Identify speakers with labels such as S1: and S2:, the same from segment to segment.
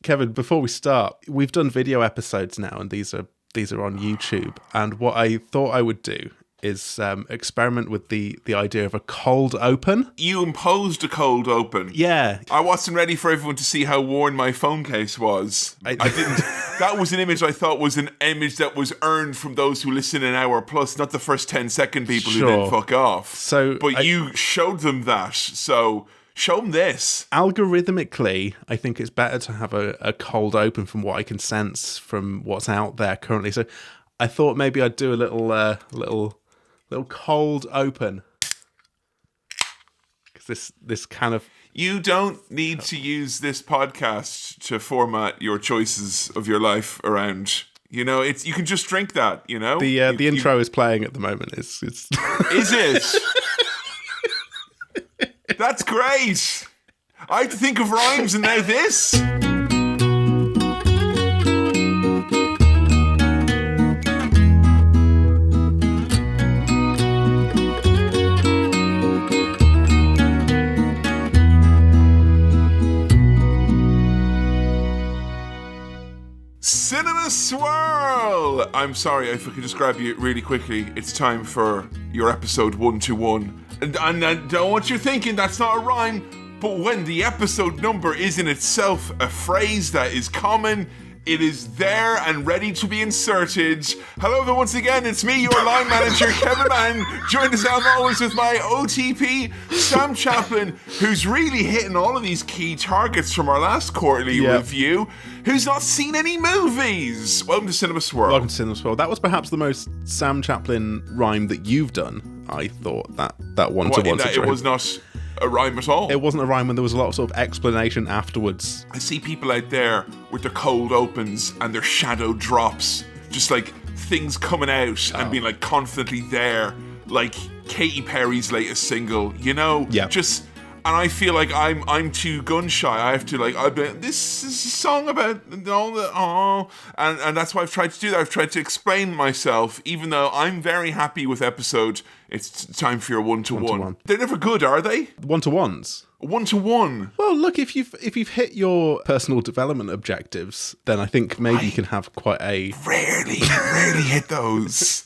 S1: Kevin, before we start, we've done video episodes now, and these are on YouTube. And what I thought I would do is experiment with the idea of a cold open.
S2: You imposed a cold open.
S1: Yeah.
S2: I wasn't ready for everyone to see how worn my phone case was. I didn't. That was an image I thought was an image that was earned from those who listen an hour plus, not the first 10-second people who then fuck off. But you showed them that, so show them this.
S1: Algorithmically, I think it's better to have a cold open from what I can sense from what's out there currently. So I thought maybe I'd do a little cold open, because this kind of...
S2: You don't need to use this podcast to format your choices of your life around. You know, you can just drink that. You know,
S1: the intro is playing at the moment. It's
S2: Is it? That's great. I had to think of rhymes, and now this. Cinema Swirl! I'm sorry, if I could just grab you really quickly, it's time for your episode 121. And I don't want you thinking that's not a rhyme, but when the episode number is in itself a phrase that is common, it is there and ready to be inserted. Hello there once again, it's me, your line manager, Kevin Mann, joined as always with my OTP, Sam Chaplin, who's really hitting all of these key targets from our last quarterly review, who's not seen any movies. Welcome to Cinema Swirl.
S1: Welcome to Cinema Swirl. That was perhaps the most Sam Chaplin rhyme that you've done, I thought, that one-to-one situation.
S2: It was not a rhyme at all.
S1: It wasn't a rhyme when there was a lot of sort of explanation afterwards.
S2: I see people out there with their cold opens and their shadow drops, just like things coming out and being like confidently there, like Katy Perry's latest single, you know?
S1: Yeah.
S2: And I feel like I'm too gun shy. I have to this is a song about all the and that's why I've tried to do that. I've tried to explain myself, even though I'm very happy with episode. It's time for your one-to-one. They're never good, are they?
S1: One-to-ones.
S2: One-to-one.
S1: Well, look, if you've hit your personal development objectives, then I think maybe you can have quite a...
S2: Rarely hit those.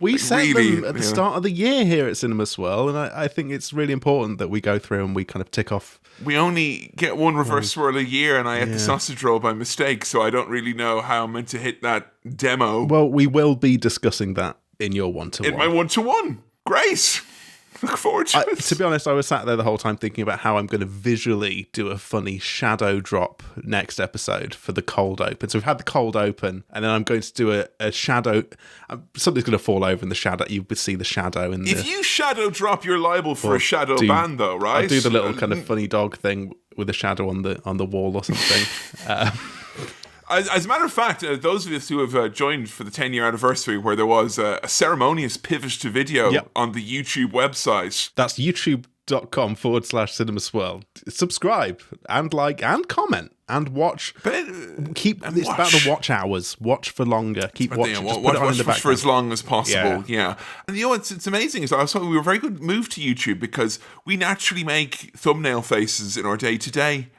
S1: We set them at the start of the year here at Cinema Swirl, and I think it's really important that we go through and we kind of tick off.
S2: We only get one reverse swirl a year, and I ate the sausage roll by mistake, so I don't really know how I'm meant to hit that demo.
S1: Well, we will be discussing that in your one-to-one.
S2: In my one-to-one. Great. Look forward to it.
S1: To be honest, I was sat there the whole time thinking about how I'm going to visually do a funny shadow drop next episode for the cold open. So we've had the cold open, and then I'm going to do a shadow. Something's going to fall over in the shadow. You would see the shadow.
S2: If you shadow drop, you're liable for a shadow ban, though, right?
S1: I'll do the little kind of funny dog thing with a shadow on the wall or something.
S2: As a matter of fact, those of us who have joined for the 10-year anniversary, where there was a ceremonious pivot to video on the YouTube website.
S1: That's youtube.com/Cinema Swirl. Subscribe and like and comment and watch. It's about the watch hours. Watch for longer. Keep watching. Just put it on in the background
S2: for as long as possible. Yeah. And you know what's amazing is I thought we were a very good move to YouTube because we naturally make thumbnail faces in our day-to-day.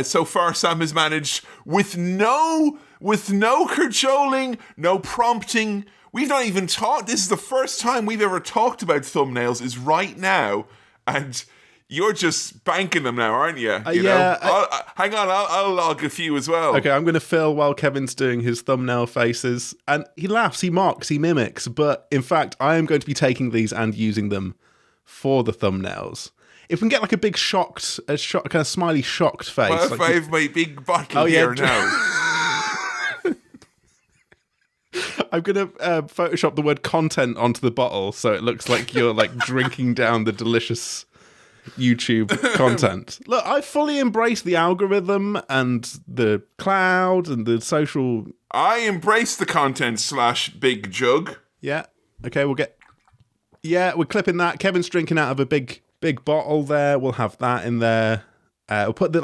S2: So far, Sam has managed with no cajoling, no prompting. We've not even talked. This is the first time we've ever talked about thumbnails. Is right now, and you're just banking them now, aren't you? Hang on, I'll log a few as well.
S1: Okay, I'm going to fill while Kevin's doing his thumbnail faces, and he laughs, he mocks, he mimics. But in fact, I am going to be taking these and using them for the thumbnails. If we can get like a big kind of smiley shocked face.
S2: Well, if I have my big bottle here now.
S1: I'm going to Photoshop the word content onto the bottle so it looks like you're like drinking down the delicious YouTube content. Look, I fully embrace the algorithm and the cloud and the social...
S2: I embrace the content /big jug.
S1: Yeah. Okay, we're clipping that. Kevin's drinking out of a big bottle there. We'll have that in there. We'll put the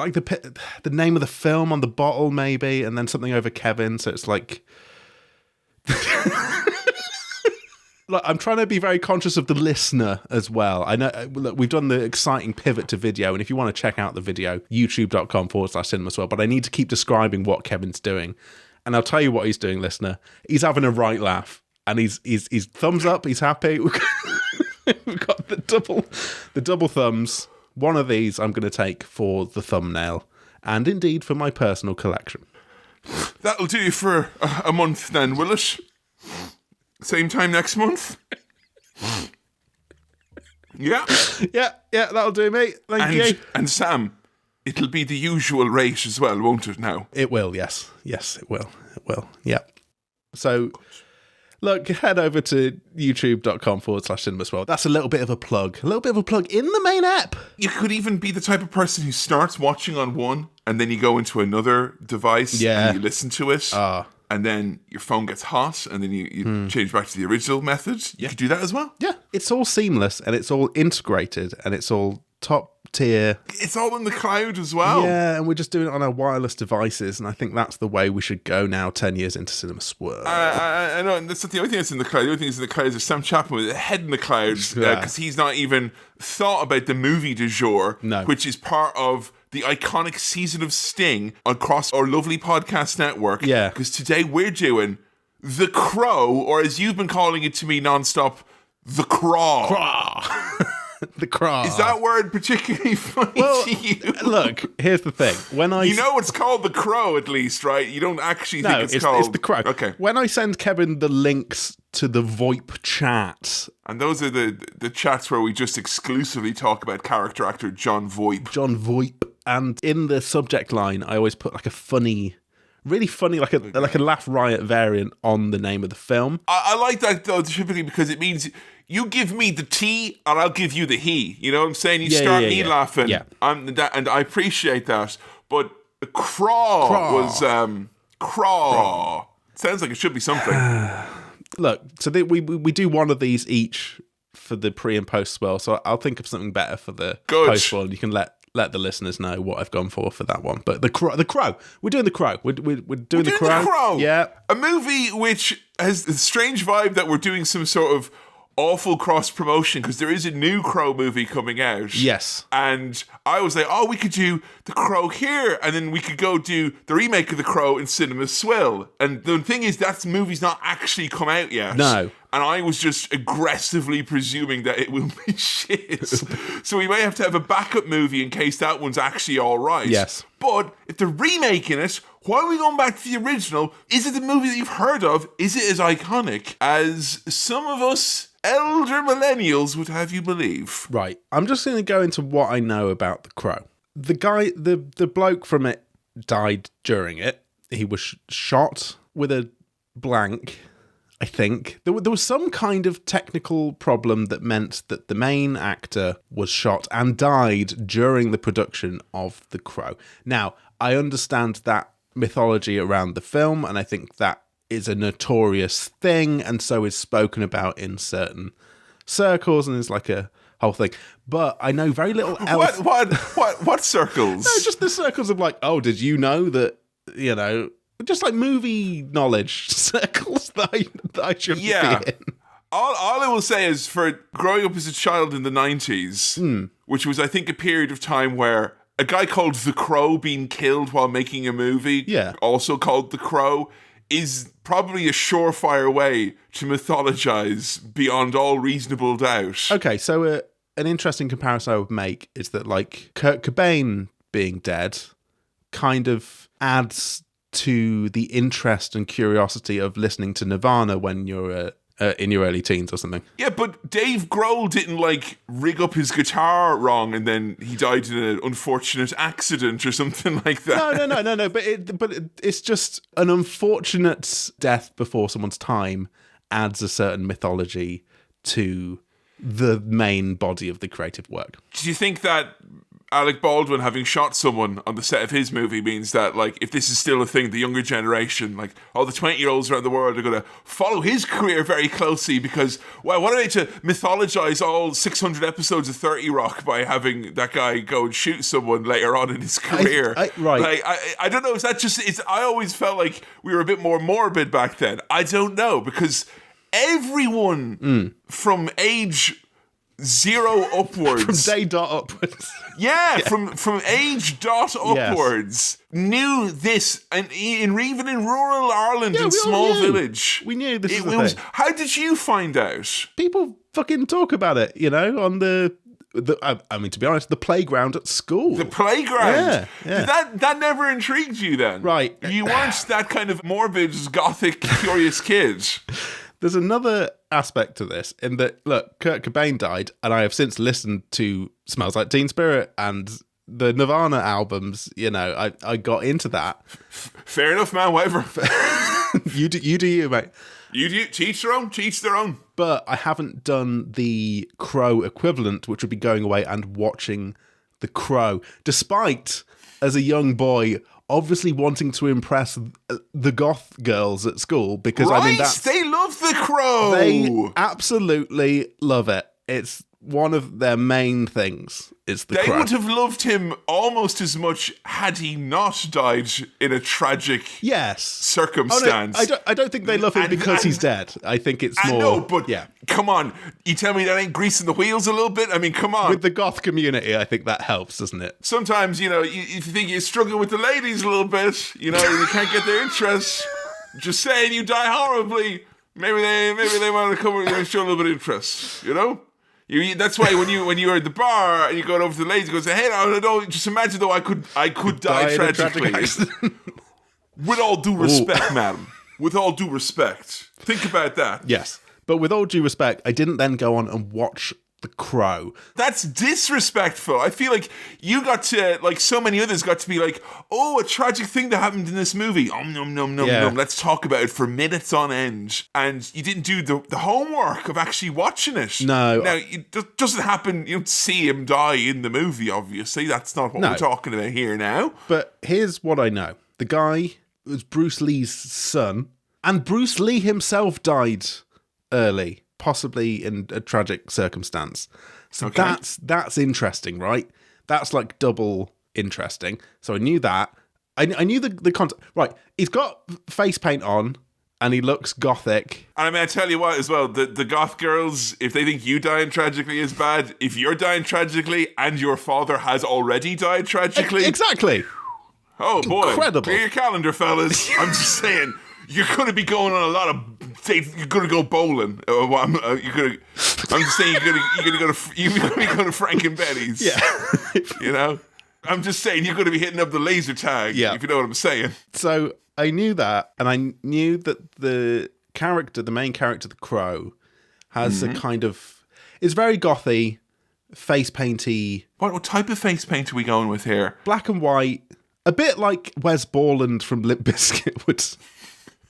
S1: name of the film on the bottle maybe, and then something over Kevin, so it's like look, I'm trying to be very conscious of the listener as well. I know, look, we've done the exciting pivot to video, and if you want to check out the video, youtube.com/Cinema Swirl, but I need to keep describing what Kevin's doing. And I'll tell you what he's doing, listener. He's having a right laugh, and he's thumbs up, he's happy. We've got the double thumbs. One of these I'm going to take for the thumbnail, and indeed for my personal collection.
S2: That'll do you for a month then, will it? Same time next month? Yeah.
S1: Yeah, that'll do me. Thank you.
S2: And Sam, it'll be the usual rate as well, won't it now?
S1: It will, yes. Yes, it will. It will, yeah. So, look, head over to youtube.com/Cinema Swirl. That's a little bit of a plug. A little bit of a plug in the main app.
S2: You could even be the type of person who starts watching on one, and then you go into another device and you listen to it. And then your phone gets hot, and then you change back to the original method. You could do that as well.
S1: Yeah, it's all seamless, and it's all integrated, and it's all top tier.
S2: It's all in the cloud as well.
S1: Yeah, and we're just doing it on our wireless devices, and I think that's the way we should go now, 10 years into Cinema Swirl.
S2: I know, and that's not the only thing that's in the cloud. The only thing that's in the cloud is Sam Chaplin with a head in the clouds, because he's not even thought about the movie du jour, which is part of the iconic season of Sting across our lovely podcast network.
S1: Yeah.
S2: Because today we're doing The Crow, or as you've been calling it to me nonstop, The Craw.
S1: The Craw.
S2: Is that word particularly funny to you?
S1: Look, here's the thing.
S2: You know it's called The Crow at least, right? You don't actually think it's called...
S1: it's The Crow.
S2: Okay.
S1: When I send Kevin the links to the VoIP chat...
S2: And those are the chats where we just exclusively talk about character actor John Voight.
S1: John Voight. And in the subject line, I always put like a funny, really funny, like a Laugh Riot variant on the name of the film.
S2: I like that though, typically because it means you give me the tea and I'll give you the he. You know what I'm saying? You start me laughing. Yeah. And I appreciate that. But craw was craw. Sounds like it should be something.
S1: Look, so we do one of these each for the pre and post swirl. So I'll think of something better for the post swirl. You can let the listeners know what I've gone for that one. But the Crow, we're doing the Crow. We're doing the Crow. Yeah,
S2: a movie which has the strange vibe that we're doing some sort of awful cross promotion because there is a new Crow movie coming out.
S1: Yes,
S2: and I was like, oh, we could do the Crow here, and then we could go do the remake of the Crow in Cinema Swirl. And the thing is, that movie's not actually come out yet.
S1: No.
S2: And I was just aggressively presuming that it will be shit. So we may have to have a backup movie in case that one's actually all right.
S1: Yes.
S2: But if they're remaking it, why are we going back to the original? Is it the movie that you've heard of? Is it as iconic as some of us elder millennials would have you believe?
S1: Right. I'm just going to go into what I know about The Crow. The guy, the bloke from it died during it. He was shot with a blank, I think. There was some kind of technical problem that meant that the main actor was shot and died during the production of The Crow. Now, I understand that mythology around the film, and I think that is a notorious thing, and so is spoken about in certain circles, and is like a whole thing. But I know very little else.
S2: What circles?
S1: No, just the circles of like, oh, did you know that, you know, just like movie knowledge circles that I shouldn't be in.
S2: All I will say is for growing up as a child in the 90s, which was, I think, a period of time where a guy called The Crow being killed while making a movie, also called The Crow, is probably a surefire way to mythologize beyond all reasonable doubt.
S1: Okay, so an interesting comparison I would make is that, like, Kurt Cobain being dead kind of adds to the interest and curiosity of listening to Nirvana when you're in your early teens or something.
S2: Yeah, but Dave Grohl didn't, like, rig up his guitar wrong and then he died in an unfortunate accident or something like that.
S1: No. But it's just an unfortunate death before someone's time adds a certain mythology to the main body of the creative work.
S2: Do you think that Alec Baldwin having shot someone on the set of his movie means that, like, if this is still a thing, the younger generation, like all the 20-year-olds around the world are going to follow his career very closely because, well, what are they to mythologize all 600 episodes of 30 Rock by having that guy go and shoot someone later on in his career?
S1: Right.
S2: Like, I don't know, is that just, I always felt like we were a bit more morbid back then. I don't know, because everyone from age 0 upwards.
S1: From day dot upwards.
S2: Yeah, from age dot upwards knew this, and even in rural Ireland, in small village,
S1: we knew this was a thing.
S2: How did you find out?
S1: People fucking talk about it, on the I mean, to be honest, the playground at school.
S2: The playground.
S1: Yeah.
S2: That never intrigued you then,
S1: right?
S2: You weren't that kind of morbid, gothic, curious kid.
S1: There's another aspect to this in that, look, Kurt Cobain died, and I have since listened to Smells Like Teen Spirit and the Nirvana albums. I got into that.
S2: Fair enough, man. Whatever.
S1: You do you, mate.
S2: You do. Teach their own. Teach their own.
S1: But I haven't done the Crow equivalent, which would be going away and watching The Crow, despite, as a young boy, obviously wanting to impress the goth girls at school, because I mean
S2: they love The Crow.
S1: They absolutely love it. It's one of their main things. Is the Crow.
S2: They would have loved him almost as much had he not died in a tragic circumstance.
S1: Oh, no, I don't think they love him because he's dead. I think it's more.
S2: I know, but come on, you tell me that ain't greasing the wheels a little bit? I mean, come on.
S1: With the goth community, I think that helps, doesn't it?
S2: Sometimes, you think you struggle with the ladies a little bit. You can't get their interest. Just saying, you die horribly. Maybe they want to come and show a little bit of interest. That's why when you're at the bar and you go over to the ladies, you go, "Hey, no, just imagine though I could die tragically." With all due respect, madam. With all due respect, think about that.
S1: Yes, but with all due respect, I didn't then go on and watch The Crow.
S2: That's disrespectful. I feel like you got to, like so many others, got to be like, "Oh, a tragic thing that happened in this movie. Nom. Let's talk about it for minutes on end." And you didn't do the homework of actually watching it.
S1: No.
S2: Now, it doesn't happen. You don't see him die in the movie, obviously. That's not what we're talking about here now.
S1: But here's what I know. The guy was Bruce Lee's son, and Bruce Lee himself died early, possibly in a tragic circumstance. So that's interesting, right? That's like double interesting. So I knew that. I knew the concept. Right, he's got face paint on, and he looks gothic.
S2: And I mean, I tell you what as well, the goth girls, if they think you dying tragically is bad, if you're dying tragically and your father has already died tragically...
S1: Exactly.
S2: Oh, boy.
S1: Incredible.
S2: Clear your calendar, fellas. I'm just saying... You're going to be going on a lot of dates. You're going to go bowling. I'm just saying you're going to be going to Frank and Betty's.
S1: Yeah.
S2: I'm just saying you're going to be hitting up the laser tag.
S1: Yeah.
S2: If you know what I'm saying.
S1: So I knew that, and I knew that the main character, the Crow, has a kind of... It's very gothy, face painty.
S2: What type of face paint are we going with here?
S1: Black and white. A bit like Wes Borland from Limp Bizkit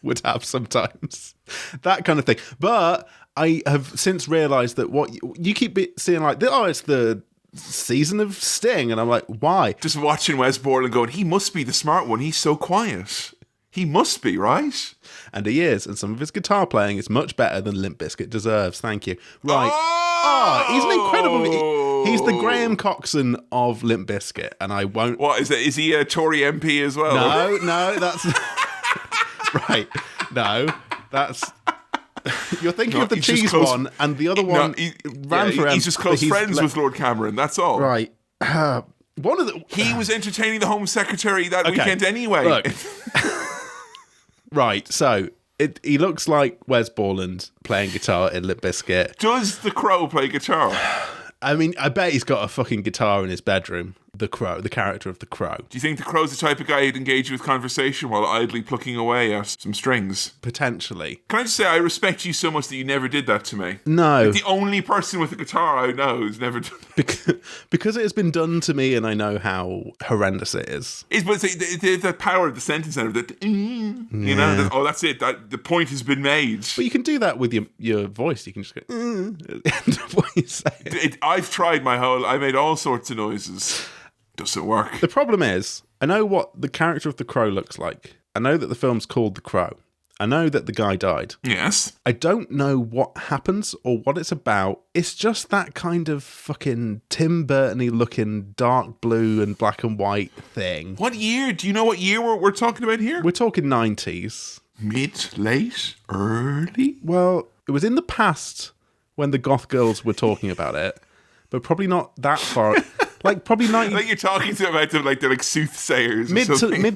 S1: would have sometimes, that kind of thing. But I have since realised that what you keep seeing, like, it's the season of Sting, and I'm like, why?
S2: Just watching Wes Borland going, he must be the smart one. He's so quiet. He must be, right?
S1: And he is, and some of his guitar playing is much better than Limp Bizkit deserves. Thank you. Right. He's an incredible... He's the Graham Coxon of Limp Bizkit, and I won't...
S2: What, is he a Tory MP as well?
S1: No, that's... Right. No, that's... You're thinking of the cheese one, and the other one ran for...
S2: He's just close friends with Lord Cameron, that's all.
S1: Right. One of the...
S2: He was entertaining the Home Secretary that weekend anyway.
S1: Look. Right, so... He looks like Wes Borland playing guitar in Limp Bizkit.
S2: Does the Crow play guitar?
S1: I mean, I bet he's got a fucking guitar in his bedroom. The Crow, the character of the Crow.
S2: Do you think the Crow's the type of guy who'd engage you with conversation while idly plucking away at some strings?
S1: Potentially.
S2: Can I just say, I respect you so much that you never did that to me.
S1: No.
S2: You're the only person with a guitar I know who's never done that.
S1: Because it has been done to me and I know how horrendous it is.
S2: But the power of the sentence end of that, that's it. The point has been made.
S1: But you can do that with your voice. You can just go, at the end of what you say.
S2: I've tried I made all sorts of noises. Doesn't work.
S1: The problem is, I know what the character of the Crow looks like. I know that the film's called The Crow. I know that the guy died.
S2: Yes.
S1: I don't know what happens or what it's about. It's just that kind of fucking Tim Burton-y looking dark blue and black and white thing.
S2: What year? Do you know what year we're talking about here?
S1: We're talking 90s.
S2: Mid, late, early?
S1: Well, It was in the past when the goth girls were talking about it, but probably not that far. Like probably 90.
S2: Like you're talking to about them like they're like soothsayers.
S1: Mid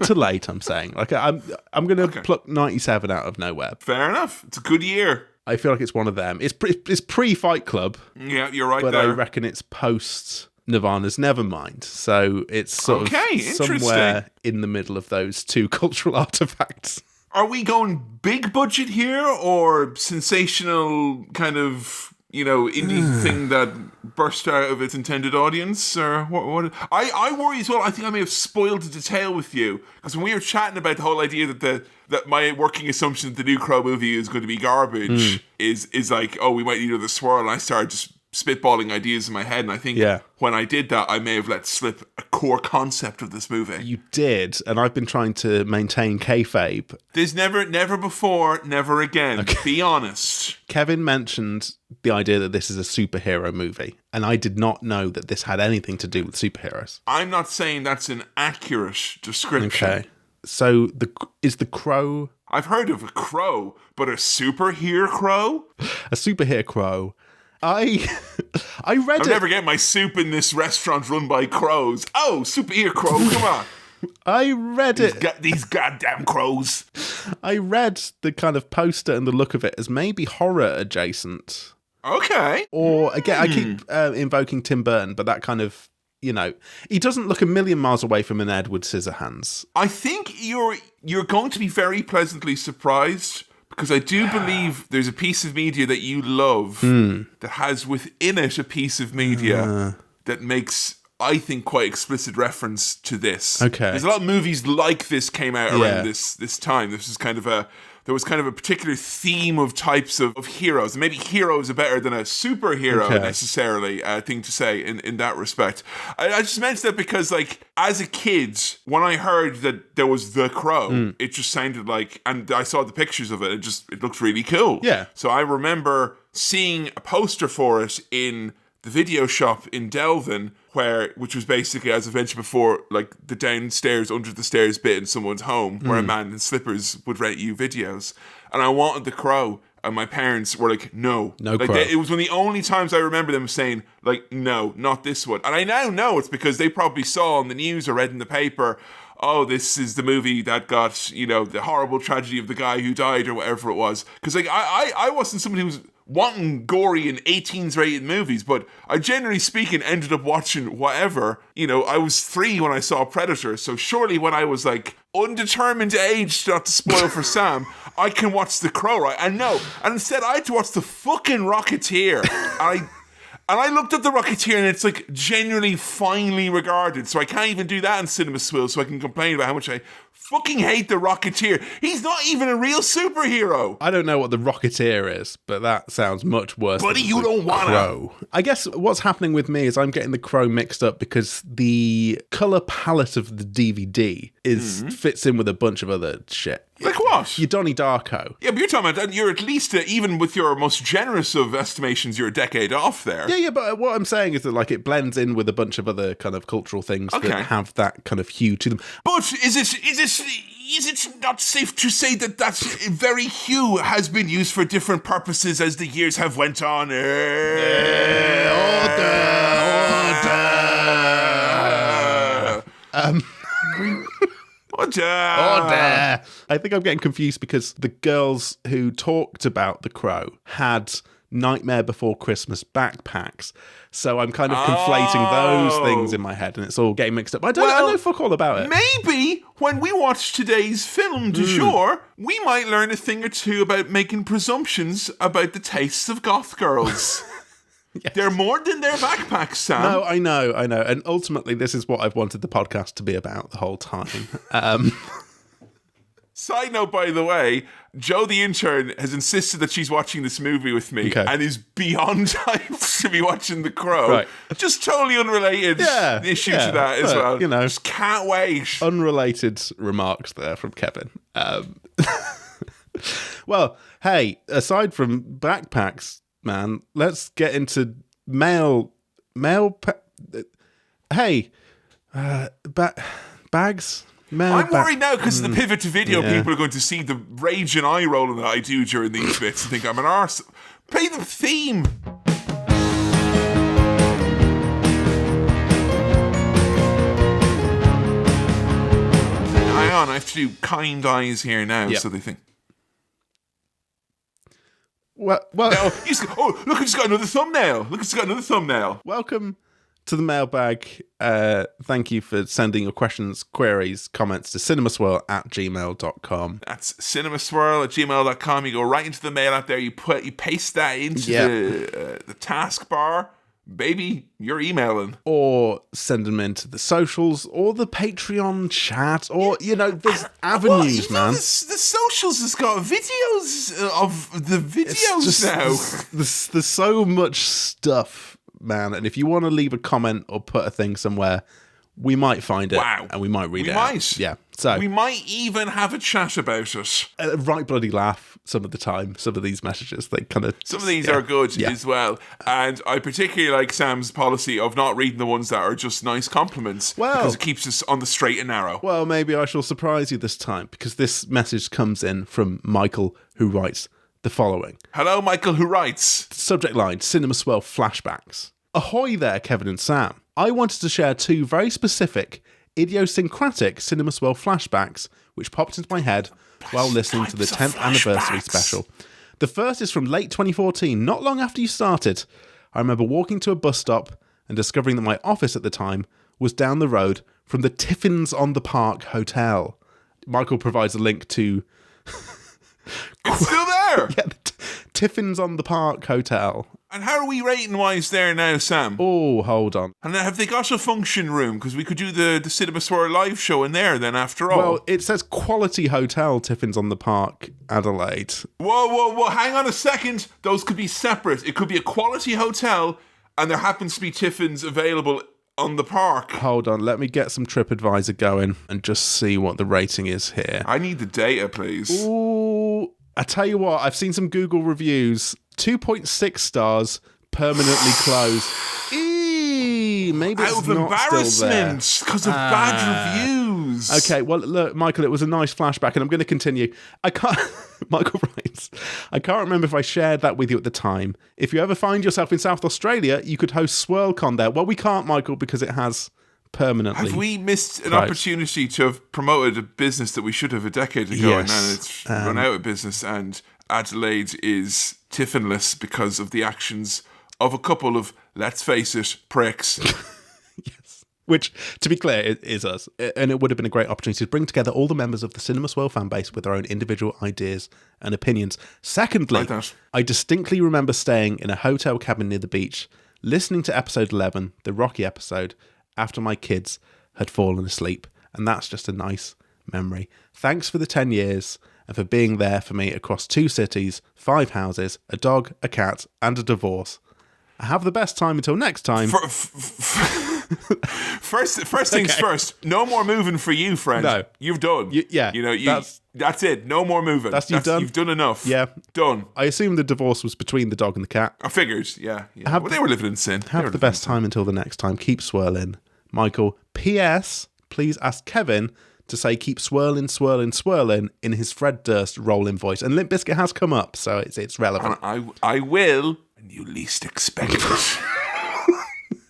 S1: to late, I'm saying. Like I'm gonna pluck 97 out of nowhere.
S2: Fair enough. It's a good year.
S1: I feel like it's one of them. It's pre-Fight Club.
S2: Yeah, you're right.
S1: But
S2: there.
S1: I reckon it's post Nirvana's Nevermind. So it's sort of somewhere in the middle of those two cultural artifacts.
S2: Are we going big budget here, or sensational kind of, indie thing that burst out of its intended audience? Or what? I worry as well. I think I may have spoiled the detail with you, because when we were chatting about the whole idea that my working assumption that the new Crow movie is going to be garbage is like, oh, we might need another swirl, and I started just spitballing ideas in my head, and I think when I did that, I may have let slip a core concept of this movie.
S1: You did, and I've been trying to maintain kayfabe.
S2: There's never before, never again. Okay. Be honest.
S1: Kevin mentioned the idea that this is a superhero movie, and I did not know that this had anything to do with superheroes.
S2: I'm not saying that's an accurate description. Okay.
S1: So is the Crow...
S2: I've heard of a crow, but a superhero crow?
S1: A superhero crow. I read
S2: I'll never get my soup in this restaurant run by crows. Oh, superhero crow, come on.
S1: I read
S2: these goddamn crows.
S1: I read the kind of poster and the look of it as maybe horror adjacent.
S2: Okay.
S1: Or, again, I keep invoking Tim Burton, but that kind of, he doesn't look a million miles away from an Edward Scissorhands.
S2: I think you're going to be very pleasantly surprised, because I do believe there's a piece of media that you love that has within it a piece of media that makes, I think, quite explicit reference to this.
S1: Okay.
S2: There's a lot of movies like this came out around this time. This is there was kind of a particular theme of types of heroes. And maybe heroes are better than a superhero necessarily thing to say in that respect. I just mentioned that because, like, as a kid, when I heard that there was The Crow, it just sounded like, and I saw the pictures of it, it looked really cool.
S1: Yeah.
S2: So I remember seeing a poster for it in the video shop in Delvin, which was basically, as I mentioned before, like the downstairs, under the stairs bit in someone's home where a man in slippers would rent you videos. And I wanted The Crow, and my parents were like, no. Like,
S1: Crow.
S2: It was one of the only times I remember them saying, like, no, not this one. And I now know it's because they probably saw on the news or read in the paper, oh, this is the movie that got, the horrible tragedy of the guy who died or whatever it was. Because, like, I wasn't somebody who was wanting gory and 18s rated movies, but I generally speaking ended up watching whatever. I was 3 when I saw Predator, so surely when I was like undetermined age, not to spoil for Sam, I can watch The Crow, right? And no, and instead I had to watch the fucking Rocketeer. And I looked up The Rocketeer, and it's like genuinely finely regarded, so I can't even do that in Cinema Swirl, so I can complain about how much I fucking hate The Rocketeer. He's not even a real superhero.
S1: I don't know what The Rocketeer is, but that sounds much worse.
S2: Buddy,
S1: than
S2: you don't want
S1: Crow. I guess what's happening with me is I'm getting The Crow mixed up because the colour palette of the DVD fits in with a bunch of other shit.
S2: Like what?
S1: You're Donnie Darko.
S2: Yeah, but you're talking about, you're at least, even with your most generous of estimations, you're a decade off there.
S1: Yeah, but what I'm saying is that, like, it blends in with a bunch of other kind of cultural things that have that kind of hue to them.
S2: But is it not safe to say that that very hue has been used for different purposes as the years have went on?
S1: Order. I think I'm getting confused because the girls who talked about The Crow had Nightmare Before Christmas backpacks. So I'm kind of conflating those things in my head, and it's all getting mixed up. I know fuck all about it.
S2: Maybe when we watch today's film du jour, we might learn a thing or two about making presumptions about the tastes of goth girls. Yes. They're more than their backpacks, Sam.
S1: No, I know. And ultimately, this is what I've wanted the podcast to be about the whole time.
S2: Side note, by the way, Joe the intern has insisted that she's watching this movie with me and is beyond hyped to be watching The Crow. Right. Just totally unrelated issue to that as well. Just can't wait.
S1: Unrelated remarks there from Kevin. Well, hey, aside from backpacks, man, let's get into bags.
S2: I'm worried now because of the pivot to video. People are going to see the rage and eye rolling that I do during these bits and think I'm an arse. Play the theme. Hang on, I have to do kind eyes here now,
S1: Yep.
S2: so they think.
S1: Well,
S2: Oh, look, it's got another thumbnail.
S1: welcome to the mailbag. Thank you for sending your questions, queries, comments to cinemaswirl@gmail.com.
S2: That's cinemaswirl@gmail.com. You go right into the mail out there. You paste that into the taskbar. Baby, you're emailing.
S1: Or send them into the socials or the Patreon chat or, there's avenues, man.
S2: The socials has got videos of the videos now.
S1: There's so much stuff, man. And if you want to leave a comment or put a thing somewhere, we might find it.
S2: Wow.
S1: And we might read it.
S2: We might.
S1: Yeah. So
S2: we might even have a chat about it.
S1: Right bloody laugh some of the time. Some of these messages, they kind of...
S2: Some of these are good as well. And I particularly like Sam's policy of not reading the ones that are just nice compliments.
S1: Well,
S2: because it keeps us on the straight and narrow.
S1: Well, maybe I shall surprise you this time, because this message comes in from Michael, who writes the following.
S2: Hello, Michael, who writes.
S1: Subject line, Cinema Swirl flashbacks. Ahoy there, Kevin and Sam. I wanted to share two very specific, idiosyncratic Cinema Swirl flashbacks which popped into my head while listening to the 10th anniversary special. The first is from late 2014, not long after you started. I remember walking to a bus stop and discovering that my office at the time was down the road from the Tiffins on the Park Hotel. Michael provides a link to...
S2: It's still there!
S1: Yeah, the Tiffins on the Park Hotel.
S2: And how are we rating-wise there now, Sam?
S1: Oh, hold on.
S2: And have they got a function room? Because we could do the Cinema Swirl live show in there then, after all.
S1: Well, it says Quality Hotel, Tiffins on the Park, Adelaide.
S2: Whoa, hang on a second. Those could be separate. It could be a quality hotel, and there happens to be Tiffins available on the park.
S1: Hold on, let me get some TripAdvisor going and just see what the rating is here.
S2: I need the data, please.
S1: Ooh, I tell you what, I've seen some Google reviews. 2.6 stars, permanently closed. Maybe it's
S2: out of
S1: not
S2: embarrassment because of bad reviews.
S1: Okay, well, look, Michael, it was a nice flashback, and I'm going to continue. Michael writes, I can't remember if I shared that with you at the time. If you ever find yourself in South Australia, you could host SwirlCon there. Well, we can't, Michael, because it has permanently.
S2: Have we missed an opportunity to have promoted a business that we should have a decade ago,
S1: Yes.
S2: and now it's run out of business, and Adelaide is tiffinless because of the actions of a couple of, let's face it, pricks.
S1: Yes. Which, to be clear, it is us. And it would have been a great opportunity to bring together all the members of the Cinema Swirl fan base with their own individual ideas and opinions. Secondly,
S2: Like that.
S1: I distinctly remember staying in a hotel cabin near the beach, listening to episode 11, the Rocky episode, after my kids had fallen asleep. And that's just a nice memory. Thanks for the 10 years and for being there for me across 2 cities, 5 houses, a dog, a cat, and a divorce. Have the best time until next time.
S2: First things first. No more moving for you, friend.
S1: No.
S2: You've done. That's it. No more moving.
S1: You've done.
S2: You've done enough.
S1: Yeah.
S2: Done.
S1: I assume the divorce was between the dog and the cat.
S2: I figured. Yeah. Well, they were living in sin.
S1: Have the best time until the next time. Keep swirling. Michael, P.S. Please ask Kevin to say keep swirling, swirling, swirling in his Fred Durst rolling voice. And Limp Bizkit has come up, so it's relevant.
S2: And I will, and you least expect it.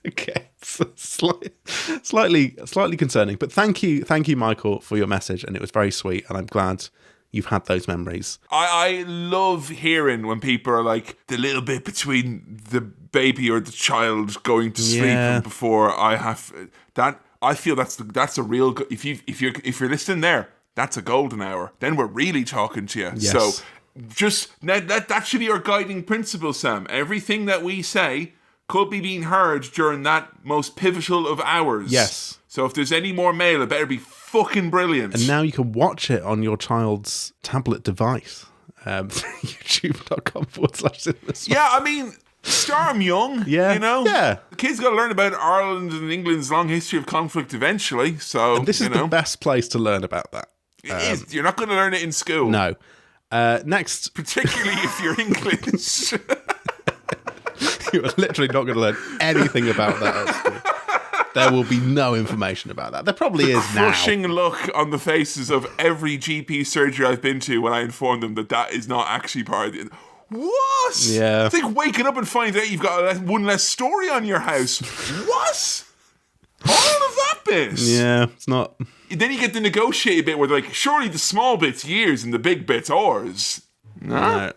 S1: Okay. Slightly concerning. But thank you, Michael, for your message. And it was very sweet. And I'm glad you've had those memories.
S2: I love hearing when people are like, the little bit between the baby or the child going to sleep and before I have that. I feel that's a real. If you're listening there, that's a golden hour. Then we're really talking to you.
S1: Yes.
S2: So just that should be our guiding principle, Sam. Everything that we say could be being heard during that most pivotal of hours.
S1: Yes.
S2: So if there's any more mail, it better be fucking brilliant.
S1: And now you can watch it on your child's tablet device. YouTube.com/Cinema.
S2: Yeah, I mean, start 'em young.
S1: Yeah.
S2: You know?
S1: Yeah.
S2: The kids got to learn about Ireland and England's long history of conflict eventually. So,
S1: And this is the best place to learn about that.
S2: It is. You're not going to learn it in school.
S1: No. Next.
S2: Particularly if you're English.
S1: You're literally not going to learn anything about that at school. There will be no information about that. There probably is now.
S2: Crushing look on the faces of every GP surgery I've been to when I inform them that is not actually part of it. What?
S1: Yeah.
S2: It's like waking up and finding out you've got one less story on your house. What? All of that bit?
S1: Yeah, it's not...
S2: Then you get the negotiate bit where they're like, surely the small bit's yours and the big bit's ours.
S1: No.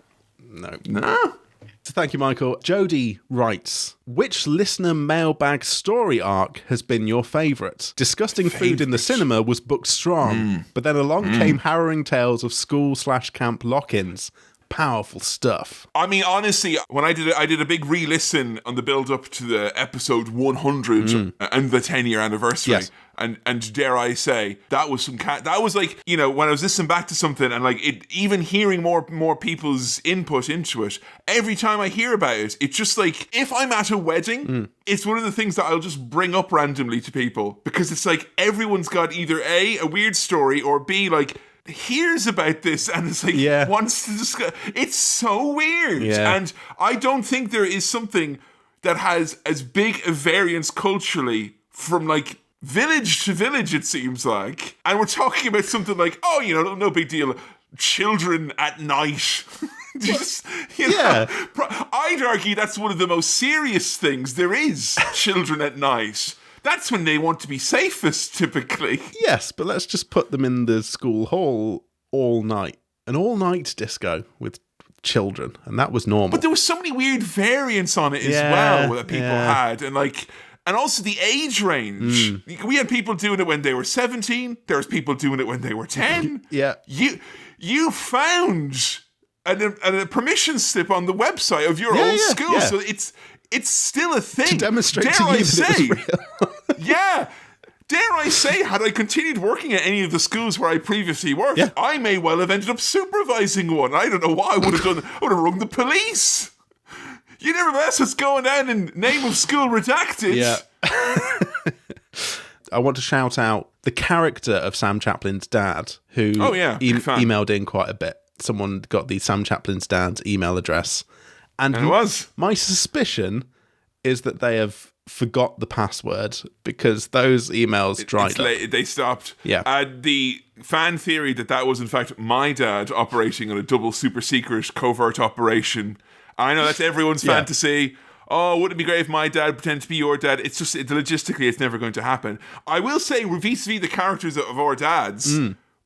S1: So thank you, Michael. Jody writes, which listener mailbag story arc has been your favourite? Disgusting food in the cinema was booked strong, but then along came harrowing tales of school/camp lock-ins. Powerful stuff.
S2: I mean, honestly, when I did a big re-listen on the build-up to the episode 100 and the 10-year anniversary.
S1: Yes.
S2: And dare I say, that was that was like, you know, when I was listening back to something and like it, even hearing more people's input into it, every time I hear about it, it's just like, if I'm at a wedding, it's one of the things that I'll just bring up randomly to people, because it's like everyone's got either A, a weird story, or B, like, hears about this and it's like wants to discuss. It's so weird. And I don't think there is something that has as big a variance culturally from like village to village, it seems like. And we're talking about something like, oh, you know, no big deal, children at night. Just, you know, I'd argue that's one of the most serious things there is. Children at night. That's when they want to be safest, typically.
S1: Yes, but let's just put them in the school hall all night. An all-night disco with children, and that was normal.
S2: But there was so many weird variants on it as well that people had, and also the age range. We had people doing it when they were 17. There was people doing it when they were 10. You found a permission slip on the website of your old school, so it's still a thing.
S1: To demonstrate to you that it was real.
S2: Dare I say, had I continued working at any of the schools where I previously worked, I may well have ended up supervising one. I don't know what I would have done. I would have rung the police. You never guess what's going down in name of school redacted.
S1: Yeah. I want to shout out the character of Sam Chaplin's dad, who emailed in quite a bit. Someone got the Sam Chaplin's dad's email address. And it was. My suspicion is that they have forgot the password, because those emails dried up.
S2: They stopped.
S1: Yeah.
S2: The fan theory that was in fact my dad operating on a double super secret covert operation. I know that's everyone's fantasy. Oh, wouldn't it be great if my dad pretended to be your dad? It's just, logistically, it's never going to happen. I will say, vis-a-vis the characters of our dads,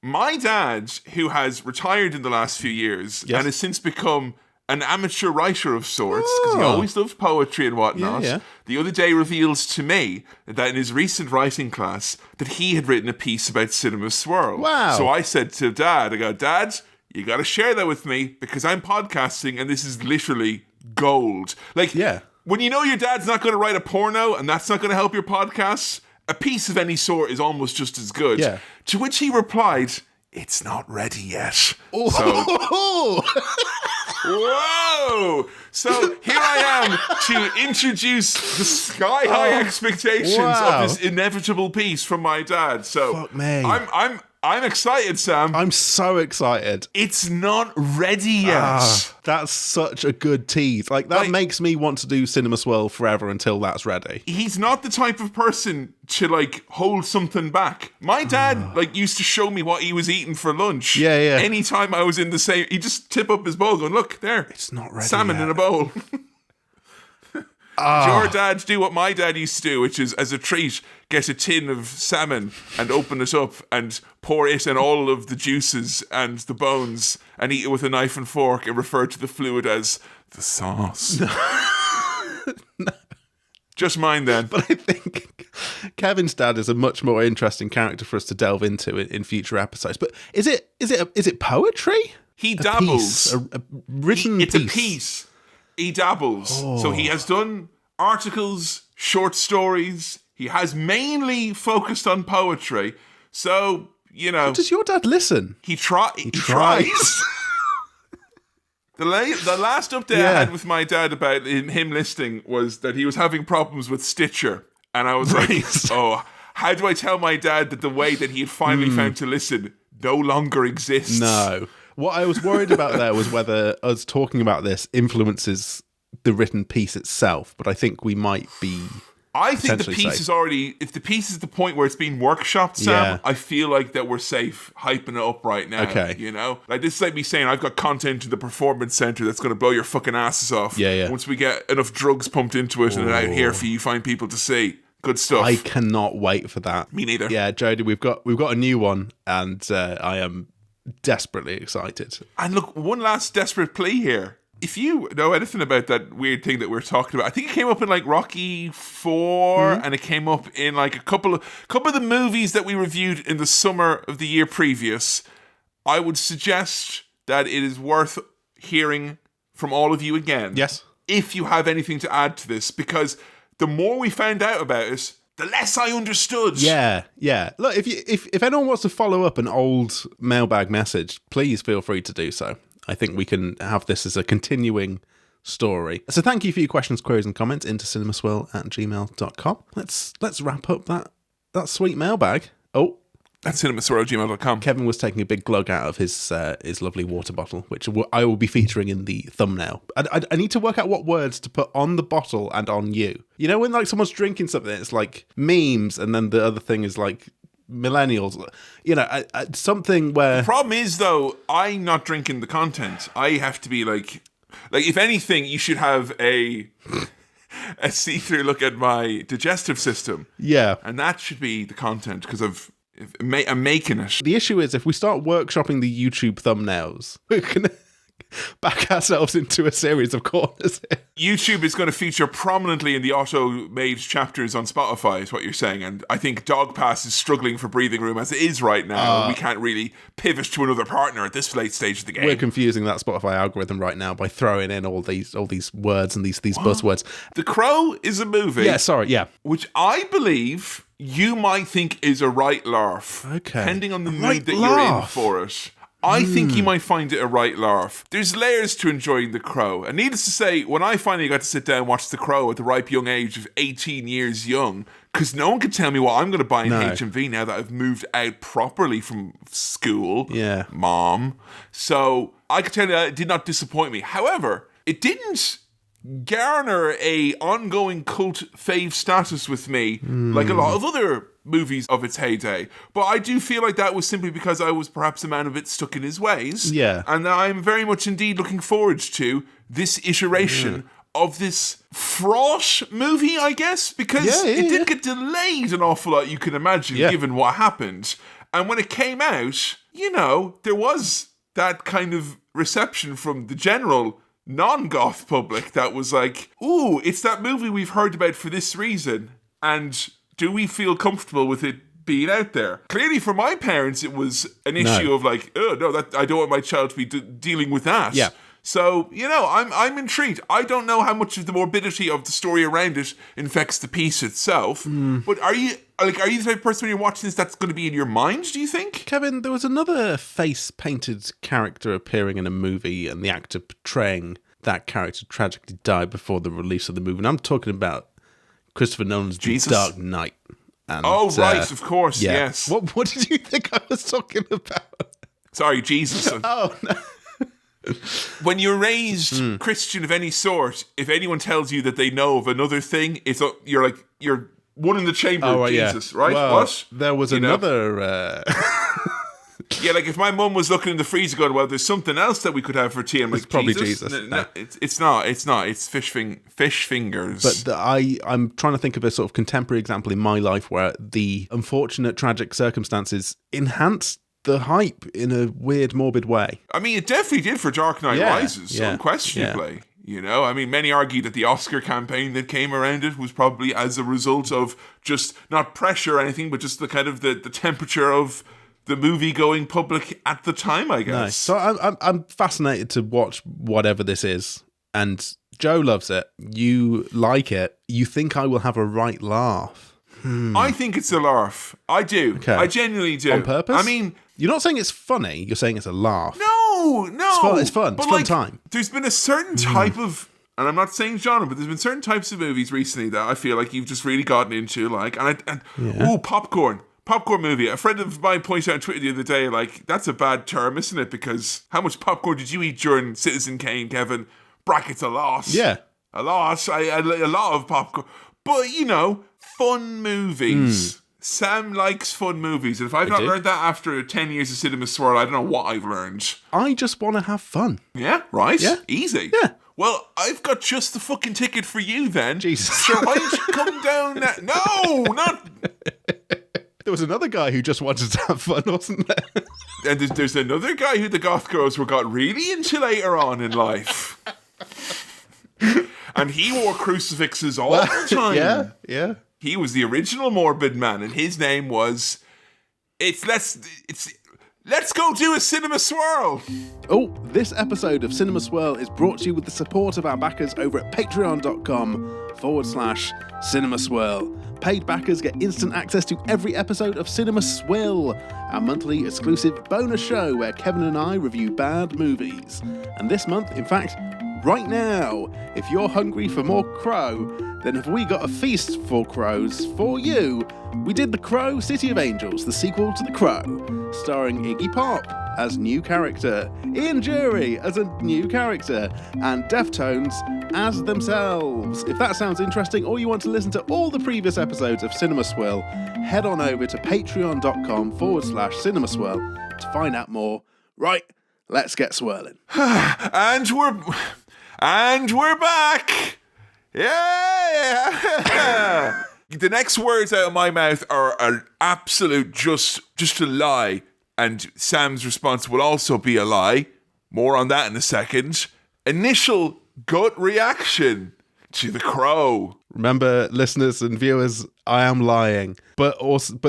S2: my dad, who has retired in the last few years and has since become an amateur writer of sorts, because he always loved poetry and whatnot, the other day revealed to me that in his recent writing class that he had written a piece about Cinema Swirl.
S1: Wow.
S2: So I said to Dad, Dad, you got to share that with me, because I'm podcasting and this is literally gold. Like, when you know your dad's not going to write a porno and that's not going to help your podcast, a piece of any sort is almost just as good.
S1: Yeah.
S2: To which he replied, it's not ready yet.
S1: Oh.
S2: So, whoa! So here I am to introduce the sky-high expectations of this inevitable piece from my dad. So
S1: fuck me.
S2: I'm excited, Sam.
S1: I'm so excited.
S2: It's not ready yet.
S1: That's such a good tease. Like, that makes me want to do Cinema Swirl forever until that's ready.
S2: He's not the type of person to, like, hold something back. My dad, used to show me what he was eating for lunch.
S1: Yeah.
S2: Anytime I was in the same... He'd just tip up his bowl going, look, there.
S1: It's not ready
S2: Salmon
S1: yet.
S2: in a bowl. Did your dad do what my dad used to do, which is, as a treat, get a tin of salmon and open it up and pour it and all of the juices and the bones and eat it with a knife and fork and refer to the fluid as the sauce? No. Just mine then.
S1: But I think Kevin's dad is a much more interesting character for us to delve into in future episodes. But is it poetry?
S2: He dabbles.
S1: A written
S2: piece.
S1: It's a piece.
S2: He dabbles. So he has done articles, short stories. He has mainly focused on poetry. So, you know...
S1: But does your dad listen?
S2: He tries. The last update I had with my dad about him listening was that he was having problems with Stitcher. And I was like, how do I tell my dad that the way that he had finally found to listen no longer exists?
S1: No. What I was worried about there was whether us talking about this influences the written piece itself, but I think we might be
S2: I think the
S1: potentially
S2: piece
S1: safe.
S2: is already, if the piece is the point where it's being workshopped, Sam,
S1: Yeah.
S2: I feel like that we're safe hyping it up right now.
S1: Okay.
S2: You know? Like, this is like me saying, I've got content in the performance center that's going to blow your fucking asses off.
S1: Yeah.
S2: Once we get enough drugs pumped into it and out here for you fine people to see. Good stuff.
S1: I cannot wait for that.
S2: Me neither.
S1: Yeah, Jodie, we've got a new one, and I am desperately excited.
S2: And look, one last desperate plea here. If you know anything about that weird thing that we're talking about, I think it came up in like Rocky 4, and it came up in like a couple of the movies that we reviewed in the summer of the year previous. I would suggest that it is worth hearing from all of you again.
S1: Yes.
S2: If you have anything to add to this, because the more we found out about it, the less I understood.
S1: Yeah. Look, if anyone wants to follow up an old mailbag message, please feel free to do so. I think we can have this as a continuing story. So thank you for your questions, queries, and comments into cinemaswirl@gmail.com. Let's wrap up that sweet mailbag. Oh,
S2: That's cinemaswirl@gmail.com.
S1: Kevin was taking a big glug out of his lovely water bottle, which I will be featuring in the thumbnail. I need to work out what words to put on the bottle and on you. You know when like someone's drinking something, it's like memes, and then the other thing is like millennials. You know, something where...
S2: The problem is, though, I'm not drinking the content. I have to be like if anything, you should have a see-through look at my digestive system.
S1: Yeah.
S2: And that should be the content, because I'm making it.
S1: The issue is if we start workshopping the YouTube thumbnails, we're going to back ourselves into a series of corners here.
S2: YouTube is going to feature prominently in the auto-made chapters on Spotify, is what you're saying. And I think Dog Pass is struggling for breathing room as it is right now. We can't really pivot to another partner at this late stage of the game.
S1: We're confusing that Spotify algorithm right now by throwing in all these words and these buzzwords.
S2: The Crow is a movie.
S1: Yeah.
S2: Which I believe you might think is a right larf.
S1: Okay.
S2: Depending on the mood
S1: right
S2: that you're in
S1: laugh.
S2: for it. I think you might find it a right larf. There's layers to enjoying The Crow. And needless to say, when I finally got to sit down and watch The Crow at the ripe young age of 18 years young, because no one can tell me what I'm going to buy in HMV now that I've moved out properly from school.
S1: Yeah.
S2: Mom. So I can tell you that it did not disappoint me. However, it didn't garner a ongoing cult fave status with me like a lot of other movies of its heyday. But I do feel like that was simply because I was perhaps a man a bit stuck in his ways.
S1: Yeah.
S2: And I'm very much indeed looking forward to this iteration of this fraught movie, I guess, because it did get delayed an awful lot, you can imagine, given what happened. And when it came out, you know, there was that kind of reception from the general non-goth public that was like, ooh, it's that movie we've heard about for this reason, and do we feel comfortable with it being out there? Clearly for my parents it was an issue of like, oh no, that I don't want my child to be dealing with that.
S1: Yeah.
S2: So, you know, I'm intrigued. I don't know how much of the morbidity of the story around it infects the piece itself, but are you the type of person when you're watching this that's going to be in your mind, do you think?
S1: Kevin, there was another face-painted character appearing in a movie, and the actor portraying that character tragically died before the release of the movie. And I'm talking about Christopher Nolan's The Dark Knight. And,
S2: right, of course,
S1: yeah.
S2: yes.
S1: What did you think I was talking about?
S2: Sorry, Jesus.
S1: Oh, no.
S2: When you're raised Christian of any sort, if anyone tells you that they know of another thing, you're one in the chamber of Jesus, right?
S1: Well,
S2: what?
S1: There was another...
S2: Yeah, like if my mum was looking in the freezer going, well, there's something else that we could have for tea. I'm like,
S1: it's probably Jesus.
S2: No, it's not. It's fish fingers.
S1: But I'm trying to think of a sort of contemporary example in my life where the unfortunate tragic circumstances enhanced the hype in a weird, morbid way.
S2: I mean, it definitely did for Dark Knight Rises, unquestionably. Yeah. You know, I mean, many argue that the Oscar campaign that came around it was probably as a result of just not pressure or anything, but just the kind of the temperature of the movie-going public at the time, I guess.
S1: Nice. So I'm fascinated to watch whatever this is. And Joe loves it. You like it. You think I will have a right laugh.
S2: I think it's a laugh. I do. Okay. I genuinely do.
S1: On purpose?
S2: I mean...
S1: You're not saying it's funny. You're saying it's a laugh.
S2: No.
S1: It's fun. It's fun time.
S2: There's been a certain type of... And I'm not saying genre, but there's been certain types of movies recently that I feel like you've just really gotten into. Like, popcorn. Popcorn movie. A friend of mine pointed out on Twitter the other day, like, that's a bad term, isn't it? Because how much popcorn did you eat during Citizen Kane, Kevin? Brackets a lot.
S1: Yeah.
S2: A lot. A lot of popcorn. But, you know, fun movies. Sam likes fun movies. And if I've not learned that after 10 years of Cinema Swirl, I don't know what I've learned.
S1: I just want to have fun.
S2: Yeah, right?
S1: Yeah.
S2: Easy.
S1: Yeah.
S2: Well, I've got just the fucking ticket for you then.
S1: Jesus.
S2: So why don't you come down that? No, not...
S1: There was another guy who just wanted to have fun, wasn't there?
S2: And there's another guy who the goth girls got really into later on in life. And he wore crucifixes all the time.
S1: Yeah.
S2: He was the original morbid man, and his name was... Let's go do a Cinema Swirl.
S1: Oh, this episode of Cinema Swirl is brought to you with the support of our backers over at patreon.com/Cinema Swirl. Paid backers get instant access to every episode of Cinema Swirl, our monthly exclusive bonus show where Kevin and I review bad movies. And this month, in fact, right now, if you're hungry for more Crow, then have we got a feast for crows for you. We did The Crow City of Angels, the sequel to The Crow, starring Iggy Pop as new character, Ian Jury as a new character, and Deftones as themselves. If that sounds interesting, or you want to listen to all the previous episodes of Cinema Swirl, head on over to patreon.com/Cinema Swirl to find out more. Right, let's get swirling.
S2: And we're back. Yeah. The next words out of my mouth are an absolute just a lie, and Sam's response will also be a lie. More on that in a second. Initial gut reaction to The Crow.
S1: Remember, listeners and viewers, I am lying, but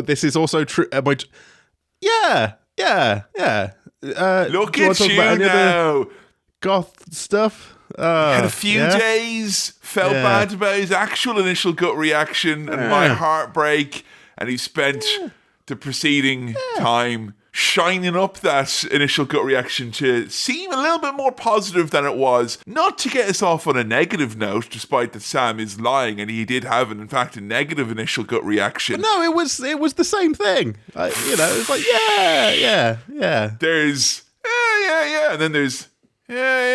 S1: this is also true. Yeah.
S2: Look at you now.
S1: Goth stuff.
S2: Had a few days, felt bad about his actual initial gut reaction and my heartbreak, and he spent the preceding time shining up that initial gut reaction to seem a little bit more positive than it was. Not to get us off on a negative note, despite that Sam is lying and he did have, in fact, a negative initial gut reaction.
S1: But no, it was the same thing. It's like, yeah.
S2: There's, yeah, and then there's, yeah.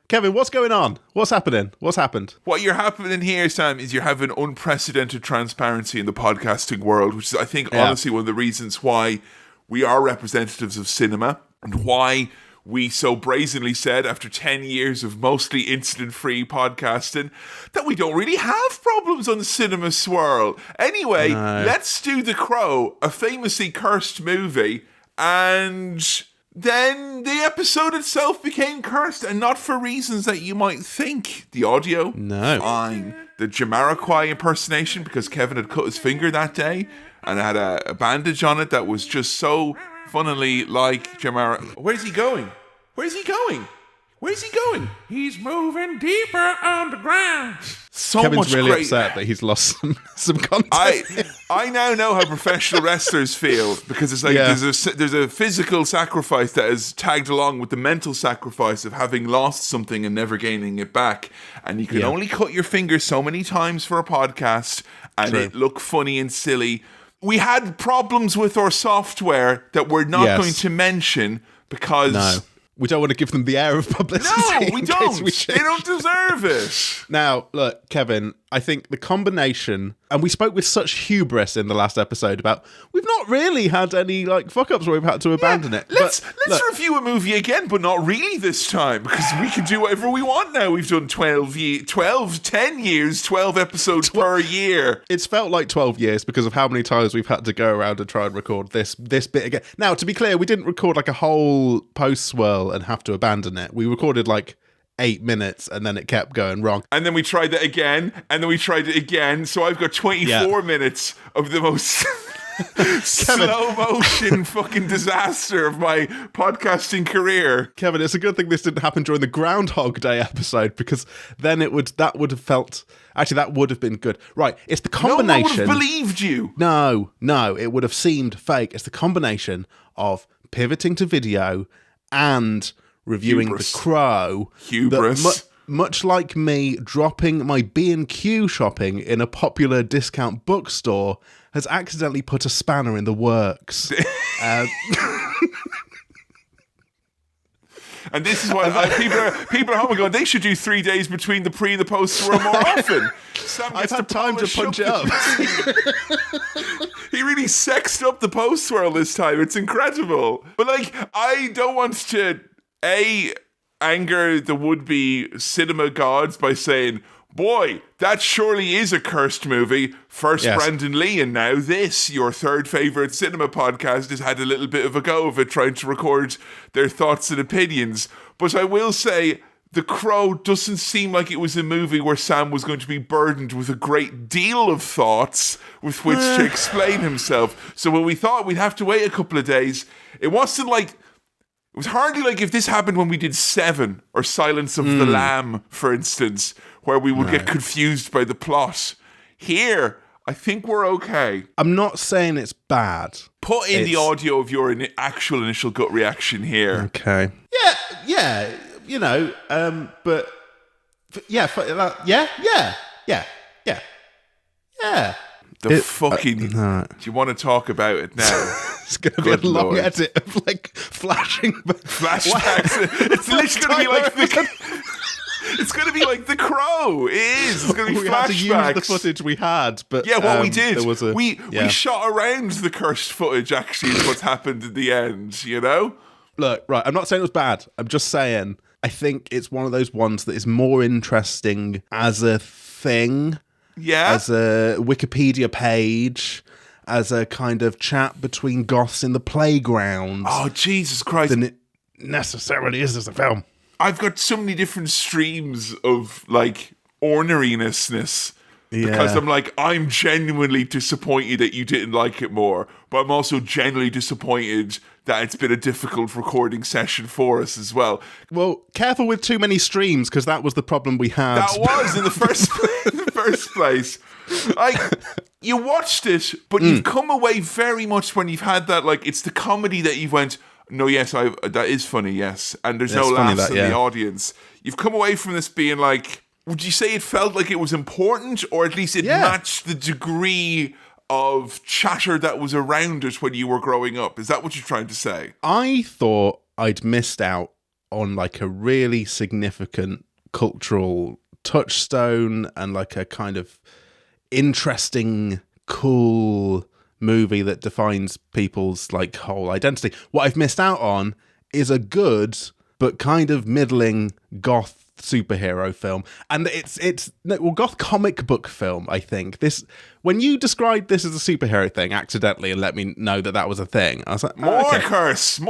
S1: Kevin, what's going on? What's happening? What's happened?
S2: What you're happening here, Sam, is you're having unprecedented transparency in the podcasting world, which is, I think, honestly, one of the reasons why we are representatives of cinema and why we so brazenly said, after 10 years of mostly incident-free podcasting, that we don't really have problems on Cinema Swirl. Anyway, let's do The Crow, a famously cursed movie, and... then the episode itself became cursed, and not for reasons that you might think. The audio, fine. The Jamiroquai impersonation, because Kevin had cut his finger that day, and had a bandage on it that was just so funnily like Jamiroquai. Where's he going? He's moving deeper underground. So
S1: Kevin's
S2: much
S1: really
S2: great.
S1: upset that he's lost some content.
S2: I now know how professional wrestlers feel, because it's like there's a physical sacrifice that is tagged along with the mental sacrifice of having lost something and never gaining it back. And you can only cut your finger so many times for a podcast and it look funny and silly. We had problems with our software that we're not going to mention because...
S1: We don't want to give them the air of publicity.
S2: No, we don't. They don't deserve it.
S1: Now, look, Kevin, I think the combination, and we spoke with such hubris in the last episode about we've not really had any fuck-ups where we've had to abandon it.
S2: Let's review a movie again, but not really this time, because we can do whatever we want now. We've done 10 years, 12 episodes per year.
S1: It's felt like 12 years because of how many times we've had to go around and try and record this bit again. Now, to be clear, we didn't record a whole post-swirl and have to abandon it. We recorded 8 minutes and then it kept going wrong.
S2: And then we tried that again, and then we tried it again. So I've got 24 minutes of the most slow motion fucking disaster of my podcasting career.
S1: Kevin, it's a good thing this didn't happen during the Groundhog Day episode, because then that would have been good. Right, it's the combination.
S2: No one would have believed you.
S1: No, it would have seemed fake. It's the combination of pivoting to video and reviewing The Crow.
S2: Hubris.
S1: Much like me dropping my B&Q shopping in a popular discount bookstore has accidentally put a spanner in the works.
S2: And this is why people are home and going, they should do 3 days between the pre and the post swirl more often. Sam
S1: I've had time to punch it up.
S2: He really sexed up the post swirl this time. It's incredible. But like, I don't want to anger the would-be cinema gods by saying, boy, that surely is a cursed movie. First yes. Brandon Lee, and now this, your third favourite cinema podcast, has had a little bit of a go of it trying to record their thoughts and opinions. But I will say, The Crow doesn't seem like it was a movie where Sam was going to be burdened with a great deal of thoughts with which to explain himself. So when we thought we'd have to wait a couple of days, it wasn't like... It was hardly like if this happened when we did Seven or Silence of the Lamb, for instance, where we would get confused by the plot. Here, I think we're okay.
S1: I'm not saying it's bad.
S2: Put in the audio of your actual initial gut reaction here.
S1: Okay. Yeah. You know, but yeah.
S2: Do you want to talk about it now?
S1: It's going to be a long edit of like flashbacks.
S2: It's literally going to be like it's going to be like The Crow. It is. It's going to be flashbacks.
S1: We had to use the footage we had, but
S2: what we did, we shot around the cursed footage. Actually, is what's happened in the end. You know.
S1: Look, right. I'm not saying it was bad. I'm just saying I think it's one of those ones that is more interesting as a thing.
S2: Yeah.
S1: As a Wikipedia page, as a kind of chat between goths in the playground.
S2: Oh, Jesus Christ.
S1: Than it necessarily is as a film.
S2: I've got so many different streams of, like, orneriness. Because I'm like, I'm genuinely disappointed that you didn't like it more. But I'm also genuinely disappointed that it's been a difficult recording session for us as well.
S1: Well, careful with too many streams, because that was the problem we had.
S2: That was in the first place. Like, you watched it, but you've come away very much when you've had that, like, it's the comedy that you've went, no, yes, that is funny, yes. And there's no laughs in the audience. You've come away from this being like, would you say it felt like it was important, or at least it matched the degree of chatter that was around it when you were growing up? Is that what you're trying to say?
S1: I thought I'd missed out on like a really significant cultural touchstone and like a kind of interesting, cool movie that defines people's like whole identity. What I've missed out on is a good but kind of middling goth superhero film, and it's goth comic book film. I think this, when you described this as a superhero thing accidentally and let me know that was a thing, I was like,
S2: more curse.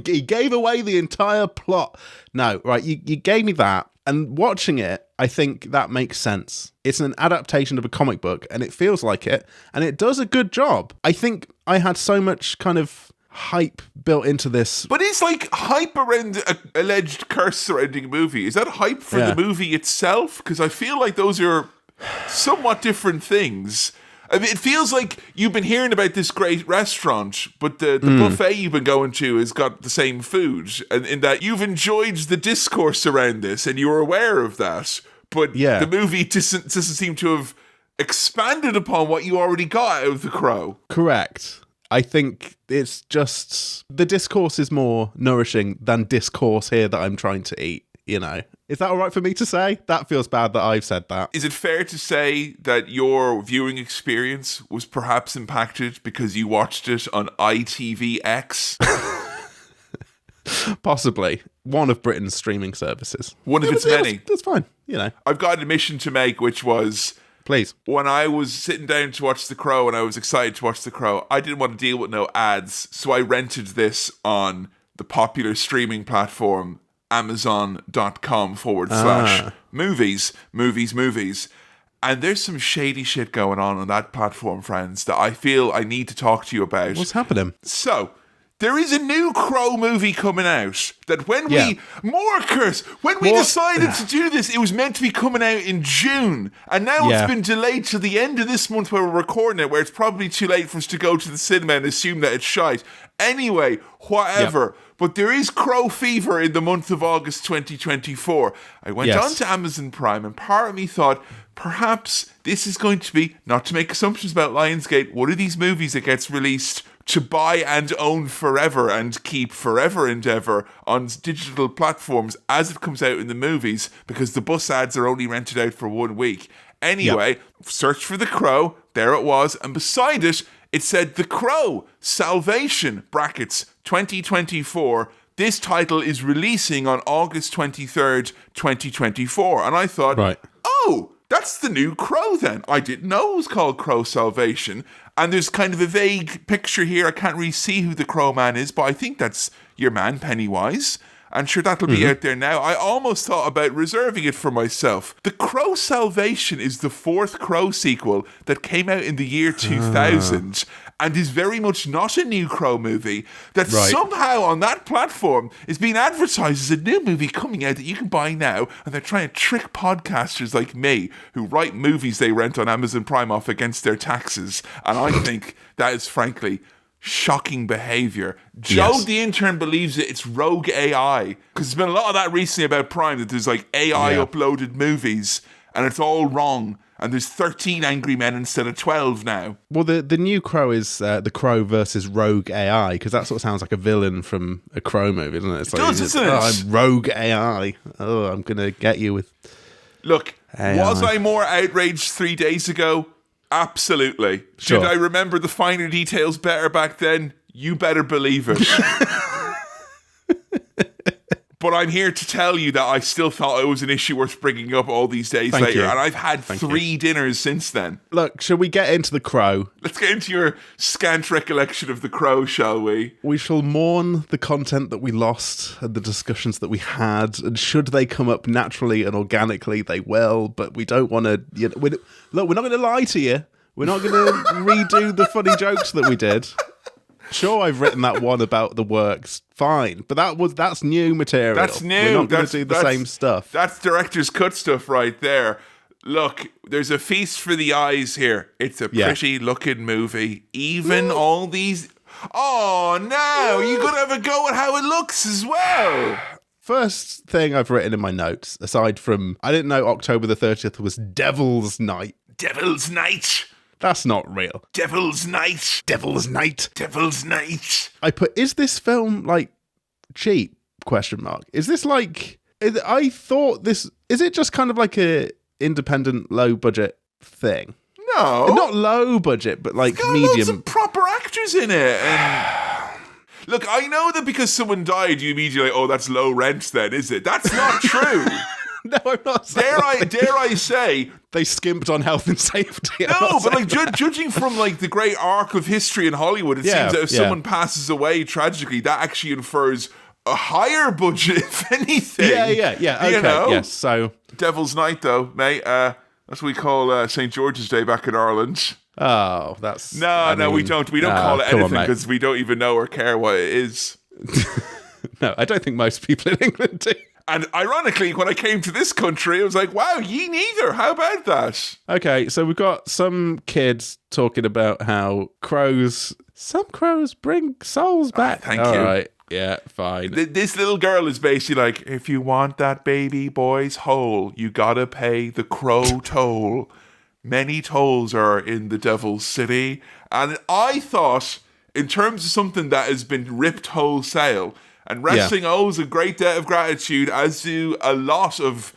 S1: He gave away the entire plot. No, right, you gave me that, and watching it, I think that makes sense. It's an adaptation of a comic book, and it feels like it, and it does a good job. I think I had so much kind of hype built into this.
S2: But it's like hype around an alleged curse surrounding a movie. Is that hype for the movie itself? Because I feel like those are somewhat different things. I mean, it feels like you've been hearing about this great restaurant, but the buffet you've been going to has got the same food, and in that you've enjoyed the discourse around this and you're aware of that. But the movie doesn't seem to have expanded upon what you already got out of The Crow.
S1: Correct. I think it's just the discourse is more nourishing than discourse here that I'm trying to eat, you know. Is that all right for me to say? That feels bad that I've said that.
S2: Is it fair to say that your viewing experience was perhaps impacted because you watched it on ITVX?
S1: Possibly. One of Britain's streaming services.
S2: One of its many.
S1: That's fine, you know.
S2: I've got an admission to make, which was...
S1: Please.
S2: When I was sitting down to watch The Crow and I was excited to watch The Crow, I didn't want to deal with no ads, so I rented this on the popular streaming platform amazon.com/movies. And there's some shady shit going on that platform, friends, that I feel I need to talk to you about.
S1: What's happening?
S2: So... there is a new Crow movie coming out that when we decided to do this, it was meant to be coming out in June. And now it's been delayed to the end of this month where we're recording it, where it's probably too late for us to go to the cinema and assume that it's shite. Anyway, whatever. But there is Crow fever in the month of August 2024. I went on to Amazon Prime, and part of me thought, perhaps this is going to be, not to make assumptions about Lionsgate, one of these movies that gets released to buy and own forever and keep forever and ever on digital platforms as it comes out in the movies, because the bus ads are only rented out for 1 week. Anyway, search for The Crow. There it was. And beside it, it said The Crow, Salvation, brackets, 2024. This title is releasing on August 23rd, 2024. And I thought,
S1: right.
S2: Oh, that's the new Crow then. I didn't know it was called Crow Salvation. And there's kind of a vague picture here. I can't really see who the Crow Man is, but I think that's your man, Pennywise. And sure, that'll be out there now. I almost thought about reserving it for myself. The Crow Salvation is the 4th Crow sequel that came out in the year 2000 and is very much not a new Crow movie that somehow on that platform is being advertised as a new movie coming out that you can buy now, and they're trying to trick podcasters like me who write movies they rent on Amazon Prime off against their taxes. And I think that is frankly shocking behavior. Joe the intern believes it's rogue AI, because there's been a lot of that recently about Prime, that there's like AI uploaded movies and it's all wrong, and there's 13 angry men instead of 12 now.
S1: Well, the new Crow is the Crow versus rogue AI, because that sort of sounds like a villain from a Crow movie, doesn't it? It's
S2: it does, isn't it?
S1: I'm rogue AI. Oh, I'm gonna get you with.
S2: Look,
S1: AI.
S2: Was I more outraged 3 days ago? Absolutely.
S1: Sure.
S2: Did I remember the finer details better back then? You better believe it. But I'm here to tell you that I still thought it was an issue worth bringing up all these days later. And I've had 3 dinners since then.
S1: Look, shall we get into The Crow?
S2: Let's get into your scant recollection of The Crow, shall we?
S1: We shall mourn the content that we lost and the discussions that we had. And should they come up naturally and organically, they will. But we don't want to... look, we're not going to lie to you. We're not going to redo the funny jokes that we did. Sure, I've written that one about the works. Fine. But that's new material.
S2: That's new.
S1: We're not going to do the same stuff.
S2: That's director's cut stuff right there. Look, there's a feast for the eyes here. It's a pretty looking movie. Even all these... Oh, no! You could have a go at how it looks as well.
S1: First thing I've written in my notes, aside from... I didn't know October the 30th was Devil's Night.
S2: Devil's Night.
S1: That's not real.
S2: Devil's Night.
S1: Devil's Night.
S2: Devil's Night.
S1: I put, is this film, like, cheap? Question mark. Is this, like... I thought this... Is it just kind of like a independent, low-budget thing?
S2: No.
S1: Not low budget, but, like,
S2: it's got
S1: medium.
S2: Loads of proper actors in it. And... Look, I know that because someone died, you immediately, oh, that's low rent then, is it? That's not true.
S1: No, I'm not saying
S2: Dare I say...
S1: They skimped on health and safety.
S2: No, but like judging from like the great arc of history in Hollywood, it seems that if someone passes away tragically, that actually infers a higher budget, if anything.
S1: Yeah. Okay,
S2: you know?
S1: Yes, so...
S2: Devil's Night, though, mate. That's what we call St. George's Day back in Ireland.
S1: Oh, that's...
S2: No, we don't. We don't call it anything because we don't even know or care what it is.
S1: No, I don't think most people in England do.
S2: And ironically, when I came to this country, I was like, wow, ye neither. How about that?
S1: Okay, so we've got some kids talking about how some crows bring souls back.
S2: Thank you.
S1: All right, yeah, fine.
S2: This little girl is basically like, if you want that baby boy's whole, you gotta pay the crow toll. Many tolls are in the devil's city. And I thought, in terms of something that has been ripped wholesale... And wrestling owes a great debt of gratitude, as do a lot of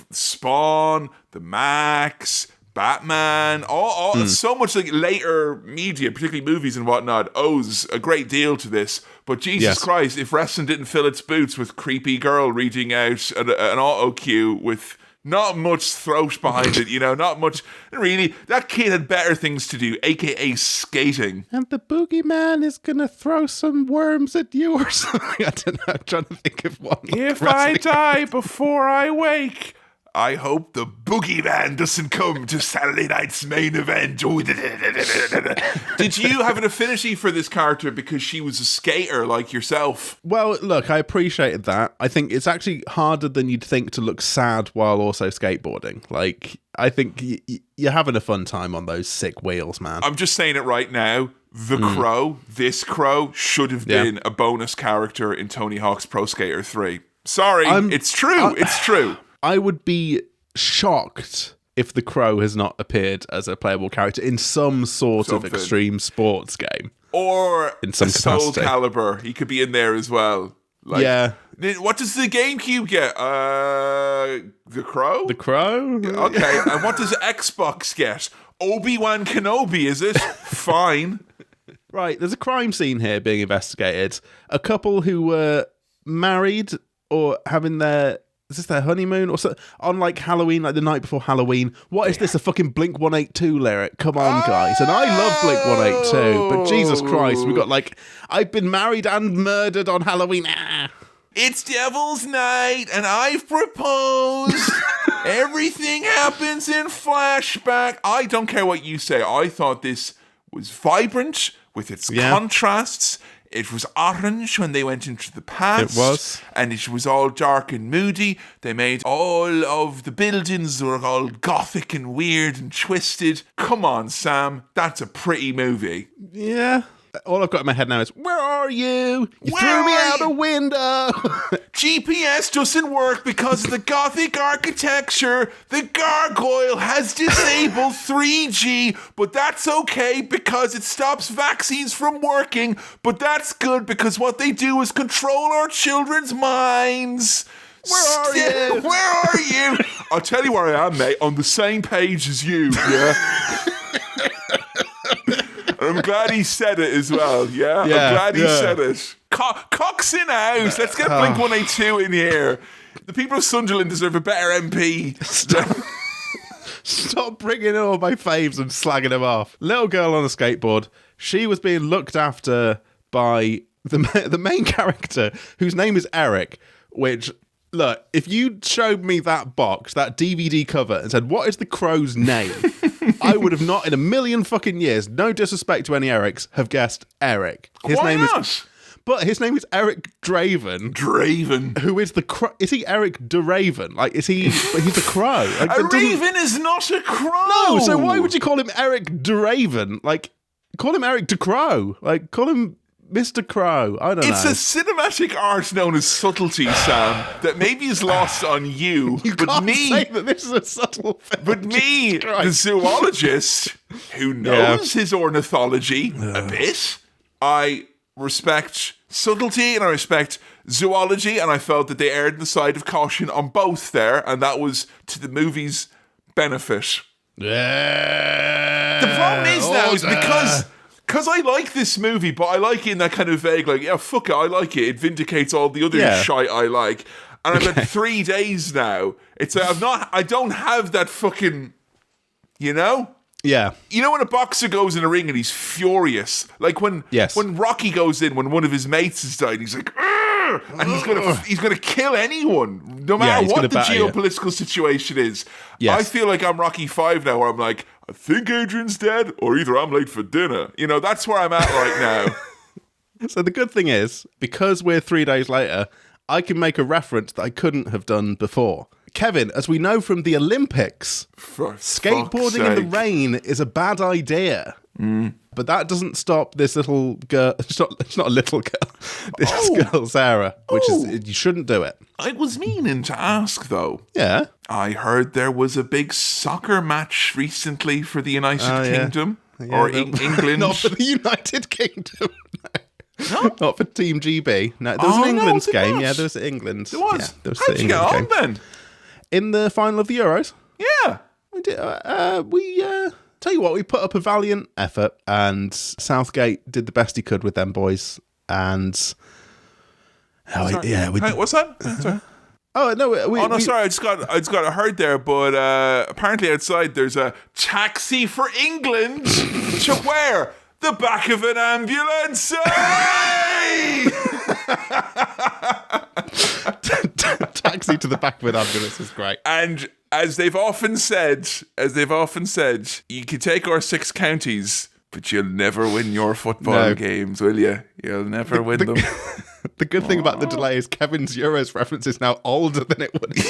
S2: Spawn, The Max, Batman, so much like later media, particularly movies and whatnot, owes a great deal to this. But Jesus Christ, if wrestling didn't fill its boots with creepy girl reading out an auto cue with not much throat behind it, not much. Really, that kid had better things to do, aka skating.
S1: And the boogeyman is going to throw some worms at you or something. I don't know, I'm trying to think of one.
S2: If I die before I wake, I hope the boogeyman doesn't come to Saturday night's main event. Did you have an affinity for this character because she was a skater like yourself?
S1: Well, look, I appreciated that. I think it's actually harder than you'd think to look sad while also skateboarding. Like, I think you're having a fun time on those sick wheels, man.
S2: I'm just saying it right now. The Crow, this Crow, should have been a bonus character in Tony Hawk's Pro Skater 3. Sorry, it's true. It's true.
S1: I would be shocked if the Crow has not appeared as a playable character in some sort of extreme sports game.
S2: Or
S1: in some
S2: Soul
S1: capacity.
S2: Calibur. He could be in there as well. Like,
S1: Yeah.
S2: What does the GameCube get? The Crow?
S1: The Crow?
S2: Okay, and what does Xbox get? Obi-Wan Kenobi, is it? Fine.
S1: Right, there's a crime scene here being investigated. A couple who were married or having their... Is this their honeymoon or so? On like Halloween, like the night before Halloween. What is this? A fucking Blink 182 lyric? Come on, guys. And I love Blink 182, but Jesus Christ, we got like, I've been married and murdered on Halloween.
S2: It's Devil's Night, and I've proposed. Everything happens in flashback. I don't care what you say. I thought this was vibrant with its contrasts. It was orange when they went into the past.
S1: It was.
S2: And it was all dark and moody. They made all of the buildings were all gothic and weird and twisted. Come on, Sam. That's a pretty movie.
S1: Yeah. All I've got in my head now is, where are you? You
S2: Where
S1: threw me
S2: are
S1: out
S2: you?
S1: a window.
S2: GPS doesn't work because of the Gothic architecture. The gargoyle has disabled 3G, but that's okay because it stops vaccines from working. But that's good because what they do is control our children's minds.
S1: Where are you?
S2: Where are you? I'll tell you where I am, mate. On the same page as you, yeah? I'm glad he said it as well, yeah? I'm glad he said it. Cox in house. Let's get Blink 182 in here. The people of Sunderland deserve a better MP.
S1: Stop bringing in all my faves and slagging them off. Little girl on a skateboard. She was being looked after by the main character, whose name is Eric, which... Look, if you showed me that box, that DVD cover, and said, what is the crow's name? I would have not in a million fucking years, no disrespect to any Erics, have guessed Eric.
S2: Why not?
S1: But his name is Eric Draven.
S2: Draven.
S1: Who is the crow? Is he Eric DeRaven? Like, is he... But he's a crow. Like,
S2: A raven is not a crow.
S1: No, so why would you call him Eric DeRaven? Like, call him Eric DeCrow. Like, call him... Mr. Crow, I don't know.
S2: It's a cinematic art known as subtlety, Sam, that maybe is lost on you.
S1: You
S2: but
S1: can't
S2: me,
S1: say that this is a subtle film.
S2: But me, the zoologist, who knows his ornithology a bit, I respect subtlety and I respect zoology, and I felt that they erred on the side of caution on both there, and that was to the movie's benefit.
S1: Yeah.
S2: The problem is now is because I like this movie, but I like it in that kind of vague, like, yeah, fuck it, I like it. It vindicates all the other shite I like. And I've had 3 days now. It's like I don't have that fucking, you know?
S1: Yeah.
S2: You know when a boxer goes in a ring and he's furious? Like when Rocky goes in, when one of his mates has died, he's like, "Arr!" And he's gonna kill anyone, no matter what the geopolitical situation is. Yes. I feel like I'm Rocky 5 now, where I'm like, I think Adrian's dead, or either I'm late for dinner. You know, that's where I'm at right now.
S1: So the good thing is, because we're 3 days later, I can make a reference that I couldn't have done before. Kevin, as we know from the Olympics, skateboarding in the rain is a bad idea. But that doesn't stop this little girl. It's not a little girl. This girl, Sarah, which is, you shouldn't do it.
S2: I was meaning to ask, though.
S1: Yeah.
S2: I heard there was a big soccer match recently for the United Kingdom. Or England.
S1: Not for the United Kingdom. No? Not for Team GB. No, there was an England's game.
S2: Not.
S1: Yeah, there was England.
S2: There was.
S1: Yeah, there was
S2: How'd you get on then?
S1: In the final of the Euros.
S2: Yeah.
S1: We did. Tell you what, we put up a valiant effort, and Southgate did the best he could with them boys. And
S2: what's that?
S1: Oh no!
S2: Sorry. I just got a hurt there. But apparently outside there's a taxi for England to where? The back of an ambulance. Hey!
S1: Taxi to the back of an ambulance is great.
S2: And as they've often said, you can take our 6 counties, but you'll never win your football games, will you? You'll never win them.
S1: The good thing about the delay is Kevin's Euros reference is now older than it would be.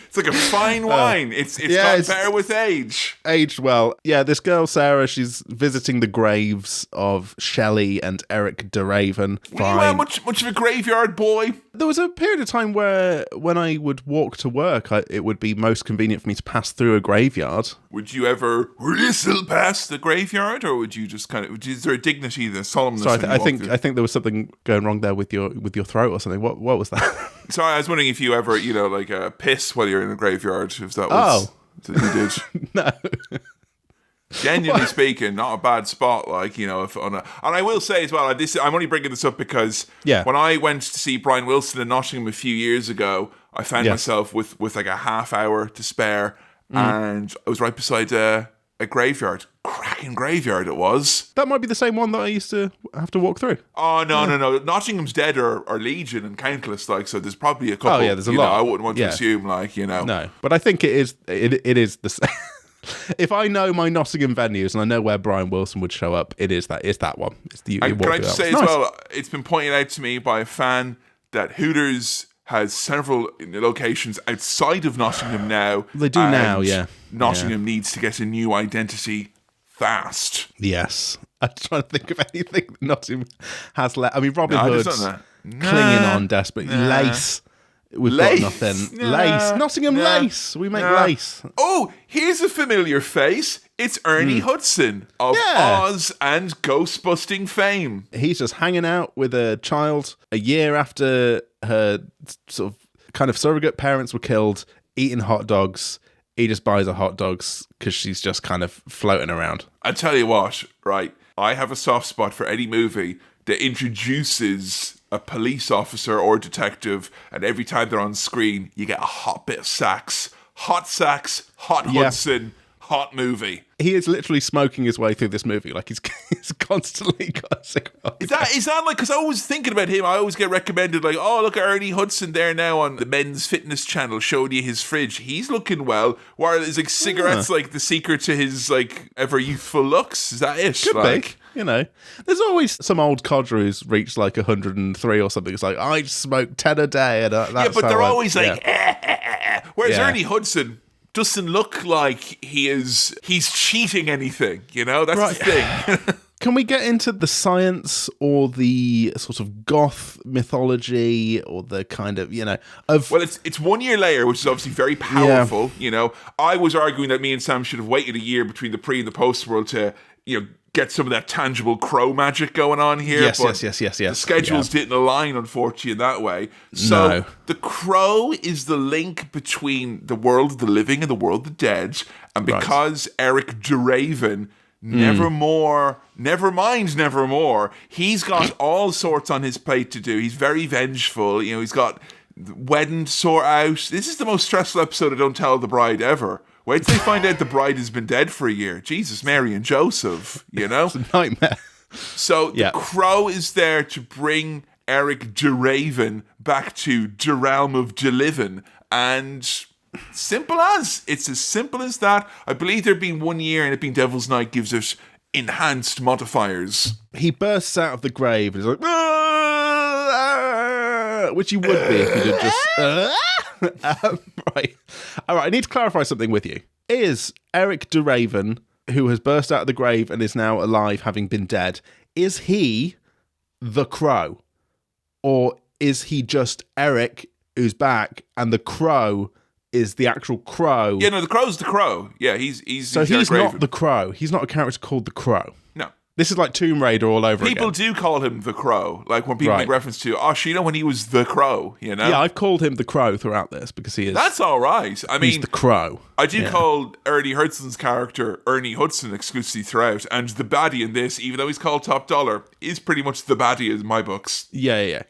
S2: It's like a fine wine. It's gotten better with age.
S1: aged well. Yeah, this girl, Sarah, she's visiting the graves of Shelley and Eric de Raven.
S2: Were you much of a graveyard boy?
S1: There was a period of time where when I would walk to work, it would be most convenient for me to pass through a graveyard.
S2: Would you ever whistle past the graveyard, or would you just kind of? Is there a dignity, the solemnness?
S1: So I think there was something going wrong there with your throat or something. What was that?
S2: Sorry, I was wondering if you ever, piss while you're in a graveyard. If that was that you did.
S1: No.
S2: Genuinely speaking, not a bad spot. And I will say as well, I'm only bringing this up because when I went to see Brian Wilson in Nottingham a few years ago, I found myself with like a half hour to spare, and I was right beside a graveyard. Cracking graveyard it was.
S1: That might be the same one that I used to have to walk through.
S2: Oh, no. Nottingham's dead are legion and countless, so there's probably a couple.
S1: Oh, yeah, there's a lot.
S2: I wouldn't want to assume,
S1: No, but I think it is the same. If I know my Nottingham venues and I know where Brian Wilson would show up, it's that one.
S2: Can I just say as well, it's been pointed out to me by a fan that Hooters has several locations outside of Nottingham now.
S1: They do now, yeah.
S2: Nottingham needs to get a new identity fast.
S1: Yes. I'm trying to think of anything Nottingham has left. I mean, Robin Hood's clinging on desperately. Lace. We've got nothing. Lace. Nottingham Lace. We make lace.
S2: Oh, here's a familiar face. It's Ernie Hudson of Oz and Ghostbusting fame.
S1: He's just hanging out with a child a year after her sort of kind of surrogate parents were killed, eating hot dogs. He just buys her hot dogs because she's just kind of floating around.
S2: I tell you what, right? I have a soft spot for any movie that introduces a police officer or detective, and every time they're on screen, you get a hot bit of sax. Hot sax, hot Hudson, hot movie.
S1: He is literally smoking his way through this movie. Like, he's constantly got a cigarette.
S2: Is that like, because I was thinking about him, I always get recommended, like, oh, look at Ernie Hudson there now on the Men's Fitness channel showing you his fridge. He's looking well. While there's like cigarettes, like the secret to his like ever youthful looks. Is that it?
S1: Could be. There's always some old codger who's reached like 103 or something. It's like, I smoke 10 a day. And that's
S2: but they're always like, Whereas Ernie Hudson doesn't look like he's cheating anything, That's the thing.
S1: Can we get into the science or the sort of goth mythology or the kind of, of...
S2: Well, it's 1 year later, which is obviously very powerful, I was arguing that me and Sam should have waited a year between the pre and the post world to, get some of that tangible crow magic going on here.
S1: Yes.
S2: The schedules didn't align, unfortunately, in that way. So the crow is the link between the world of the living and the world of the dead. And because Eric de Raven, nevermore, he's got all sorts on his plate to do. He's very vengeful. He's got wedding to sort out. This is the most stressful episode of Don't Tell the Bride ever. Wait till they find out the bride has been dead for a year. Jesus, Mary and Joseph,
S1: It's a nightmare.
S2: So the crow is there to bring Eric de Raven back to the realm of de living. And it's as simple as that. I believe there being 1 year and it being Devil's Night gives us enhanced modifiers.
S1: He bursts out of the grave and is like, which he would be if he did just... Right. All right, I need to clarify something with you. Is Eric de Raven, who has burst out of the grave and is now alive, having been dead, is he the crow? Or is he just Eric who's back and the crow is the actual crow?
S2: Yeah, no, the crow's the crow. Yeah, he's
S1: So he's not the crow. He's not a character called the crow.
S2: No.
S1: This is like Tomb Raider all over again.
S2: People do call him the Crow. Like when people make reference to, Sheena when he was the Crow,
S1: Yeah, I've called him the Crow throughout this because he is...
S2: That's all right. I mean...
S1: He's the Crow.
S2: I do call Ernie Hudson's character Ernie Hudson exclusively throughout, and the baddie in this, even though he's called Top Dollar, is pretty much the baddie in my books.
S1: Yeah.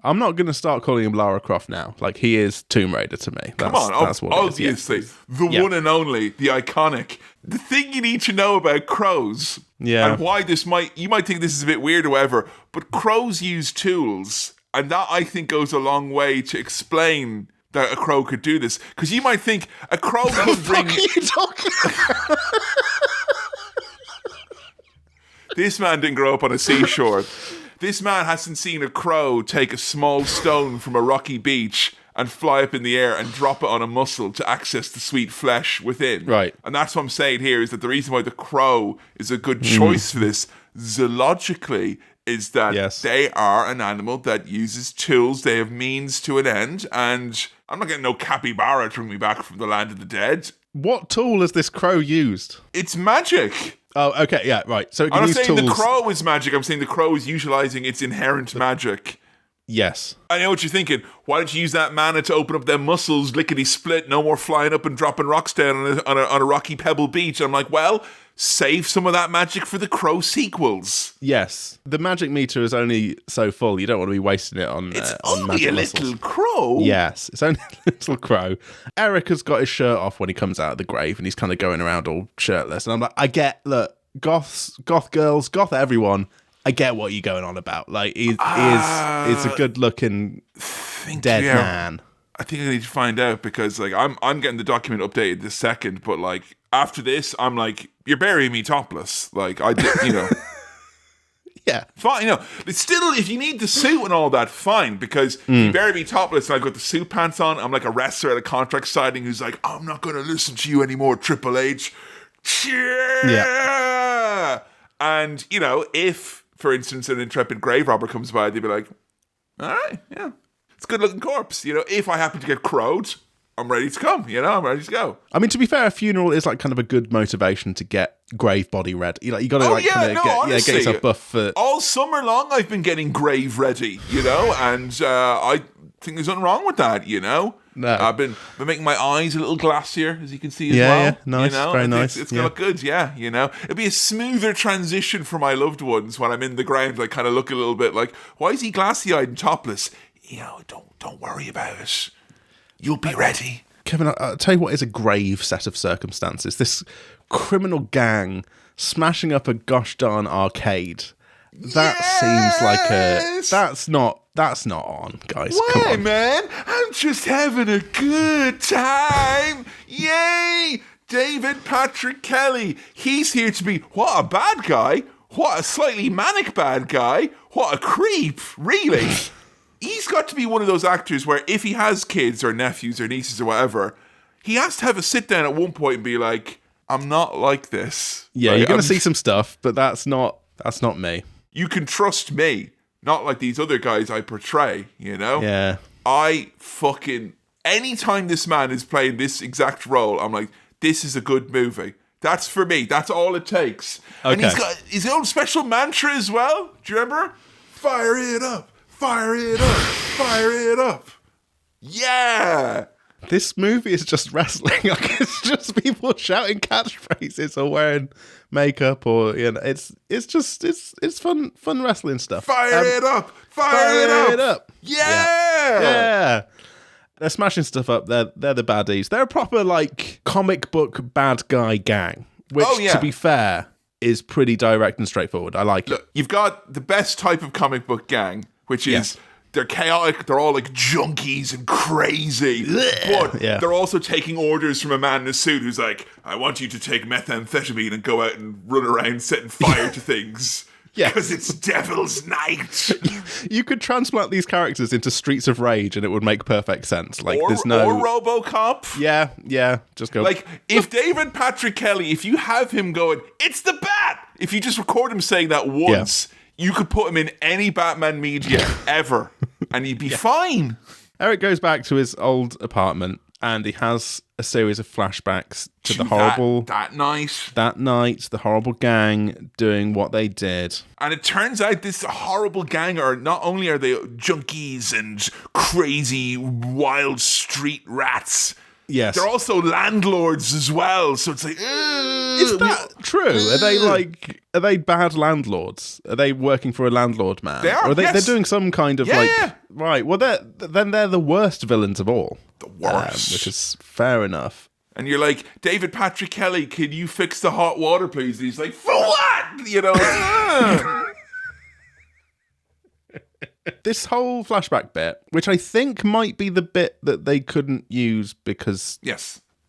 S1: I'm not going to start calling him Lara Croft now. Like, he is Tomb Raider to me.
S2: Come on,
S1: that's what
S2: obviously. The one and only, the iconic. The thing you need to know about crows, and why you might think this is a bit weird or whatever, but crows use tools, and that I think goes a long way to explain that a crow could do this. Because you might think a crow could bring...
S1: What are you talking about?
S2: This man didn't grow up on a seashore. This man hasn't seen a crow take a small stone from a rocky beach and fly up in the air and drop it on a muscle to access the sweet flesh within.
S1: Right.
S2: And that's what I'm saying here, is that the reason why the crow is a good choice for this, zoologically, is that they are an animal that uses tools. They have means to an end. And I'm not getting no capybara to bring me back from the land of the dead.
S1: What tool has this crow used?
S2: It's magic.
S1: Oh, okay, yeah, right. So it can
S2: I'm not
S1: use
S2: saying
S1: tools.
S2: the crow is magic. I'm saying the crow is utilizing its inherent magic.
S1: Yes.
S2: I know what you're thinking. Why don't you use that mana to open up their muscles, lickety-split, no more flying up and dropping rocks down on a rocky pebble beach? I'm like, well, save some of that magic for the Crow sequels.
S1: Yes. The magic meter is only so full. You don't want to be wasting it on
S2: It's
S1: on
S2: only a
S1: magic
S2: little
S1: muscles.
S2: crow.
S1: Yes, it's only a little crow. Eric has got his shirt off when he comes out of the grave, and he's kind of going around all shirtless. And I'm like, goths, goth girls, goth everyone, I get what you're going on about. Like, he's a good-looking dead man.
S2: I think I need to find out, because like I'm getting the document updated this second, but like after this, I'm like, you're burying me topless. Like I did,
S1: Yeah.
S2: Fine, it's still, if you need the suit and all that, fine, because if you bury me topless and I've got the suit pants on, I'm like a wrestler at a contract signing who's like, I'm not going to listen to you anymore, Triple H. Yeah. And, if, for instance, an intrepid grave robber comes by, they'd be like, all right, yeah, it's a good looking corpse. If I happen to get crowed, I'm ready to come, I'm ready to go.
S1: I mean, to be fair, a funeral is like kind of a good motivation to get grave body ready. You got to get yourself buff for...
S2: All summer long, I've been getting grave ready, and I think there's nothing wrong with that,
S1: No.
S2: I've been making my eyes a little glassier, as you can see as well.
S1: Yeah, nice, very nice.
S2: It's gonna look good, It'll be a smoother transition for my loved ones when I'm in the ground. I kind of look a little bit like, why is he glassy-eyed and topless? Don't worry about it. You'll be ready.
S1: Kevin, I'll tell you what is a grave set of circumstances. This criminal gang smashing up a gosh darn arcade. That seems like that's not on, guys.
S2: Why,
S1: come on,
S2: man? I'm just having a good time. Yay! David Patrick Kelly. He's here to be, what a bad guy. What a slightly manic bad guy. What a creep, really. He's got to be one of those actors where if he has kids or nephews or nieces or whatever, he has to have a sit down at one point and be like, I'm not like this.
S1: Yeah,
S2: like,
S1: you're going to see some stuff, but that's not me.
S2: You can trust me. Not like these other guys I portray,
S1: Yeah.
S2: Anytime this man is playing this exact role, I'm like, this is a good movie. That's for me. That's all it takes.
S1: Okay.
S2: And he's got his own special mantra as well. Do you remember? Fire it up. Fire it up. Fire it up. Yeah.
S1: This movie is just wrestling. Like, it's just people shouting catchphrases or wearing makeup, or it's fun wrestling stuff.
S2: Fire it up. Fire it up. Yeah.
S1: They're smashing stuff up. They're the baddies. They're a proper like comic book bad guy gang, which to be fair is pretty direct and straightforward. I like it.
S2: You've got the best type of comic book gang, which is they're chaotic, they're all like junkies and crazy, but they're also taking orders from a man in a suit who's like, I want you to take methamphetamine and go out and run around setting fire to things. Because it's Devil's Night.
S1: You could transplant these characters into Streets of Rage and it would make perfect sense. Like,
S2: or RoboCop.
S1: Yeah. Just go.
S2: Like, if David Patrick Kelly, if you have him going, it's the Bat! If you just record him saying that once, you could put him in any Batman media ever, and he'd be fine.
S1: Eric goes back to his old apartment and he has a series of flashbacks to the horrible...
S2: That night,
S1: the horrible gang doing what they did.
S2: And it turns out this horrible gang are, not only are they junkies and crazy wild street rats,
S1: yes,
S2: they're also landlords as well. So it's like...
S1: Is that true? Are they bad landlords? Are they working for a landlord man?
S2: They are,
S1: or they're doing some kind of Right, well, they're the worst villains of all.
S2: The worst.
S1: Which is fair enough.
S2: And you're like, David Patrick Kelly, can you fix the hot water, please? And he's like, for what?
S1: This whole flashback bit, which I think might be the bit that they couldn't use because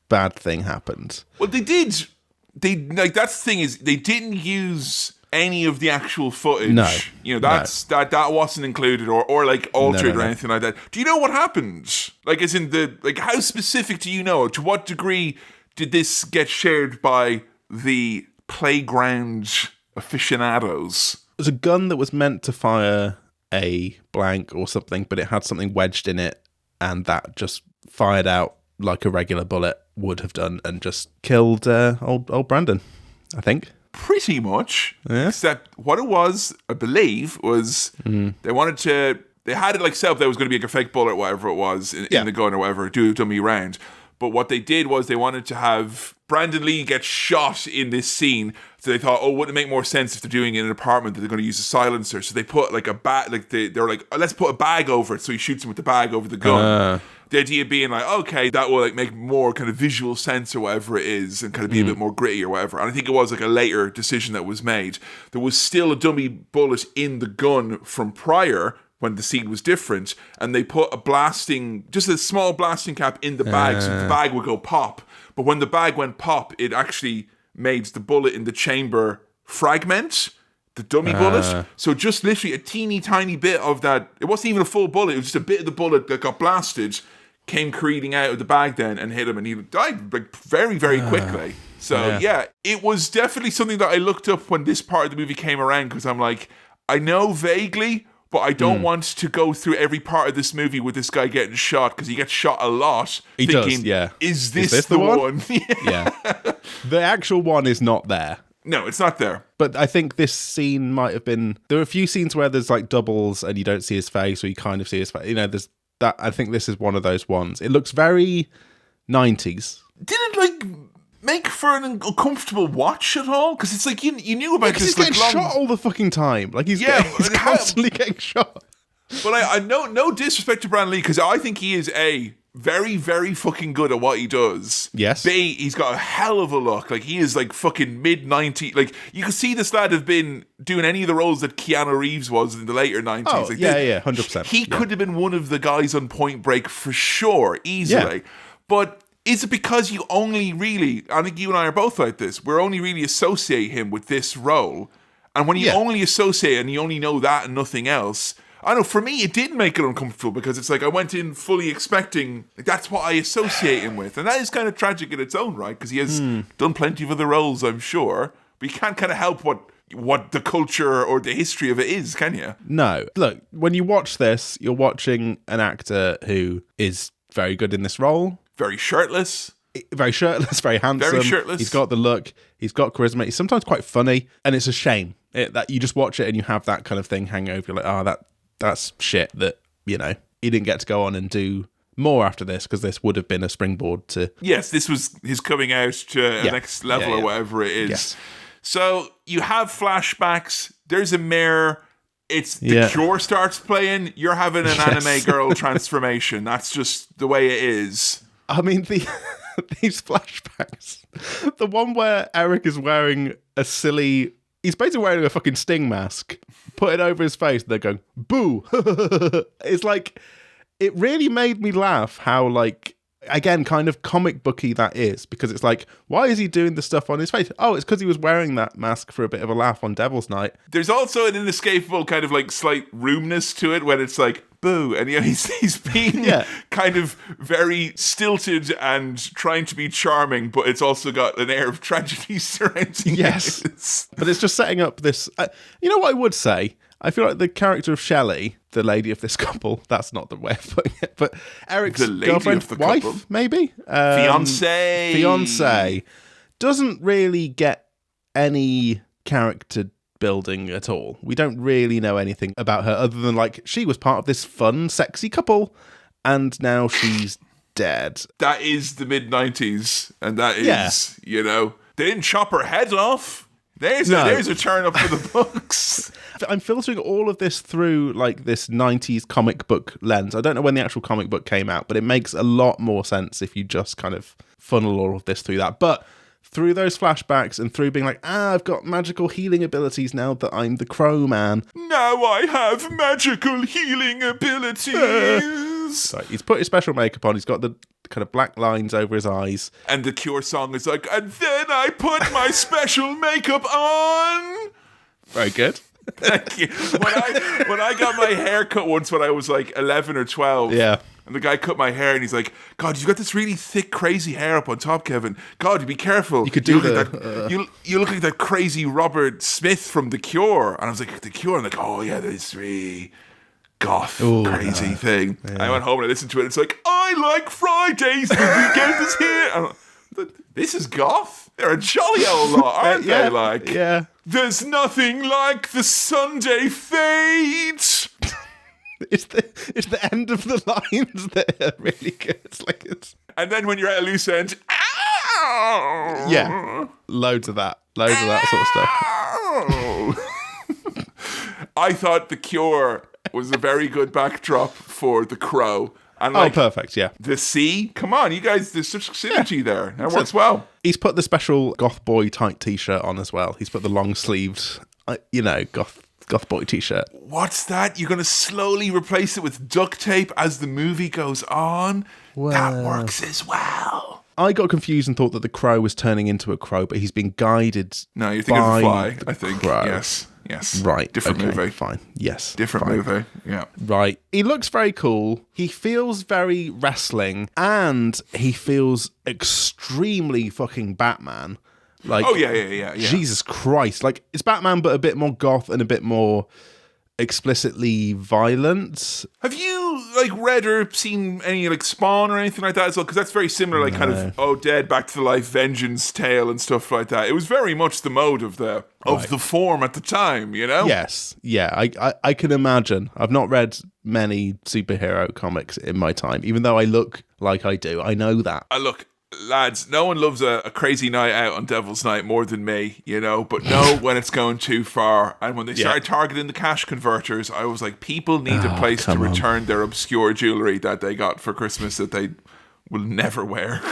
S1: bad thing happened.
S2: Well, they did. That's the thing is, they didn't use any of the actual footage.
S1: No.
S2: That wasn't included or like altered
S1: No.
S2: or anything like that. Do you know what happened? Like, as in how specific do you know? To what degree did this get shared by the playground aficionados?
S1: It was a gun that was meant to fire a blank or something, but it had something wedged in it, and that just fired out like a regular bullet would have done and just killed old Brandon, I think.
S2: Pretty much.
S1: Yeah.
S2: Except what it was, I believe, was they had it like set up that it was going to be like a fake bullet or whatever it was in the gun or whatever, do a dummy round. But what they did was they wanted to have Brandon Lee get shot in this scene. So they thought, wouldn't it make more sense if they're doing it in an apartment that they're going to use a silencer? So they put like a bag, like they were like, let's put a bag over it. So he shoots him with the bag over the gun. The idea being like, okay, that will like make more kind of visual sense or whatever it is, and kind of be a bit more gritty or whatever. And I think it was like a later decision that was made. There was still a dummy bullet in the gun from prior, when the scene was different, and they put just a small blasting cap in the bag, so the bag would go pop. But when the bag went pop, it actually made the bullet in the chamber fragment, the dummy bullet. So just literally a teeny tiny bit of that, it wasn't even a full bullet, it was just a bit of the bullet that got blasted, came careening out of the bag then and hit him, and he died like very, very quickly. So yeah, it was definitely something that I looked up when this part of the movie came around, because I'm like, I know vaguely, but I don't want to go through every part of this movie with this guy getting shot, because he gets shot a lot.
S1: He does, yeah.
S2: Is this the one?
S1: Yeah. The actual one is not there.
S2: No, it's not there.
S1: But I think this scene might have been... There are a few scenes where there's like doubles and you don't see his face, or you kind of see his face. You know, there's that. I think this is one of those ones. It looks very 90s.
S2: Did it like make for an uncomfortable watch at all? Because it's like you knew about this.
S1: He's getting shot all the fucking time. Like he's constantly getting shot.
S2: But I no disrespect to Brandon Lee, because I think he is very, very fucking good at what he does.
S1: Yes.
S2: B, he's got a hell of a look. Like, he is like fucking mid-90s. Like, you can see this lad have been doing any of the roles that Keanu Reeves was in the later 90s.
S1: Oh,
S2: like,
S1: yeah, 100%.
S2: He could have been one of the guys on Point Break for sure, easily. Yeah. But is it because you only really, I think you and I are both like this, we're only really associate him with this role. And when you only associate and you only know that and nothing else... I know, for me, it did make it uncomfortable, because it's like I went in fully expecting, like, that's what I associate him with. And that is kind of tragic in its own right, because he has done plenty of other roles, I'm sure. But you can't kind of help what the culture or the history of it is, can you?
S1: No. Look, when you watch this, you're watching an actor who is very good in this role.
S2: Very shirtless.
S1: Very shirtless, very handsome.
S2: Very shirtless.
S1: He's got the look. He's got charisma. He's sometimes quite funny. And it's a shame that you just watch it and you have that kind of thing hang over. You're like, that's shit that, you know, he didn't get to go on and do more after this, because this would have been a springboard to...
S2: Yes, this was his coming out to a next level or whatever it is. Yes. So you have flashbacks. There's a mirror. It's The Cure starts playing. You're having an anime girl transformation. That's just the way it is.
S1: I mean, these flashbacks. The one where Eric is wearing a silly... He's basically wearing a fucking Sting mask, put it over his face, and they're going, boo! It's like, it really made me laugh how, like, again, kind of comic booky that is, because it's like, why is he doing the stuff on his face? Oh, it's because he was wearing that mask for a bit of a laugh on Devil's Night.
S2: There's also an inescapable kind of, like, slight rudeness to it when it's like, boo, and you know, he's being kind of very stilted and trying to be charming, but it's also got an air of tragedy surrounding it.
S1: But it's just setting up this... you know what I would say? I feel like the character of Shelley, the lady of this couple, that's not the way of putting it, but Eric's girlfriend, wife, couple. Maybe? Fiancé, doesn't really get any character building at all. We don't really know anything about her other than, like, she was part of this fun, sexy couple, and now she's dead.
S2: That is the mid-90s, and that is, you know, they didn't chop her head off. There's a turn up for the books.
S1: I'm filtering all of this through, like, this 90s comic book lens. I don't know when the actual comic book came out, but it makes a lot more sense if you just kind of funnel all of this through that. But through those flashbacks and through being like, I've got magical healing abilities now that I'm the Crow Man.
S2: Now I have magical healing abilities.
S1: So he's put his special makeup on. He's got the kind of black lines over his eyes.
S2: And the Cure song is like, and then I put my special makeup on.
S1: Very good.
S2: Thank you. When I got my hair cut once when I was like 11 or 12.
S1: Yeah.
S2: And the guy cut my hair and he's like, God, you've got this really thick, crazy hair up on top, Kevin. God, be careful.
S1: You could do
S2: you look like that crazy Robert Smith from The Cure. And I was like, The Cure? I'm like, oh yeah, this really goth crazy thing. Yeah. I went home and I listened to it. It's like, I like Fridays. The weekend is here. And this is goth? They're a jolly old lot, aren't they? Like,
S1: yeah.
S2: There's nothing like the Sunday fade.
S1: It's the end of the lines that are really good.
S2: And then when you're at a loose end, ow!
S1: Yeah, loads of that sort of
S2: stuff. I thought The Cure was a very good backdrop for The Crow. And
S1: perfect, yeah.
S2: The sea, come on, you guys, there's such synergy there. That works well.
S1: He's put the special goth boy tight t-shirt on as well. He's put the long sleeved, goth boy t-shirt.
S2: What's that? You're going to slowly replace it with duct tape as the movie goes on? Well, that works as well.
S1: I got confused and thought that the crow was turning into a crow, but he's been guided.
S2: No, you're thinking of the fly, I think.
S1: Crow.
S2: Yes.
S1: Right.
S2: Different movie.
S1: Fine. Yes.
S2: Different movie. Yeah.
S1: Right. He looks very cool. He feels very wrestling, and he feels extremely fucking Batman. Like,
S2: oh yeah.
S1: Jesus Christ! Like, it's Batman, but a bit more goth and a bit more explicitly violent.
S2: Have you read or seen any Spawn or anything like that as well? Because that's very similar, kind of dead, back to the life, vengeance tale and stuff like that. It was very much the mode of the form at the time, you know.
S1: Yes, yeah, I can imagine. I've not read many superhero comics in my time, even though I look like I do. I know that.
S2: Look. Lads, no one loves a crazy night out on Devil's Night more than me, but know when it's going too far. And when they started targeting the cash converters, I was like, people need a place to return their obscure jewelry that they got for Christmas that they will never wear.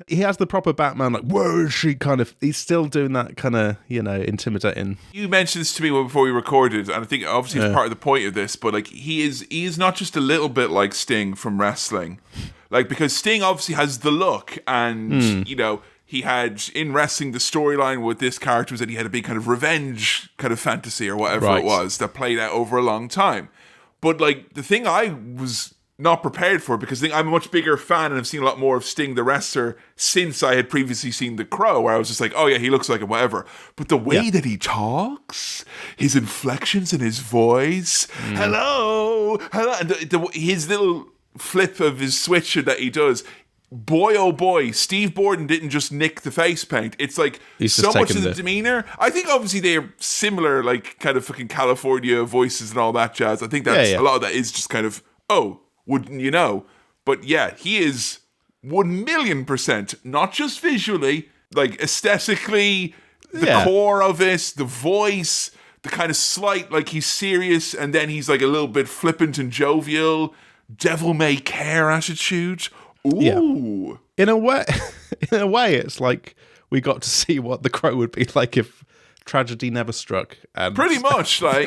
S1: He has the proper Batman, where is she kind of, he's still doing that kind of, intimidating.
S2: You mentioned this to me before we recorded, and I think obviously it's part of the point of this, but he is not just a little bit like Sting from wrestling. Because Sting obviously has the look, and, he had, in wrestling, the storyline with this character was that he had a big kind of revenge kind of fantasy or whatever it was that played out over a long time. But, the thing I was not prepared for, because I'm a much bigger fan and I've seen a lot more of Sting the wrestler since I had previously seen The Crow, where I was just like, oh yeah, he looks like him, whatever. But the way that he talks, his inflections in his voice, hello, and his little flip of his switcher that he does, boy oh boy, Steve Borden didn't just nick the face paint. It's so much of the demeanor. I think obviously they're similar, kind of fucking California voices and all that jazz. I think that's a lot of that is just kind of, wouldn't you know? But yeah, he is 1,000,000%, not just visually, aesthetically, the core of it, the voice, the kind of slight, he's serious and then he's a little bit flippant and jovial, devil may care attitude. Ooh.
S1: Yeah. In a way, it's like we got to see what The Crow would be like if tragedy never struck. And
S2: pretty much, that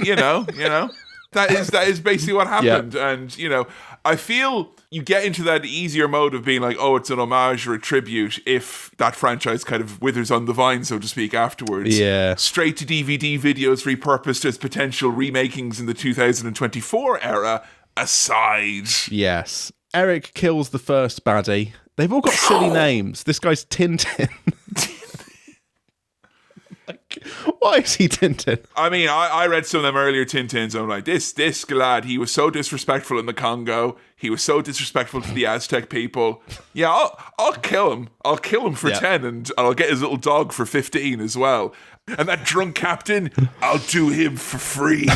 S2: is basically what happened. Yeah. And, I feel you get into that easier mode of being it's an homage or a tribute if that franchise kind of withers on the vine, so to speak, afterwards.
S1: Yeah.
S2: Straight to DVD videos repurposed as potential remakings in the 2024 era aside.
S1: Yes. Eric kills the first baddie. They've all got silly names. This guy's Tintin. Why is he Tintin?
S2: I mean, I read some of them earlier Tintins, and I'm like, this lad, he was so disrespectful in the Congo. He was so disrespectful to the Aztec people. Yeah, I'll kill him. I'll kill him for 10, and I'll get his little dog for 15 as well. And that drunk captain, I'll do him for free.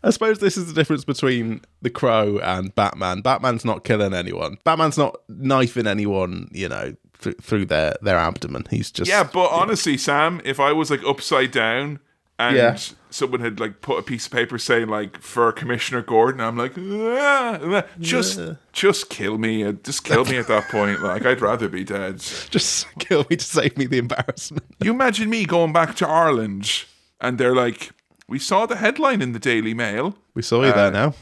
S1: I suppose this is the difference between The Crow and Batman. Batman's not killing anyone. Batman's not knifing anyone, through their abdomen. He's just...
S2: Yeah, but honestly, Sam, if I was upside down and someone had put a piece of paper saying for Commissioner Gordon, I'm like, just kill me. Just kill me at that point. I'd rather be dead.
S1: Just kill me to save me the embarrassment.
S2: You imagine me going back to Ireland and they're like, we saw the headline in the Daily Mail.
S1: We saw you there now.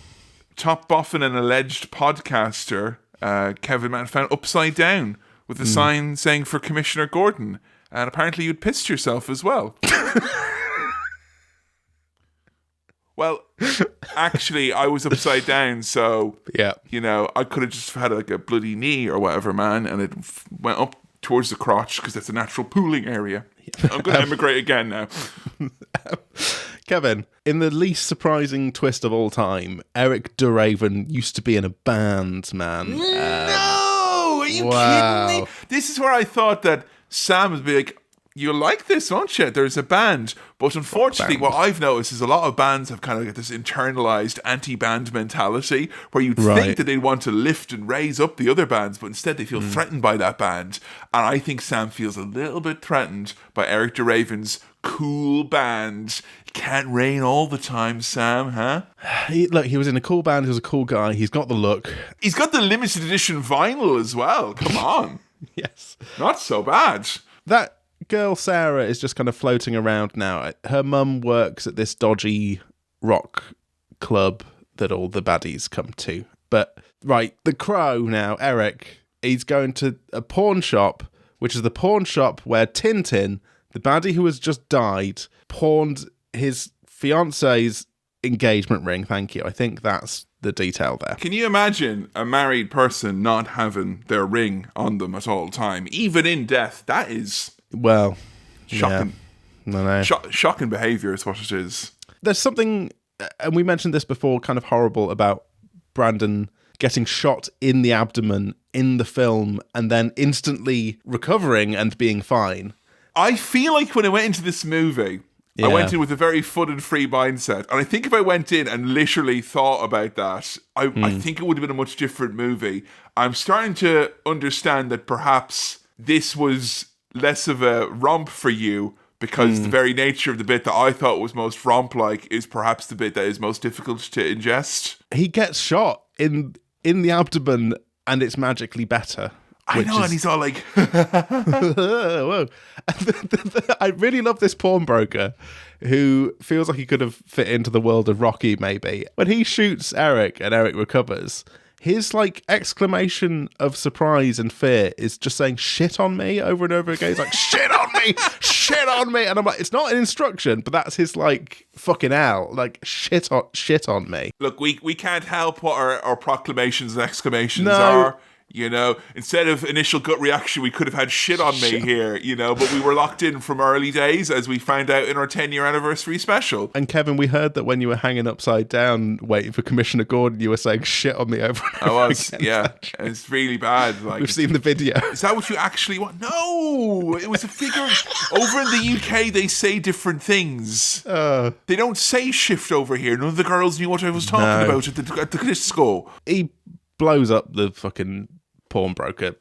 S2: Top boffin and alleged podcaster Kevin Mann found upside down with a sign saying for Commissioner Gordon. And apparently you'd pissed yourself as well. Well, actually, I was upside down, so,
S1: Yeah.
S2: I could have just had like a bloody knee or whatever, man, and it went up towards the crotch because that's a natural pooling area. I'm going to emigrate again now.
S1: Kevin, in the least surprising twist of all time, Eric de Raven used to be in a band, man.
S2: No! Are you kidding me? This is where I thought that Sam would be like, you like this, won't you? There's a band. But unfortunately, what I've noticed is a lot of bands have kind of got this internalized anti-band mentality where you'd think that they'd want to lift and raise up the other bands, but instead they feel threatened by that band. And I think Sam feels a little bit threatened by Eric de Raven's cool band. Can't rain all the time, Sam, huh?
S1: He was in a cool band. He was a cool guy. He's got the look.
S2: He's got the limited edition vinyl as well. Come on.
S1: Yes.
S2: Not so bad.
S1: That girl Sarah is just kind of floating around now. Her mum works at this dodgy rock club that all the baddies come to. But, the Crow now, Eric, he's going to a pawn shop, which is the pawn shop where Tintin, the baddie who has just died, pawned his fiance's engagement ring. Thank you. I think that's the detail there.
S2: Can you imagine a married person not having their ring on them at all time, even in death? That is...
S1: Well,
S2: shocking.
S1: Yeah. No.
S2: Shocking behaviour is what it is.
S1: There's something, and we mentioned this before, kind of horrible about Brandon getting shot in the abdomen in the film and then instantly recovering and being fine.
S2: I feel like when I went into this movie, I went in with a very fun and free mindset. And I think if I went in and literally thought about that, I think it would have been a much different movie. I'm starting to understand that perhaps this was less of a romp for you because the very nature of the bit that I thought was most romp-like is perhaps the bit that is most difficult to ingest.
S1: He gets shot in the abdomen and it's magically better.
S2: I know, and he's all like...
S1: Whoa. I really love this pawnbroker who feels like he could have fit into the world of Rocky, maybe. When he shoots Eric and Eric recovers, his exclamation of surprise and fear is just saying shit on me over and over again. He's like, shit on me, shit on me. And I'm like, it's not an instruction, but that's his fucking hell. Shit on me.
S2: Look, we can't help what our proclamations and exclamations are. Instead of initial gut reaction, we could have had shit on me here, but we were locked in from early days, as we found out in our 10-year anniversary special.
S1: And Kevin, we heard that when you were hanging upside down waiting for Commissioner Gordon, you were saying shit on me over and over
S2: I was,
S1: again.
S2: yeah. It's really bad.
S1: We've seen the video.
S2: Is that what you actually want? No! It was a figure. Over in the UK, they say different things. They don't say shift over here. None of the girls knew what I was talking about at the disco.
S1: He blows up the fucking pawnbroker.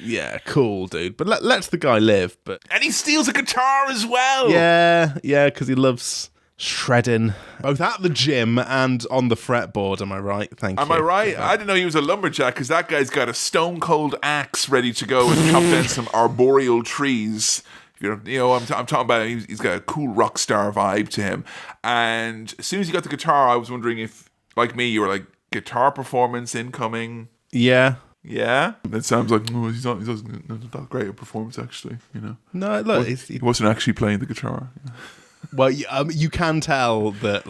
S1: Yeah, cool, dude. But let's the guy live.
S2: And he steals a guitar as well.
S1: Yeah, because he loves shredding, both at the gym and on the fretboard. Am I right? Thank you.
S2: Am I right? Yeah. I didn't know he was a lumberjack because that guy's got a stone cold axe ready to go and chop down some arboreal trees. I'm talking about he's got a cool rock star vibe to him. And as soon as he got the guitar, I was wondering if, like me, you were like, guitar performance incoming.
S1: Yeah.
S2: Yeah, it sounds like he's not that great a performance actually.
S1: No, look,
S2: he wasn't actually playing the guitar.
S1: Well, you can tell that,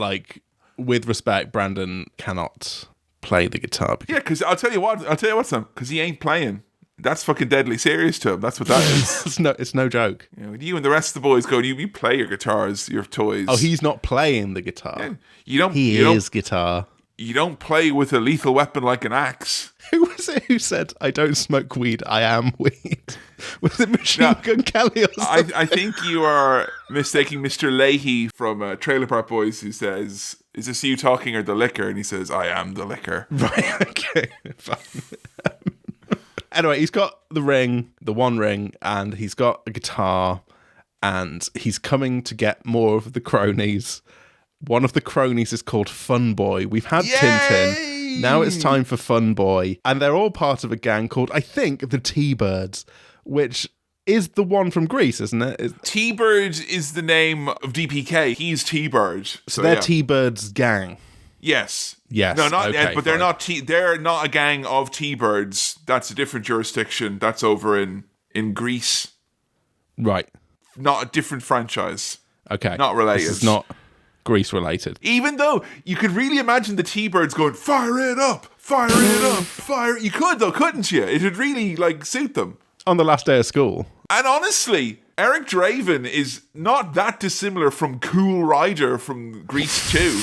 S1: with respect, Brandon cannot play the guitar.
S2: Yeah, because I'll tell you what, Sam, because he ain't playing. That's fucking deadly serious to him. That's what that is.
S1: It's no joke.
S2: You and the rest of the boys go, you play your guitars, your toys.
S1: Oh, he's not playing the guitar.
S2: Yeah, you don't.
S1: He is guitar.
S2: You don't play with a lethal weapon like an axe.
S1: Who was it who said, I don't smoke weed, I am weed? Was it Machine Gun Kelly or something?
S2: I think you are mistaking Mr. Leahy from Trailer Park Boys, who says, is this you talking or the liquor? And he says, I am the liquor.
S1: Right, okay, fine. Anyway, he's got the ring, the one ring, and he's got a guitar, and he's coming to get more of the cronies. One of the cronies is called Fun Boy. We've had Tintin. Now it's time for Fun Boy. And they're all part of a gang called, I think, the T-Birds, which is the one from Greece, isn't it?
S2: T-Bird is the name of DPK. He's T-Bird.
S1: So they're T-Birds gang.
S2: Yes.
S1: No,
S2: not
S1: okay,
S2: but they're not they're not a gang of T-Birds. That's a different jurisdiction. That's over in Greece.
S1: Right.
S2: Not a different franchise.
S1: Okay.
S2: Not related.
S1: This is not Grease related.
S2: Even though you could really imagine the T-Birds going, fire it up, fire it up, fire. You could though, couldn't you? It would really suit them.
S1: On the last day of school.
S2: And honestly, Eric Draven is not that dissimilar from Cool Rider from Grease 2.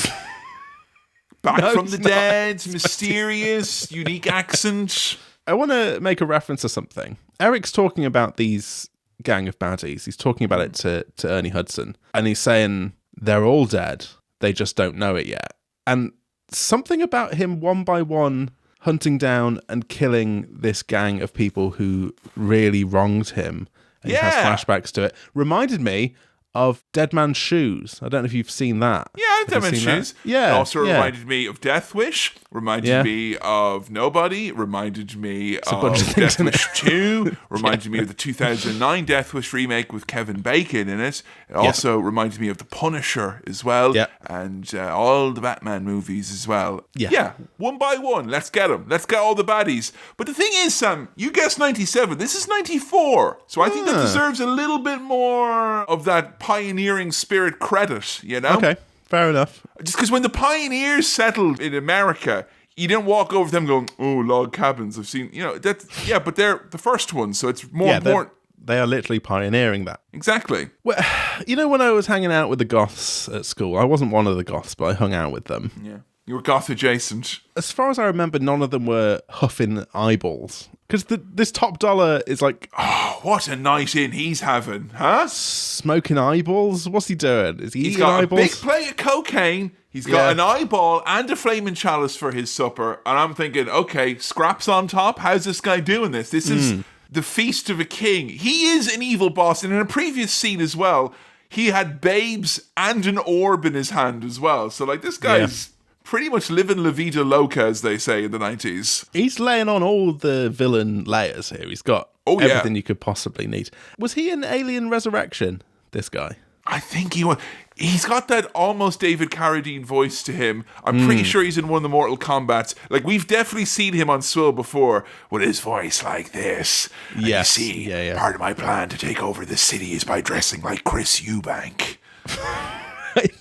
S2: Back from the dead, mysterious, unique accent.
S1: I want to make a reference to something. Eric's talking about these gang of baddies. He's talking about it to Ernie Hudson. And he's saying, they're all dead. They just don't know it yet. And something about him one by one hunting down and killing this gang of people who really wronged him. And he has flashbacks to it. Reminded me of Dead Man's Shoes. I don't know if you've seen that.
S2: Yeah, Dead Man's Shoes.
S1: That? Yeah.
S2: It also reminded me of Death Wish, reminded me of Nobody, reminded me of Death Wish 2, reminded me of the 2009 Death Wish remake with Kevin Bacon in it. It also reminded me of The Punisher as well, and all the Batman movies as well. Yeah, one by one, let's get them. Let's get all the baddies. But the thing is, Sam, you guessed 97. This is 94. So I think that deserves a little bit more of that pioneering spirit credit, you know?
S1: Okay, fair enough.
S2: Just because when the pioneers settled in America, you didn't walk over to them going, oh, log cabins, I've seen, but they're the first ones, so it's more important.
S1: They are literally pioneering that.
S2: Exactly.
S1: Well, when I was hanging out with the goths at school, I wasn't one of the goths, but I hung out with them.
S2: Yeah. You were goth adjacent.
S1: As far as I remember, none of them were huffing eyeballs. Because this top dollar is like...
S2: Oh, what a night in he's having, huh?
S1: Smoking eyeballs? What's he doing? Is he eating
S2: He's got
S1: eyeballs?
S2: a big plate of cocaine. He's got an eyeball and a flaming chalice for his supper. And I'm thinking, okay, scraps on top? How's this guy doing this? This is the feast of a king. He is an evil boss. And in a previous scene as well, he had babes and an orb in his hand as well. So, this guy's... pretty much living La Vida Loca, as they say in the 90s.
S1: He's laying on all the villain layers here. He's got everything you could possibly need. Was he in Alien Resurrection, this guy?
S2: I think he was. He's got that almost David Carradine voice to him. I'm pretty sure he's in one of the Mortal Kombats. We've definitely seen him on Swirl before with his voice like this.
S1: Yes.
S2: And you see, part of my plan to take over the city is by dressing like Chris Eubank.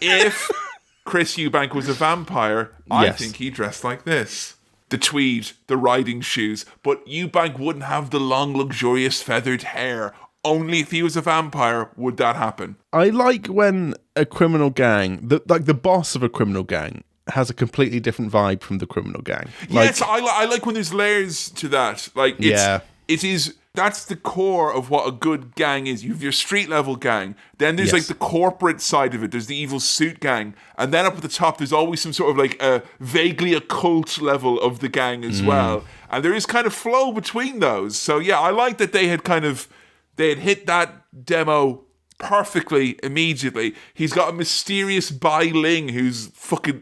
S2: If... Chris Eubank was a vampire, I think he dressed like this. The tweed, the riding shoes, but Eubank wouldn't have the long, luxurious feathered hair. Only if he was a vampire would that happen.
S1: I like when a criminal gang, the boss of a criminal gang, has a completely different vibe from the criminal gang.
S2: Yes, I like when there's layers to that. It is... That's the core of what a good gang is. You have your street level gang. Then there's the corporate side of it. There's the evil suit gang. And then up at the top, there's always some sort of a vaguely occult level of the gang as well. And there is kind of flow between those. So yeah, I like that they had hit that demo perfectly immediately. He's got a mysterious Bai Ling who's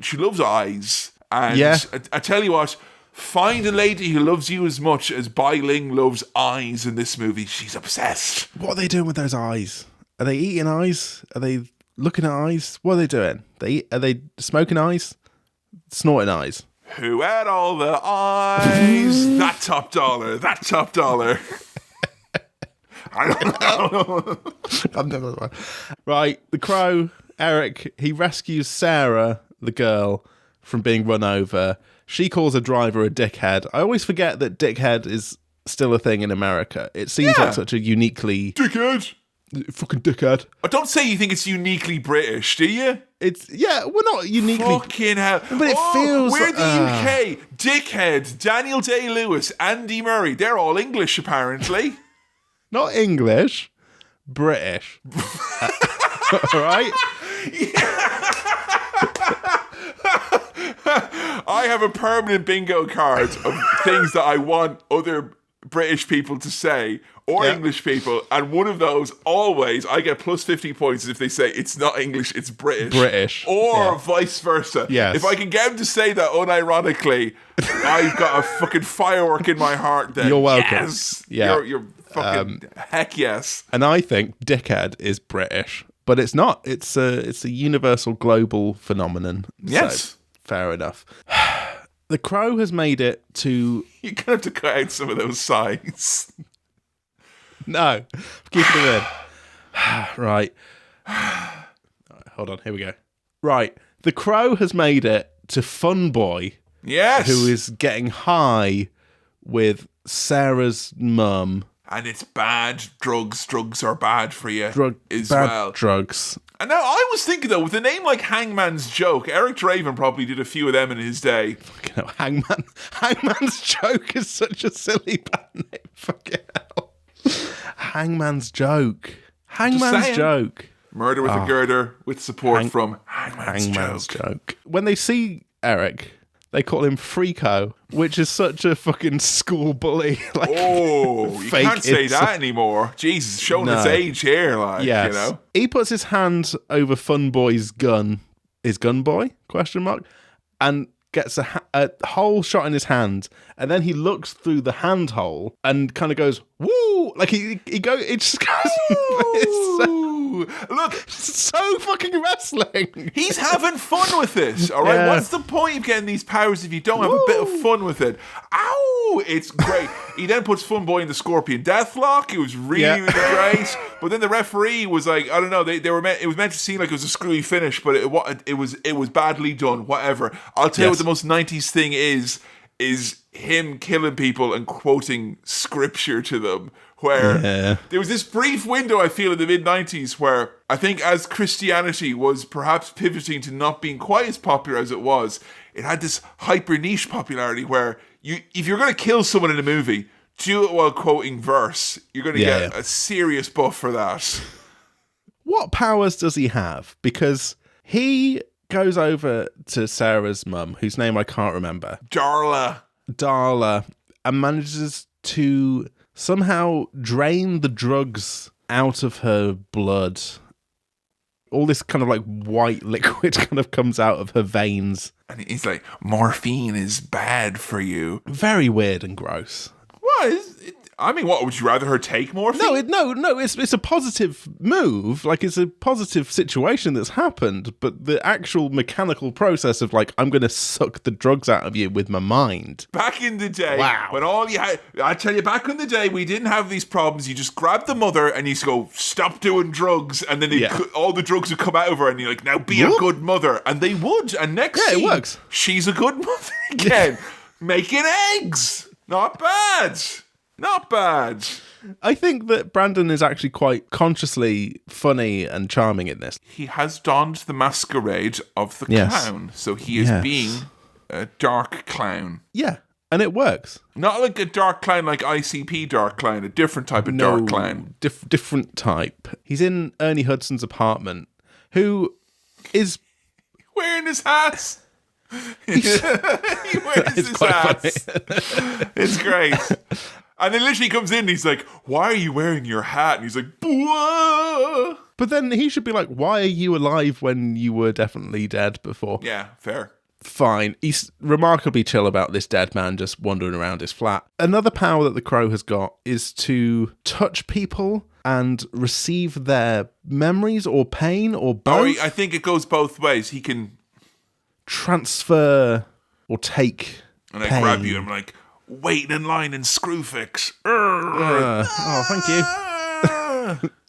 S2: she loves eyes. And I tell you what, find a lady who loves you as much as Bai Ling loves eyes in this movie. She's obsessed.
S1: What are they doing with those eyes? Are they eating eyes? Are they looking at eyes? What are they doing? Are they smoking eyes? Snorting eyes?
S2: Who had all the eyes? That top dollar. I don't know.
S1: I've never... Right, the Crow, Eric, he rescues Sarah, the girl, from being run over. She calls a driver a dickhead. I always forget that dickhead is still a thing in America. It seems like such a uniquely...
S2: Dickhead!
S1: Fucking dickhead.
S2: Don't say you think it's uniquely British, do you?
S1: We're not uniquely...
S2: Fucking hell.
S1: But it feels...
S2: We're the UK. Dickhead, Daniel Day-Lewis, Andy Murray. They're all English, apparently.
S1: Not English. British. All right?
S2: I have a permanent bingo card of things that I want other British people to say or English people, and one of those always I get plus 50 points if they say it's not English, it's British. Or vice versa.
S1: Yes.
S2: If I can get them to say that unironically, I've got a fucking firework in my heart then.
S1: You're welcome.
S2: Yes.
S1: Yeah.
S2: You're fucking heck yes.
S1: And I think dickhead is British, but it's not. It's a universal global phenomenon.
S2: Yes.
S1: So, fair enough. The Crow has made it to...
S2: You're going to have to cut out some of those sighs.
S1: No, keep it in. Right. Hold on, here we go. Right. The Crow has made it to Fun Boy.
S2: Yes.
S1: Who is getting high with Sarah's mum.
S2: And it's bad drugs. Drugs are bad for you
S1: Bad drugs.
S2: And now I was thinking, though, with a name like Hangman's Joke, Eric Draven probably did a few of them in his day.
S1: Fucking hell, Hangman's Joke is such a silly bad name. Fucking hell. Hangman's Joke. Hangman's Joke.
S2: Murder with a girder with support from Hangman's Joke.
S1: When they see Eric, they call him Freako, which is such a fucking school bully. Like,
S2: you can't say that anymore. Jesus, showing its age here, like, you know.
S1: He puts his hand over Fun Boy's gun, his gun boy, ? And gets a hole shot in his hand, and then he looks through the hand hole and kind of goes, woo! Like, it just goes...
S2: Look,
S1: so fucking wrestling.
S2: He's having fun with this, all right? Yeah. What's the point of getting these powers if you don't have a bit of fun with it? Ow! It's great. He then puts Fun Boy in the Scorpion Deathlock. It was really great. But then the referee was like, I don't know. They were it was meant to seem like it was a screwy finish, but it was badly done. Whatever. I'll tell you what the most 90s thing is him killing people and quoting scripture to them. Where there was this brief window, I feel, in the mid-90s where I think as Christianity was perhaps pivoting to not being quite as popular as it was, it had this hyper-niche popularity where if you're going to kill someone in a movie, do it while quoting verse. You're going to get a serious buff for that.
S1: What powers does he have? Because he goes over to Sarah's mum, whose name I can't remember.
S2: Darla,
S1: and manages to... somehow drain the drugs out of her blood. All this kind of like white liquid kind of comes out of her veins.
S2: And he's like, morphine is bad for you.
S1: Very weird and gross.
S2: What? What, would you rather her take morphine?
S1: No, it's a positive move. Like, it's a positive situation that's happened, but the actual mechanical process of, like, I'm going to suck the drugs out of you with my mind.
S2: Back in the day, when all you had... I tell you, back in the day, we didn't have these problems. You just grab the mother and you go, stop doing drugs, and then all the drugs would come out of her, and you're like, now be a good mother. And they would, and next scene,
S1: it works.
S2: She's a good mother again. Making eggs. Not bad. Not bad.
S1: I think that Brandon is actually quite consciously funny and charming in this.
S2: He has donned the masquerade of the clown, so he is being a dark clown.
S1: Yeah, and it works.
S2: Not like a dark clown like ICP dark clown, a different type of dark clown.
S1: Different type. He's in Ernie Hudson's apartment, who is...
S2: wearing his hats. He wears his hats. It's great. And then literally comes in and he's like, why are you wearing your hat? And he's like, Bwah!
S1: But then he should be like, why are you alive when you were definitely dead before?
S2: Yeah, fair.
S1: Fine. He's remarkably chill about this dead man just wandering around his flat. Another power that the Crow has got is to touch people and receive their memories or pain or both.
S2: I think it goes both ways. He can
S1: transfer or take
S2: and I grab you and I'm like, waiting in line in Screwfix.
S1: Oh, thank you.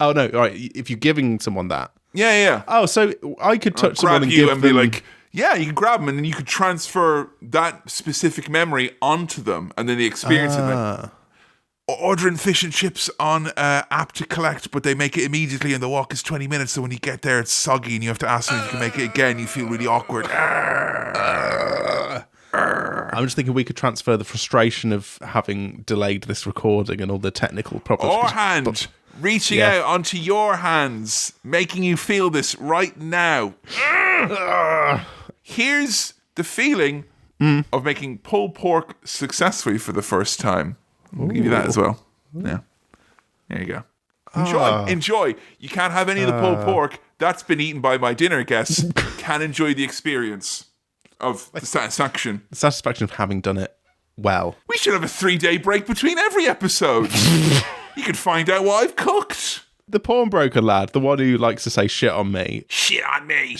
S1: Oh, no. All right. If you're giving someone that.
S2: Yeah.
S1: Oh, so I could touch someone and give them...
S2: be like, yeah, you can grab them and then you could transfer that specific memory onto them and then they experience it. Ordering fish and chips on app to collect, but they make it immediately and the walk is 20 minutes, so when you get there it's soggy and you have to ask them if you can make it again. You feel really awkward.
S1: I'm just thinking we could transfer the frustration of having delayed this recording and all the technical problems.
S2: Or hand. Reaching out onto your hands, making you feel this right now. Here's the feeling of making pulled pork successfully for the first time. I'll give you that as well. Yeah. There you go. Enjoy. You can't have any of the pulled pork. That's been eaten by my dinner guests. Can enjoy the experience of the satisfaction.
S1: The satisfaction of having done it well.
S2: We should have a 3-day break between every episode. You can find out what I've cooked.
S1: The pawnbroker lad, the one who likes to say shit on me.
S2: Shit on me.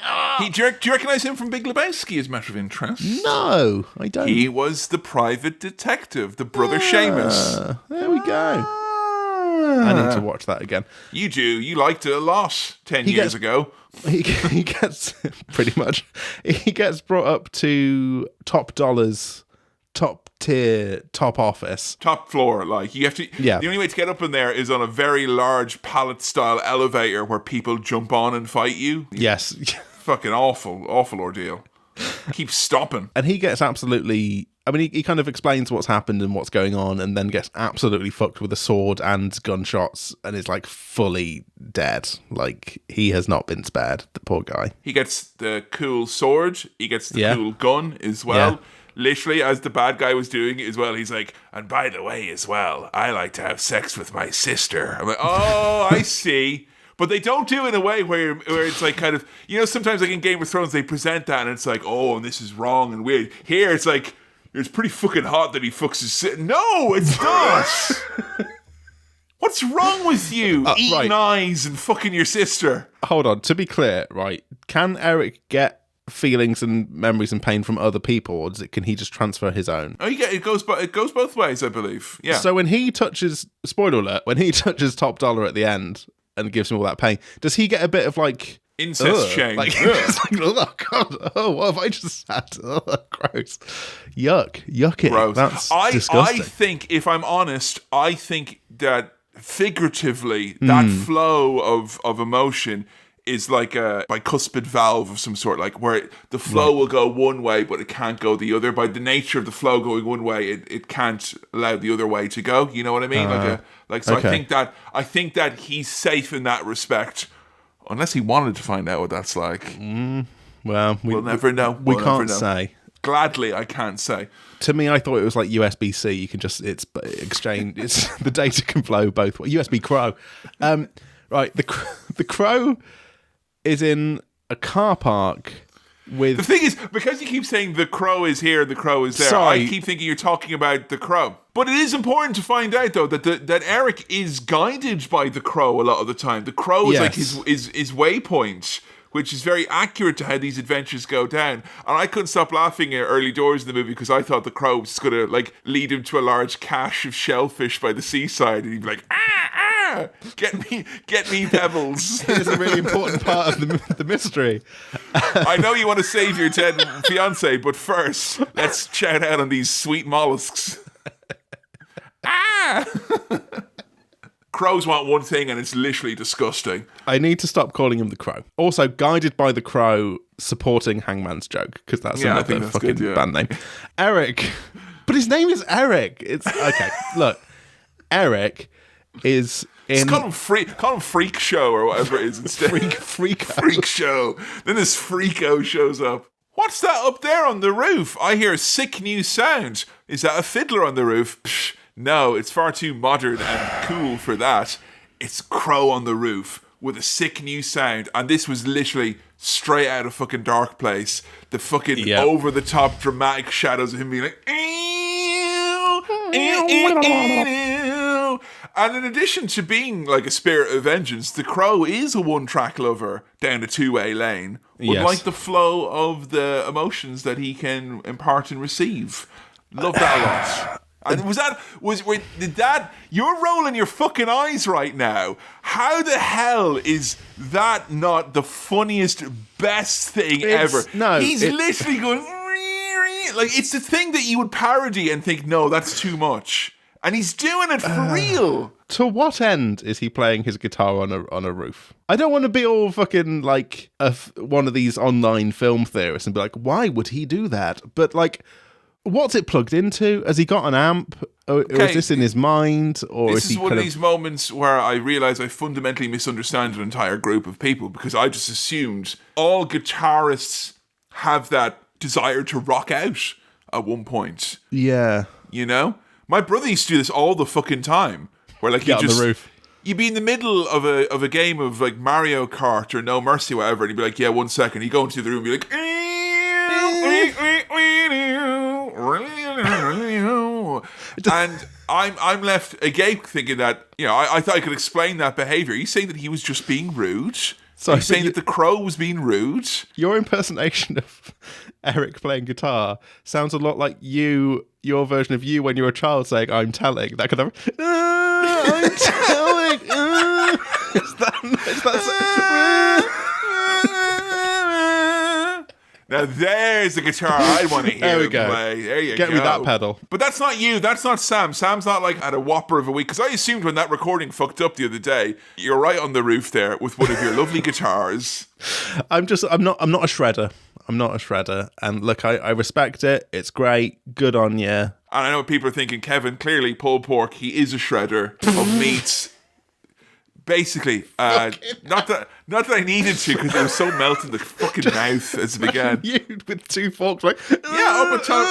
S1: Oh.
S2: Do you recognise him from Big Lebowski as a matter of interest?
S1: No, I don't.
S2: He was the private detective, the brother Seamus.
S1: There we go. I need to watch that again.
S2: You do. You liked it a lot 10 years ago.
S1: He gets pretty much. He gets brought up to top dollars, top tier, top office,
S2: top floor. Like you have to.
S1: Yeah.
S2: The only way to get up in there is on a very large pallet style elevator where people jump on and fight you.
S1: Yes.
S2: Fucking awful ordeal. Keeps stopping.
S1: And he gets absolutely. I mean, he kind of explains what's happened and what's going on, and then gets absolutely fucked with a sword and gunshots, and is like fully dead. Like he has not been spared. The poor guy.
S2: He gets the cool sword. He gets the cool gun as well.
S1: Yeah.
S2: Literally, as the bad guy was doing it as well, he's like, and by the way, as well, I like to have sex with my sister. I'm like, oh, I see. But they don't do it in a way where it's like kind of, sometimes like in Game of Thrones, they present that and it's like, oh, and this is wrong and weird. Here, it's like, it's pretty fucking hot that he fucks his sister. No, it's not. What's wrong with you? Eating eyes and fucking your sister.
S1: Hold on. To be clear, right, can Eric get feelings and memories and pain from other people, or can he just transfer his own?
S2: Oh, yeah, it goes both ways, I believe. Yeah.
S1: So when he touches, spoiler alert, when he touches top dollar at the end and gives him all that pain, does he get a bit of like
S2: incest shame?
S1: Like, it's like, oh god, what have I just had? Oh, gross, yuck it.
S2: Gross.
S1: That's
S2: I
S1: disgusting.
S2: think, if I'm honest, I think that figuratively, that flow of emotion is like a bicuspid valve of some sort, like where the flow will go one way, but it can't go the other. By the nature of the flow going one way, it can't allow the other way to go. You know what I mean? So
S1: okay.
S2: I think that he's safe in that respect, unless he wanted to find out what that's like.
S1: Well,
S2: we'll never know.
S1: We can't say.
S2: Gladly, I can't say.
S1: To me, I thought it was like USB-C. You can just it's exchange. It's the data can flow both ways. USB Crow. Right, the Crow is in a car park with...
S2: The thing is, because you keep saying the Crow is here and the Crow is there,
S1: Sorry.
S2: I keep thinking you're talking about the Crow. But it is important to find out, though, that Eric is guided by the Crow a lot of the time. The Crow is like his waypoint, which is very accurate to how these adventures go down. And I couldn't stop laughing at early doors in the movie because I thought the Crow was going to like lead him to a large cache of shellfish by the seaside, and he'd be like, get me pebbles.
S1: It's a really important part of the mystery.
S2: I know you want to save your dead fiance, but first, let's shout out on these sweet mollusks. Crows want one thing, and it's literally disgusting.
S1: I need to stop calling him the Crow. Also, guided by the Crow, supporting Hangman's Joke, because that's another fucking band name. Eric, but his name is Eric. It's okay. Look, Eric is in.
S2: Just call him Freak Show or whatever it is instead. Freak Show. Then this Freako shows up. What's that up there on the roof? I hear a sick new sound. Is that a fiddler on the roof? Psh, no, it's far too modern and cool for that. It's Crow on the roof with a sick new sound. And this was literally straight out of fucking Dark Place. The fucking over-the-top dramatic shadows of him being like... And in addition to being like a spirit of vengeance, the Crow is a one-track lover down a two-way lane. Would like the flow of the emotions that he can impart and receive. Love that a lot. And you're rolling your fucking eyes right now. How the hell is that not the funniest, best thing ever?
S1: No,
S2: he's literally going, like, it's the thing that you would parody and think, no, that's too much. And he's doing it for real.
S1: To what end is he playing his guitar on a roof? I don't want to be all fucking like one of these online film theorists and be like, why would he do that? But like, what's it plugged into? Has he got an amp? Or is this in his mind? Or
S2: this is one of these moments where I realize I fundamentally misunderstand an entire group of people, because I just assumed all guitarists have that desire to rock out at one point.
S1: Yeah.
S2: You know? My brother used to do this all the fucking time. Where like
S1: Get on the roof.
S2: You'd be in the middle of a game of like Mario Kart or No Mercy, whatever, and he'd be like, yeah, 1 second. He'd go into the room and be like, and I'm left agape thinking that, you know, I thought I could explain that behavior. Are you saying that he was just being rude? Are you saying that the Crow was being rude? Your
S1: impersonation of Eric playing guitar sounds a lot like your version of you when you were a child saying, I'm telling. That kind of, I'm telling.
S2: Now there's the guitar I want to hear
S1: There we
S2: him
S1: go.
S2: play. There you
S1: Get
S2: go.
S1: me that pedal.
S2: But that's not you. That's not Sam. Sam's not like at a whopper of a week. Because I assumed when that recording fucked up the other day, you're right on the roof there with one of your lovely guitars.
S1: I'm not a shredder. I'm not a shredder. And look, I respect it. It's great. Good on you.
S2: And I know what people are thinking, Kevin, clearly pulled pork, he is a shredder of meat. Basically, not that I needed to because it was so melting the fucking mouth as it began.
S1: You with two forks, like
S2: Yeah, up a top.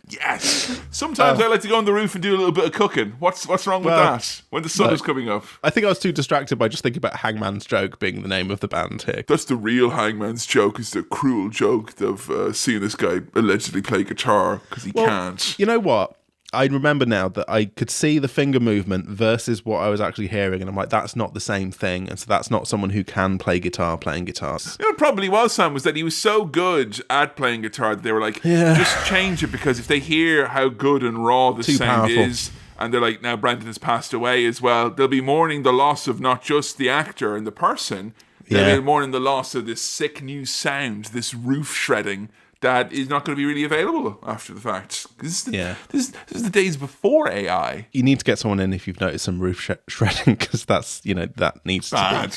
S2: Yes. Sometimes I like to go on the roof and do a little bit of cooking. What's wrong with that? When the sun is coming up.
S1: I think I was too distracted by just thinking about Hangman's Joke being the name of the band here.
S2: That's the real Hangman's Joke, is the cruel joke of seeing this guy allegedly play guitar because he can't.
S1: You know what? I remember now that I could see the finger movement versus what I was actually hearing, and I'm like, that's not the same thing, and so that's not someone who can play guitar playing guitars.
S2: You know what probably was, Sam, was that he was so good at playing guitar that they were like, just change it, because if they hear how good and raw the sound is, and they're like, now Brandon has passed away as well, they'll be mourning the loss of not just the actor and the person, they'll be mourning the loss of this sick new sound, this roof shredding, that is not going to be really available after the fact. This is the days before AI.
S1: You need to get someone in if you've noticed some roof shredding, because that's, that needs to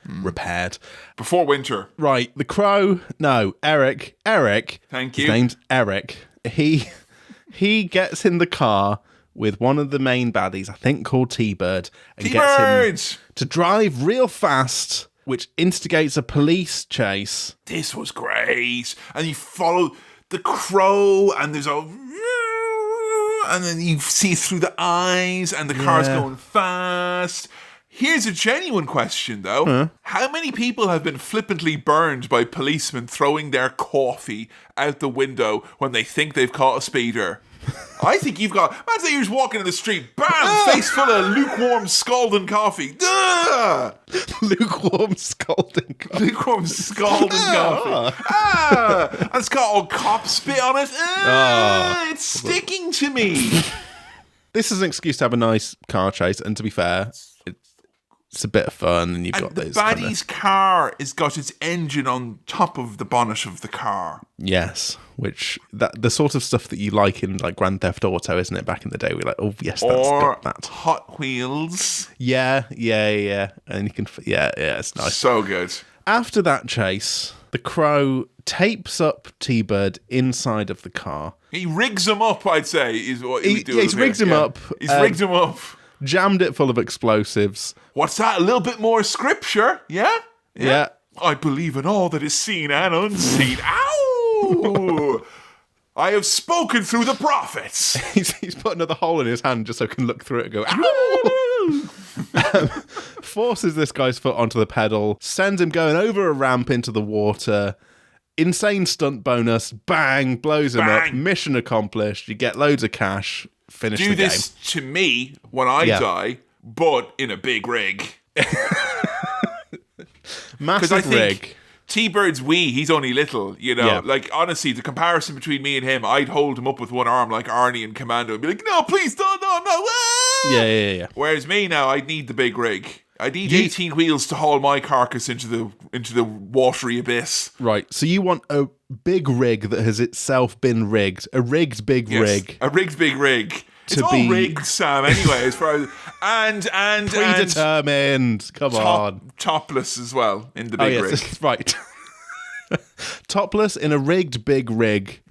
S1: be repaired.
S2: Before winter.
S1: Right, the Crow, no, Eric.
S2: Thank you.
S1: His name's Eric. He gets in the car with one of the main baddies, I think called T-Bird, and gets him to drive real fast, which instigates a police chase.
S2: This was great. And you follow the Crow, and there's and then you see through the eyes, and the car's going fast. Here's a genuine question, though. How many people have been flippantly burned by policemen throwing their coffee out the window when they think they've caught a speeder? I think you've got... Imagine you're just walking in the street, bam, face full of lukewarm scalding coffee. Duh!
S1: Lukewarm scalding coffee.
S2: Lukewarm scalding coffee. And it's got all cop spit on it. It's sticking to me.
S1: This is an excuse to have a nice car chase, and to be fair, it's a bit of fun, and you've got
S2: the
S1: those.
S2: baddie's car has got its engine on top of the bonnet of the car.
S1: Yes, which the sort of stuff that you like in like Grand Theft Auto, isn't it? Back in the day, we're like, oh yes, that's
S2: or
S1: that.
S2: Hot Wheels.
S1: Yeah, and you can, it's nice.
S2: So good.
S1: After that chase, the Crow tapes up T-Bird inside of the car.
S2: He rigs him up, I'd say, is what he would do.
S1: He's rigged him up.
S2: He's rigged him up.
S1: Jammed it full of explosives.
S2: What's that? A little bit more scripture? Yeah?
S1: Yeah.
S2: I believe in all that is seen and unseen. Ow! I have spoken through the prophets.
S1: He's put another hole in his hand just so he can look through it and go, ow! Forces this guy's foot onto the pedal, sends him going over a ramp into the water. Insane stunt bonus. Bang! Blows him up. Mission accomplished. You get loads of cash. Finish the game.
S2: Do this to me when I die, but in a big rig.
S1: Massive rig.
S2: T-Bird's wee, he's only little, Like, honestly, the comparison between me and him, I'd hold him up with one arm like Arnie and Commando and be like, no, please, no. Ah!
S1: Yeah.
S2: Whereas me now, I'd need the big rig. I need 18 wheels to haul my carcass into the watery abyss.
S1: Right, so you want a big rig that has itself been rigged. A rigged big rig.
S2: A rigged big rig. It's all rigged, Sam, anyway, as far as... And
S1: predetermined. Come on.
S2: Topless as well in the big rig.
S1: Right. Topless in a rigged big rig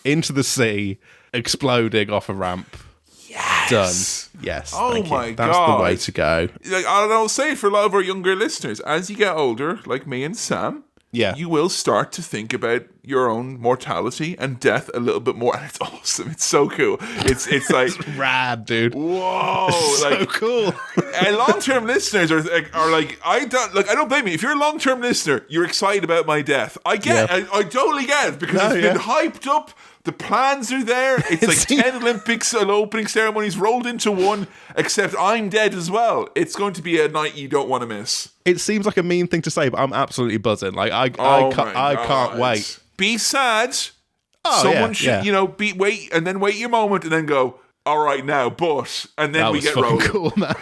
S1: into the sea, exploding off a ramp.
S2: Yes.
S1: Done. Yes.
S2: Oh my God.
S1: That's the way to go.
S2: Like, I'll say it for a lot of our younger listeners, as you get older, like me and Sam, you will start to think about your own mortality and death a little bit more, and it's awesome. It's so cool. It's like
S1: it's rad, dude.
S2: Whoa,
S1: it's
S2: like,
S1: so cool.
S2: And long-term listeners are like, I don't blame you. If you're a long-term listener, you're excited about my death. I get, I totally get it because it's been hyped up. The plans are there. It's like 10 Olympics and opening ceremonies rolled into one, except I'm dead as well. It's going to be a night you don't want to miss.
S1: It seems like a mean thing to say, but I'm absolutely buzzing. Like I can't wait.
S2: Be sad.
S1: Oh,
S2: someone should, wait your moment and then go, all right now, and then
S1: that
S2: we get rolling.
S1: Cool, man.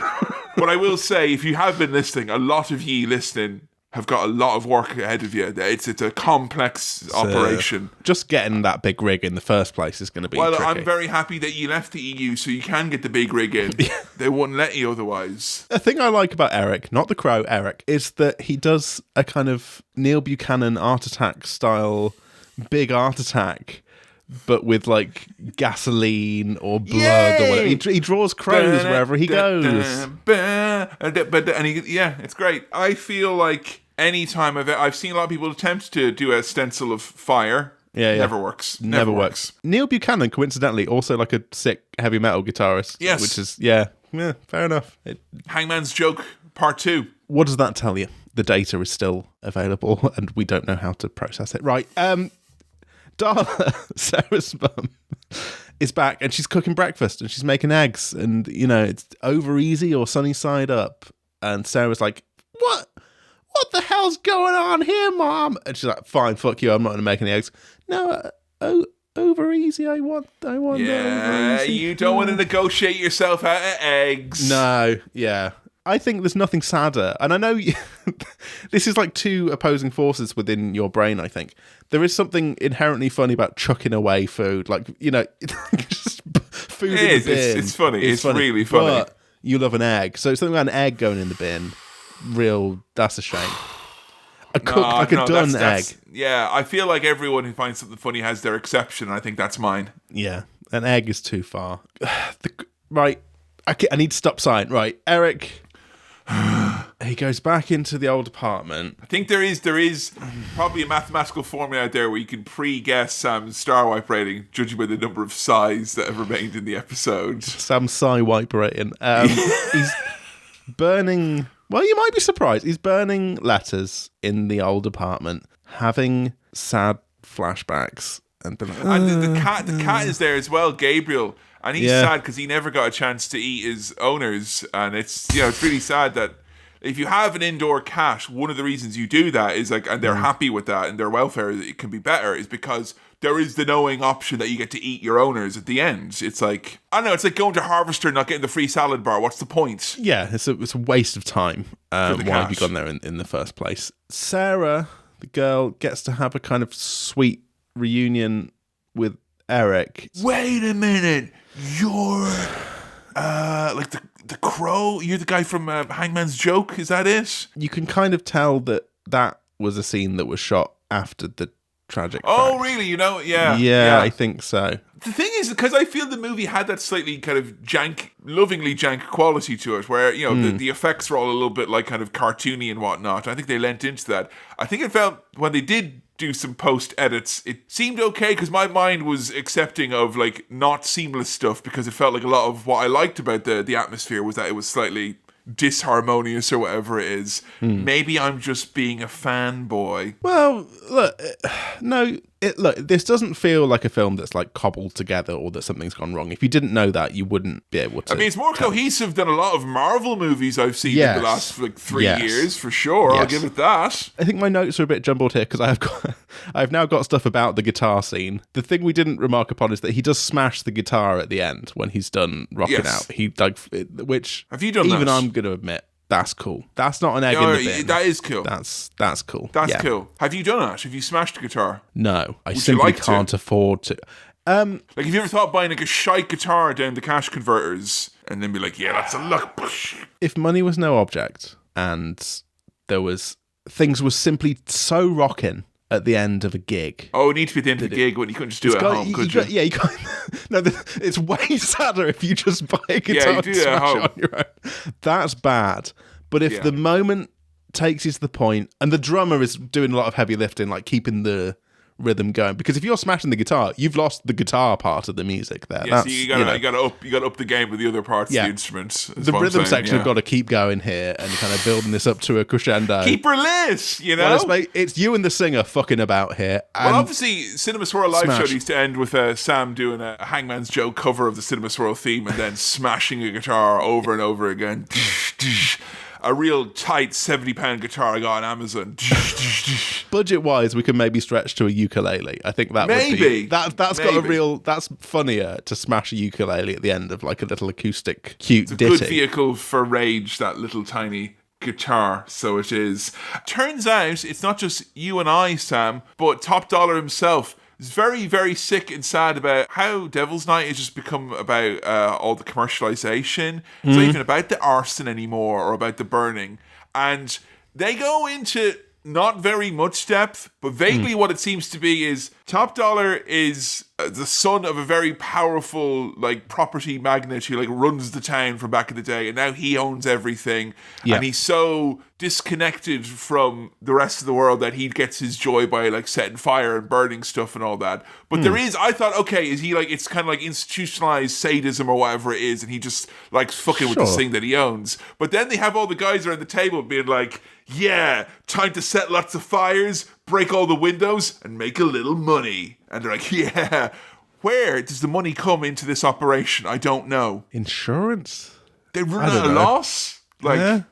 S2: But I will say, if you have been listening, a lot of ye listening have got a lot of work ahead of you. It's a complex operation.
S1: Just getting that big rig in the first place is going to be tricky.
S2: I'm very happy that you left the EU so you can get the big rig in. They wouldn't let you otherwise.
S1: The thing I like about Eric, not the crow, Eric, is that he does a kind of Neil Buchanan Art Attack style big art attack, but with like gasoline or blood or whatever. He draws crows wherever he goes.
S2: It's great. I feel like any time I've seen a lot of people attempt to do a stencil of fire. Never works. Never works.
S1: Neil Buchanan, coincidentally, also like a sick heavy metal guitarist.
S2: Yes.
S1: Which is, fair enough.
S2: Hangman's Joke Part 2.
S1: What does that tell you? The data is still available and we don't know how to process it. Right. Darla, Sarah's mum, is back and she's cooking breakfast and she's making eggs and, it's over easy or sunny side up. And Sarah's like, what the hell's going on here, Mom? And she's like, fine, fuck you, I'm not going to make any eggs. No, over easy, I want over easy.
S2: You don't want to negotiate yourself out of eggs.
S1: No, yeah. I think there's nothing sadder. And I know this is like two opposing forces within your brain, I think. There is something inherently funny about chucking away food. Like, just food in the bin.
S2: It's funny. It's really funny.
S1: But you love an egg. So something about an egg going in the bin, that's a shame. A done egg.
S2: Yeah, I feel like everyone who finds something funny has their exception, and I think that's mine.
S1: Yeah, an egg is too far. Right, I need to stop sighing. Right, Eric... He goes back into the old apartment.
S2: I think there is probably a mathematical formula out there where you can pre-guess Sam's star wipe rating, judging by the number of sighs that have remained in the episode.
S1: Sam's sigh wipe rating. He's burning... Well, you might be surprised. He's burning letters in the old apartment, having sad flashbacks. And
S2: the cat is there as well, Gabriel. And he's sad because he never got a chance to eat his owners. And it's really sad that if you have an indoor cat, one of the reasons you do that is and they're happy with that and their welfare it can be better is because there is the knowing option that you get to eat your owners at the end. It's like, I don't know, it's like going to Harvester and not getting the free salad bar. What's the point?
S1: Yeah, it's a waste of time. Why have you gone there in the first place? Sarah, the girl, gets to have a kind of sweet reunion with Eric.
S2: Wait a minute. You're like the crow? You're the guy from Hangman's Joke? Is that it?
S1: You can kind of tell that was a scene that was shot after the tragic
S2: Oh,
S1: fact.
S2: Really? Yeah.
S1: Yeah, I think so.
S2: The thing is, because I feel the movie had that slightly kind of lovingly jank quality to it, where, the effects were all a little bit like kind of cartoony and whatnot. I think they lent into that. I think it felt, when they did do some post edits, it seemed okay because my mind was accepting of like not seamless stuff because it felt like a lot of what I liked about the atmosphere was that it was slightly disharmonious or whatever it is. Maybe I'm just being a fanboy.
S1: Well, look, this doesn't feel like a film that's like cobbled together or that something's gone wrong. If you didn't know that, you wouldn't be able to.
S2: I mean, it's more cohesive than a lot of Marvel movies I've seen in the last 3 years, for sure. I'll give it that.
S1: I think my notes are a bit jumbled here because I've now got stuff about the guitar scene. The thing we didn't remark upon is that he does smash the guitar at the end when he's done rocking out. He which
S2: have you done?
S1: Even
S2: that?
S1: I'm going to admit. That's cool. That's not an egg in the bin.
S2: That is cool.
S1: That's cool.
S2: That's cool. Have you done that? Have you smashed a guitar?
S1: No, I simply can't afford to.
S2: Like, have you ever thought of buying like a shite guitar down the cash converters and then be like, yeah, that's a look.
S1: If money was no object and things were simply so rocking at the end of a gig.
S2: Oh, it needs to be at the end of a gig when you couldn't just do it at home, could you?
S1: Yeah, you can't. No, it's way sadder if you just buy a guitar and smash it on your own. That's bad. But if the moment takes you to the point, and the drummer is doing a lot of heavy lifting, like keeping the rhythm going, because if you're smashing the guitar, you've lost the guitar part of the music there.
S2: Yeah, so you gotta up the game with the other parts of the instruments.
S1: The rhythm section have got to keep going here and kind of building this up to a crescendo.
S2: Keep her lit,
S1: Well, it's you and the singer fucking about here.
S2: Well, obviously, Cinema Swirl live show used to end with Sam doing a Hangman's Joke cover of the Cinema Swirl theme and then smashing a guitar over and over again. A real tight £70 guitar I got on Amazon.
S1: Budget-wise, we can maybe stretch to a ukulele. I think that would be... That's got a real... That's funnier to smash a ukulele at the end of like a little acoustic, cute ditty.
S2: It's a good vehicle for rage, that little tiny guitar, so it is. Turns out it's not just you and I, Sam, but Top Dollar himself is very, very sick and sad about how Devil's Night has just become about all the commercialization. It's not even about the arson anymore or about the burning. And they go into not very much depth, but vaguely what it seems to be is Top Dollar is the son of a very powerful like property magnate who like runs the town from back in the day, and now he owns everything. And he's so disconnected from the rest of the world that he gets his joy by like setting fire and burning stuff and all that. But there is, I thought, okay, is he like, it's kind of like institutionalized sadism or whatever it is, and he just likes fucking with this thing that he owns. But then they have all the guys around the table being like, yeah, time to set lots of fires, break all the windows, and make a little money. And they're like, yeah, where does the money come into this operation? I don't know.
S1: Insurance?
S2: They run at a loss? Like,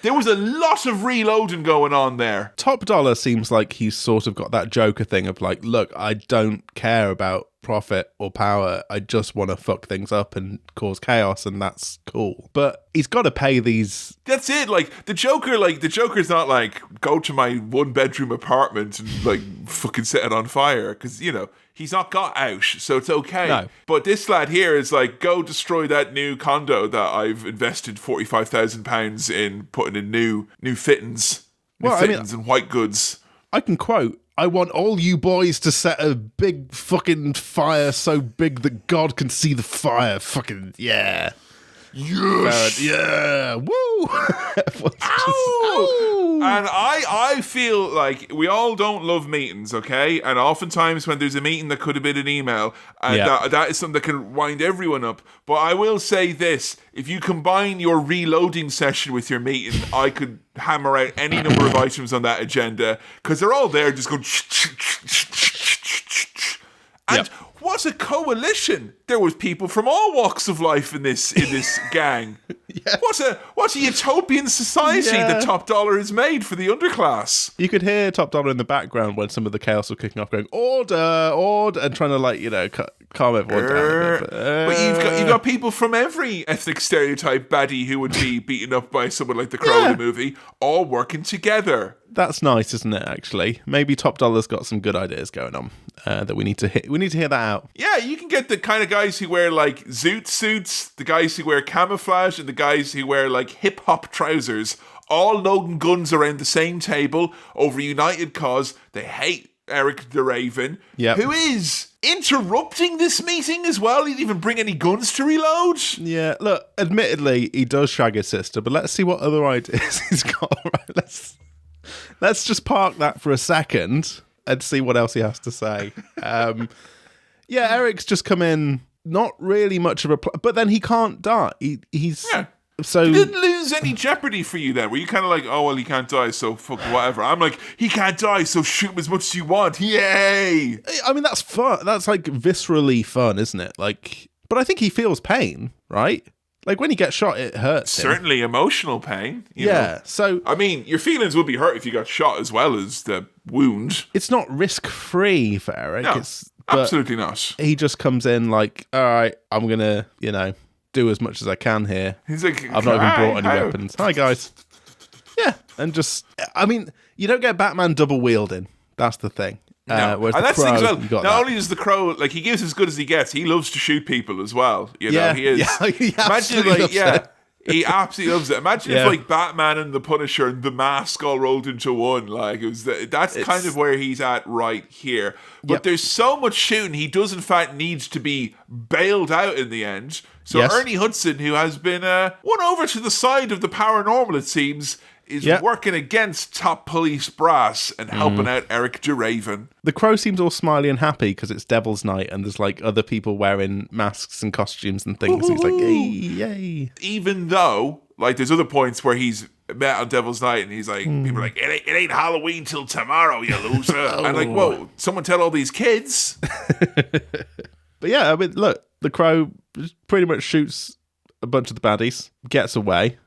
S2: there was a lot of reloading going on there.
S1: Top Dollar seems like he's sort of got that Joker thing of like, look, I don't care about profit or power. I just want to fuck things up and cause chaos, and that's cool. But he's got to pay these.
S2: That's it. Like the Joker's not like, go to my 1-bedroom apartment and like fucking set it on fire, because you know he's not got out, so it's okay.
S1: No.
S2: But this lad here is like, go destroy that new condo that I've invested £45,000 in putting in new fittings, and white goods.
S1: I can quote, I want all you boys to set a big fucking fire so big that God can see the fire. Fucking, yeah.
S2: Yes!
S1: Yeah! Woo!
S2: Ow! And I feel like we all don't love meetings, okay? And oftentimes when there's a meeting that could have been an email, and that is something that can wind everyone up. But I will say this, if you combine your reloading session with your meeting, I could hammer out any number of items on that agenda, because they're all there just going... And what a coalition! There was people from all walks of life in this gang. What a utopian society that Top Dollar has made for the underclass.
S1: You could hear Top Dollar in the background when some of the chaos were kicking off, going order, and trying to like calm everyone down.
S2: But you've got people from every ethnic stereotype baddie who would be beaten up by someone like the Crow in the movie, all working together.
S1: That's nice, isn't it? Actually, maybe Top Dollar's got some good ideas going on that we need to hit. We need to hear that out.
S2: Yeah, you can get the kind of guys who wear like zoot suits, the guys who wear camouflage, and the guys who wear like hip hop trousers, all loading guns around the same table over a united cause. They hate Eric the Raven, who is interrupting this meeting as well. He didn't even bring any guns to reload. Yeah,
S1: look, admittedly, he does shag his sister, but let's see what other ideas he's got. Right, let's just park that for a second and see what else he has to say. Eric's just come in, not really much of a... but then he can't die. He's... Yeah. So,
S2: he didn't lose any jeopardy for you then. Were you kind of like, oh, well, he can't die, so fuck whatever. I'm like, he can't die, so shoot him as much as you want. Yay!
S1: I mean, that's fun. That's like viscerally fun, isn't it? Like, but I think he feels pain, right? Like when he gets shot, it hurts.
S2: Certainly emotional pain. You know.
S1: So
S2: I mean, your feelings would be hurt if you got shot as well as the wound.
S1: It's not risk-free for Eric.
S2: No, absolutely not.
S1: He just comes in like, all right, I'm gonna, do as much as I can here.
S2: He's like,
S1: I've not even brought any weapons. Hi guys. Yeah, and just, I mean, you don't get Batman double wielding. That's the thing.
S2: No. And that's the thing as well. Not only does the Crow, like, he gives as good as he gets, he loves to shoot people as well. He is.
S1: Yeah, he absolutely loves it.
S2: He absolutely loves it. Imagine if like Batman and the Punisher and the Mask all rolled into one. Like that's kind of where he's at right here. But there's so much shooting, he does in fact need to be bailed out in the end. So Ernie Hudson, who has been won over to the side of the paranormal, it seems, is working against top police brass and helping out Eric DeRaven.
S1: The Crow seems all smiley and happy because it's Devil's Night and there's like other people wearing masks and costumes and things. He's like, hey, yay.
S2: Even though, like, there's other points where he's met on Devil's Night and he's like, people are like, it ain't Halloween till tomorrow, you loser. And like, whoa, someone tell all these kids.
S1: But yeah, I mean, look, the Crow pretty much shoots a bunch of the baddies, gets away.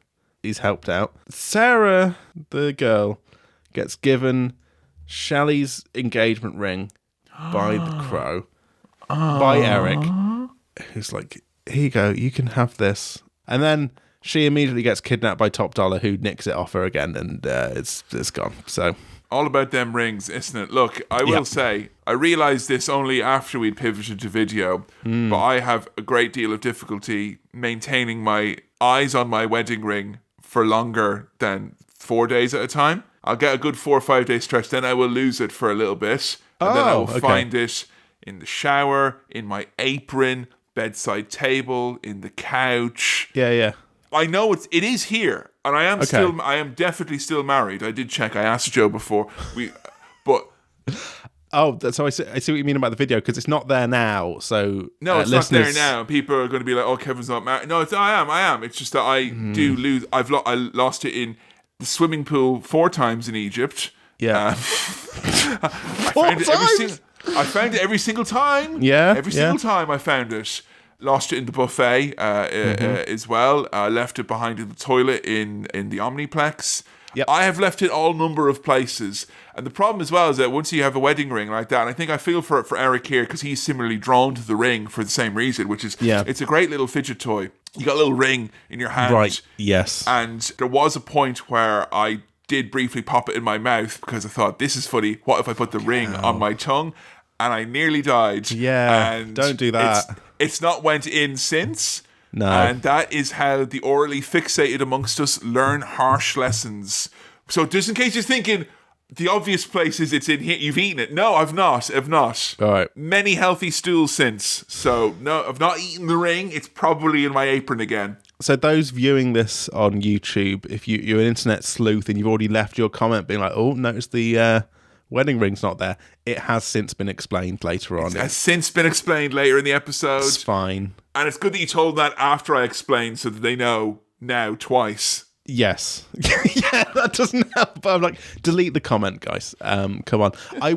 S1: He's helped out. Sarah, the girl, gets given Shelley's engagement ring by the Crow, by Eric, who's like, here you go, you can have this. And then She immediately gets kidnapped by Top Dollar, who nicks it off her again, and it's gone. So
S2: all about them rings, isn't it? Look, I will say, I realised this only after we'd pivoted to video, but I have a great deal of difficulty maintaining my eyes on my wedding ring for longer than 4 days at a time. I'll get a good 4 or 5 day stretch, then I will lose it for a little bit, and then I will find it in the shower, in my apron, bedside table, in the couch.
S1: Yeah.
S2: I know it is here, and I am definitely still married. I did check. I asked Joe before
S1: So I see what you mean about the video, because it's not there now. So
S2: no, it's not there now. People are going to be like, "Oh, Kevin's not married." No, I am. It's just that I do lose. I lost it in the swimming pool 4 times in Egypt.
S1: Yeah,
S2: I found it every single time.
S1: Yeah,
S2: every single time I found it. Lost it in the buffet as well. I left it behind in the toilet in the Omniplex.
S1: Yep.
S2: I have left it all number of places. And the problem as well is that once you have a wedding ring like that, and I think I feel for Eric here, because he's similarly drawn to the ring for the same reason, which is it's a great little fidget toy. You got a little ring in your hand.
S1: Right, yes.
S2: And there was a point where I did briefly pop it in my mouth because I thought, this is funny. What if I put the ring on my tongue? And I nearly died.
S1: Yeah,
S2: and
S1: don't do that.
S2: It's not went in since.
S1: No.
S2: And that is how the orally fixated amongst us learn harsh lessons. So just in case you're thinking, the obvious place is it's in here, you've eaten it. No, I've not.
S1: All right.
S2: Many healthy stools since. So no, I've not eaten the ring. It's probably in my apron again.
S1: So those viewing this on YouTube, if you're an internet sleuth and you've already left your comment being like, oh, notice the wedding ring's not there, it has since been explained later on.
S2: It has since been explained later in the episode.
S1: It's fine.
S2: And it's good that you told that after I explained so that they know now twice.
S1: Yes. Yeah, that doesn't help. But I'm like, delete the comment, guys. Come on. I'll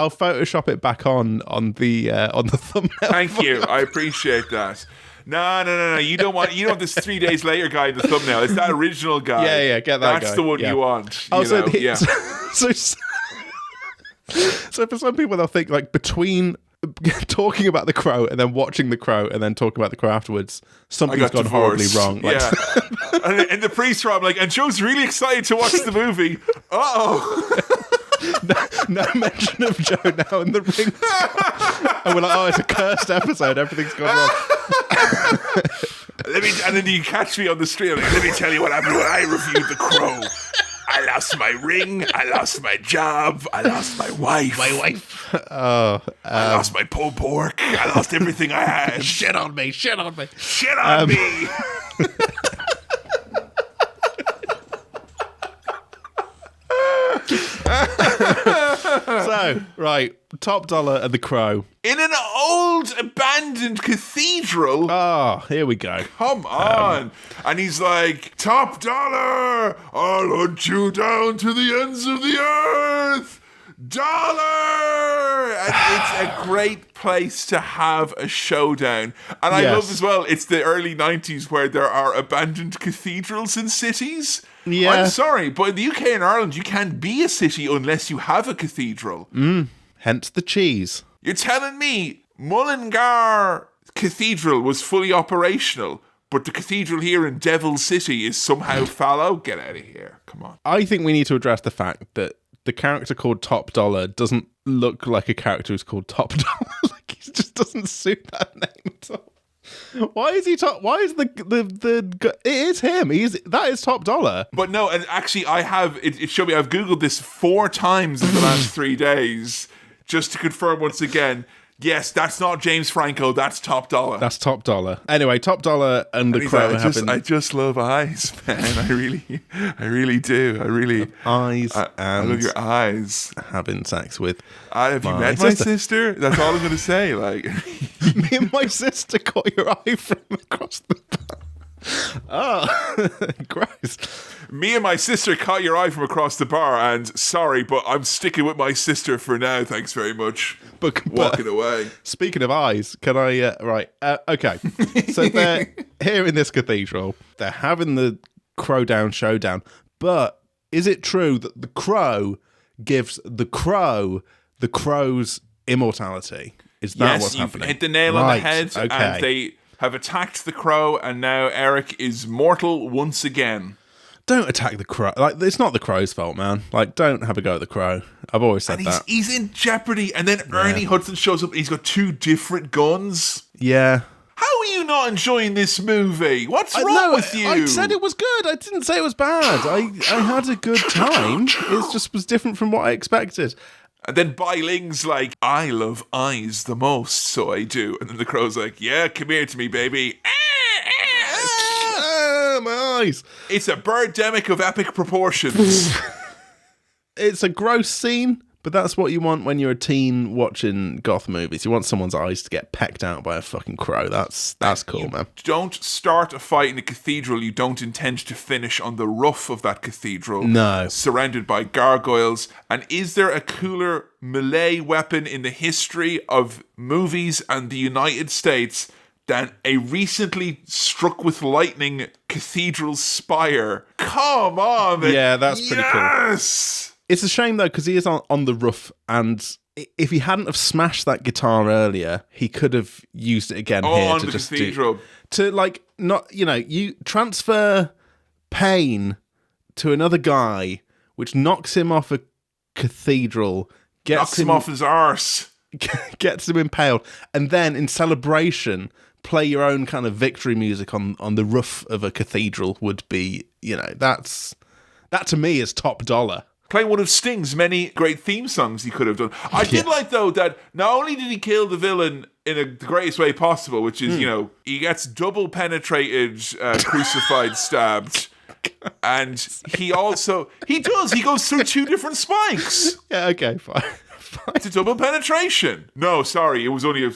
S1: Photoshop it back on the thumbnail.
S2: Thank you. I appreciate that. No. You don't want this 3 days later guy in the thumbnail. It's that original guy.
S1: Yeah, get that
S2: That's
S1: guy.
S2: the one you want.
S1: So for some people, they'll think like between talking about the crow and then watching the crow and then talking about the crow afterwards, something's gone horribly wrong. Like,
S2: yeah. And the priest, I'm like, and Joe's really excited to watch the movie.
S1: No mention of Joe now in the ring. And we're like, oh, it's a cursed episode. Everything's gone wrong.
S2: And then you catch me on the street. I'm like, let me tell you what happened when I reviewed The Crow. I lost my ring. I lost my job. I lost my wife.
S1: I
S2: lost my pulled pork. I lost everything I had.
S1: Shit on me.
S2: Shit on me.
S1: So, right, Top Dollar and the Crow.
S2: In an old abandoned cathedral.
S1: Oh, here we go.
S2: Come on. And he's like, Top Dollar, I'll hunt you down to the ends of the earth. Dollar! And it's a great place to have a showdown. And I love as well, it's the early 90s where there are abandoned cathedrals in cities.
S1: Yeah.
S2: I'm sorry, but in the UK and Ireland, you can't be a city unless you have a cathedral.
S1: Hence the cheese.
S2: You're telling me Mullingar Cathedral was fully operational, but the cathedral here in Devil City is somehow fallow? Get out of here. Come on.
S1: I think we need to address the fact that the character called Top Dollar doesn't look like a character who's called Top Dollar. Like, he just doesn't suit that name at all. Why is he top? Why is the it is him. That is Top Dollar.
S2: But no, and actually I have it showed me I've Googled this 4 times in the last 3 days just to confirm once again. Yes, that's not James Franco. That's Top Dollar.
S1: That's Top Dollar. Anyway, Top Dollar and the Crow
S2: I just love eyes, man. I really do. I really
S1: eyes.
S2: I love your eyes.
S1: Having sex with.
S2: Have you met my sister? That's all I'm going to say. Like,
S1: me and my sister caught your eye from across the bar. Oh, gross.
S2: Me and my sister caught your eye from across the bar, and sorry, but I'm sticking with my sister for now. Thanks very much.
S1: But
S2: walking away.
S1: Speaking of eyes, can I? Right. Okay. So they're here in this cathedral. They're having the Crow Down showdown. But is it true that the crow gives the crow's immortality? Is that what's happening?
S2: Yes, you've hit the nail on the head, and they have attacked the crow, and now Eric is mortal once again.
S1: Don't attack the crow. Like, it's not the crow's fault, man. Like, don't have a go at the crow. I've always said that.
S2: He's in jeopardy, and then Ernie Hudson shows up, and he's got 2 different guns.
S1: Yeah.
S2: How are you not enjoying this movie? What's wrong with you?
S1: I said it was good. I didn't say it was bad. I had a good time. It just was different from what I expected.
S2: And then Bai Ling's like, I love eyes the most, so I do. And then the crow's like, yeah, come here to me, baby.
S1: My eyes.
S2: It's a birdemic of epic proportions.
S1: It's a gross scene, but that's what you want when you're a teen watching goth movies. You want someone's eyes to get pecked out by a fucking crow. That's cool, man.
S2: Don't start a fight in a cathedral you don't intend to finish on the roof of that cathedral.
S1: No.
S2: Surrounded by gargoyles. And is there a cooler melee weapon in the history of movies and the United States than a recently struck with lightning cathedral spire? Come on, man.
S1: Yeah, that's pretty cool.
S2: Yes!
S1: It's a shame, though, because he is on the roof, and if he hadn't have smashed that guitar earlier, he could have used it again here
S2: on
S1: to
S2: the
S1: just
S2: cathedral.
S1: You transfer pain to another guy, which knocks him off a cathedral,
S2: Knocks him off his arse.
S1: Gets him impaled, and then in celebration play your own kind of victory music on the roof of a cathedral would be, that to me is top dollar.
S2: Playing one of Sting's many great theme songs he could have done. I did like, though, that not only did he kill the villain in the greatest way possible, which is, he gets double penetrated, crucified, stabbed, and he goes through 2 different spikes.
S1: Yeah, okay, fine.
S2: It's a double penetration. No, sorry, it was only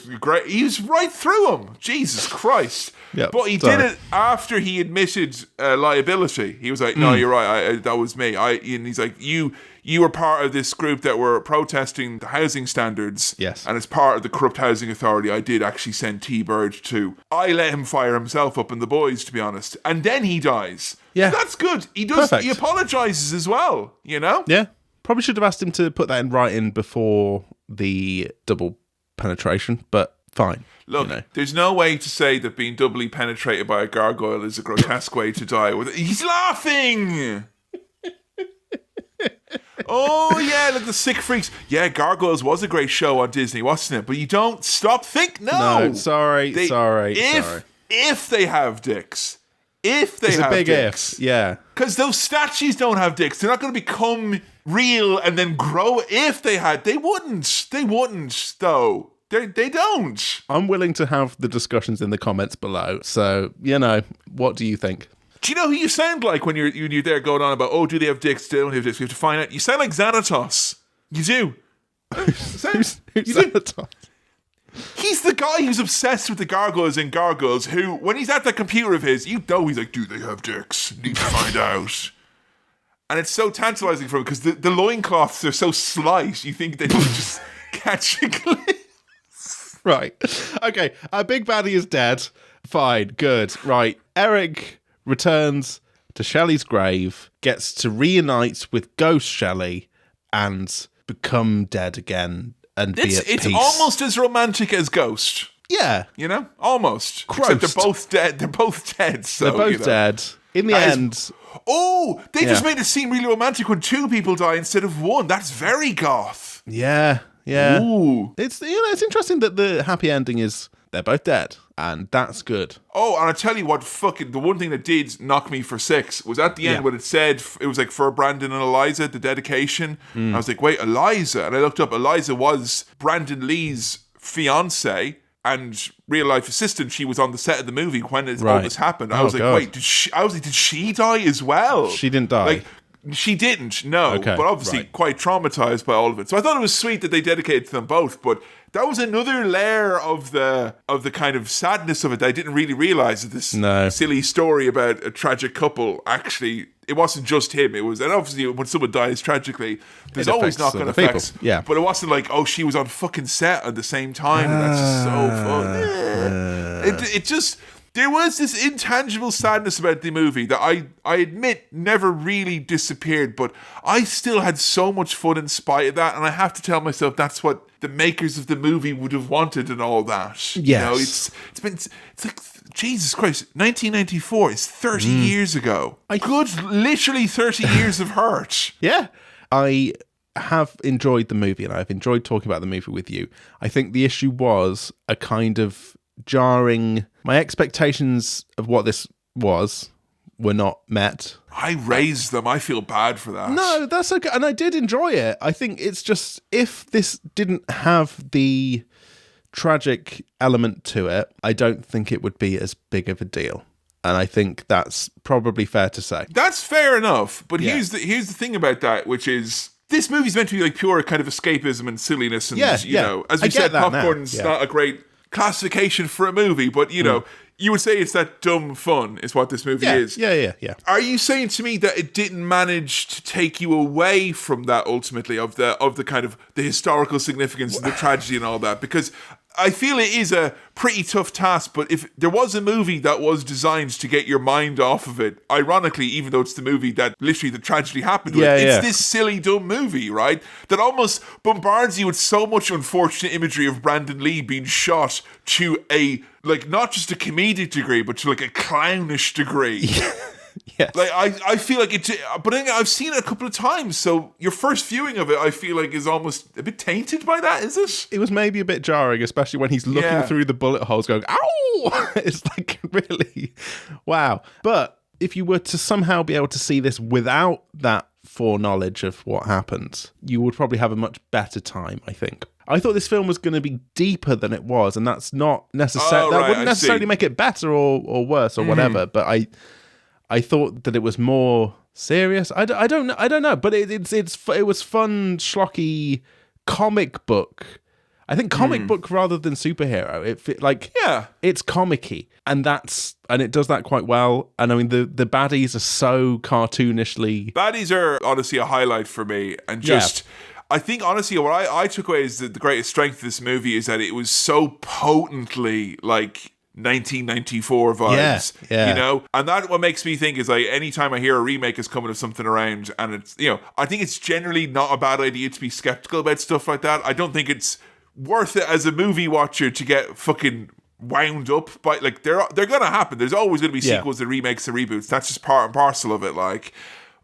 S2: he was right through him. Jesus Christ.
S1: Yep,
S2: but he did it after he admitted liability. He was like, no, you're right, that was me. And he's like, you were part of this group that were protesting the housing standards.
S1: Yes.
S2: And as part of the corrupt housing authority, I did actually send T-Bird too. I let him fire himself up and the boys, to be honest. And then he dies.
S1: Yeah.
S2: So that's good. He does.
S1: Perfect.
S2: He apologizes as well,
S1: Yeah. Probably should have asked him to put that in writing before the double penetration, but fine.
S2: Look, there's no way to say that being doubly penetrated by a gargoyle is a grotesque way to die. He's laughing! Oh, yeah, look, the sick freaks. Yeah, Gargoyles was a great show on Disney, wasn't it? But you don't stop think. No,
S1: sorry.
S2: If they have dicks. If they
S1: it's
S2: have
S1: a big
S2: dicks.
S1: if, yeah.
S2: Because those statues don't have dicks. They're not going to become real and then grow. If they had, they wouldn't. They wouldn't, though. They don't.
S1: I'm willing to have the discussions in the comments below. So, what do you think?
S2: Do you know who you sound like when you're there going on about, do they have dicks? They don't have dicks. We have to find out. You sound like Xanatos. You do.
S1: Who's Xanatos?
S2: He's the guy who's obsessed with the gargoyles and gargoyles who, when he's at that computer of his, he's like, do they have dicks? Need to find out. And it's so tantalizing for him because the loincloths are so slight, you think they can just catch a glimpse.
S1: Right. Okay, our big baddie is dead. Fine, good. Right. Eric returns to Shelley's grave, gets to reunite with Ghost Shelley, and become dead again. And it's
S2: almost as romantic as Ghost.
S1: Yeah.
S2: Almost.
S1: Gross.
S2: Except they're both dead. They're both dead. So,
S1: they're both dead. In the end.
S2: They just made it seem really romantic when 2 people die instead of 1. That's very goth.
S1: Yeah.
S2: Ooh.
S1: It's interesting that the happy ending is they're both dead, and that's good.
S2: Oh, and I tell you what, the one thing that did knock me for 6 was at the end when it said, it was like for Brandon and Eliza, the dedication. I was like, wait, Eliza? And I looked up, Eliza was Brandon Lee's fiance and real life assistant. She was on the set of the movie when all this happened. I was like, wait, did she die as well?
S1: She didn't die.
S2: Like, she didn't, no.
S1: Okay,
S2: but obviously quite traumatized by all of it. So I thought it was sweet that they dedicated to them both, but that was another layer of the kind of sadness of it that I didn't really realize that this silly story about a tragic couple actually, it wasn't just him. It was, and obviously when someone dies tragically, there's always knock-on effects.
S1: Yeah.
S2: But it wasn't like, she was on fucking set at the same time, and that's just so fun. It just, There was this intangible sadness about the movie that I admit never really disappeared, but I still had so much fun in spite of that, and I have to tell myself that's what the makers of the movie would have wanted and all that.
S1: Yes.
S2: You know, it's like, Jesus Christ, 1994 is 30 years ago. Literally 30 years of hurt.
S1: Yeah. I have enjoyed the movie, and I've enjoyed talking about the movie with you. I think the issue was a kind of jarring... My expectations of what this was were not met.
S2: I raised them. I feel bad for that.
S1: No, that's okay. And I did enjoy it. I think it's just, if this didn't have the tragic element to it, I don't think it would be as big of a deal. And I think that's probably fair to say.
S2: That's fair enough. But here's the thing about that, which is... This movie's meant to be like pure kind of escapism and silliness, and you know, as we said, popcorn's not a great classification for a movie, but you know, you would say it's that dumb fun is what this movie is.
S1: Yeah.
S2: Are you saying to me that it didn't manage to take you away from that ultimately of the kind of the historical significance and the tragedy and all that? Because I feel it is a pretty tough task, but if there was a movie that was designed to get your mind off of it, ironically, even though it's the movie that literally the tragedy happened with, it's this silly, dumb movie, right? That almost bombards you with so much unfortunate imagery of Brandon Lee being shot to a, like, not just a comedic degree, but to like a clownish degree.
S1: Yes.
S2: Like, I feel like it's... But I've seen it a couple of times, so your first viewing of it, I feel like, is almost a bit tainted by that, is it?
S1: It was maybe a bit jarring, especially when he's looking through the bullet holes going, ow! It's like, really... Wow. But if you were to somehow be able to see this without that foreknowledge of what happened, you would probably have a much better time, I think. I thought this film was going to be deeper than it was, and that's not necessarily... that wouldn't necessarily make it better or worse or whatever, but I thought that it was more serious. I don't know, but it was fun, schlocky comic book. I think comic book rather than superhero. It's comic-y, and it does that quite well. And I mean, the baddies are so cartoonishly.
S2: Baddies are honestly a highlight for me, and just. I think, honestly, what I took away is that the greatest strength of this movie is that it was so potently, like, 1994 vibes, you know? And that what makes me think is, like, anytime I hear a remake is coming of something around, and it's, you know, I think it's generally not a bad idea to be skeptical about stuff like that. I don't think it's worth it as a movie watcher to get fucking wound up by, like, they're gonna happen. There's always gonna be sequels and remakes and reboots. That's just part and parcel of it, like.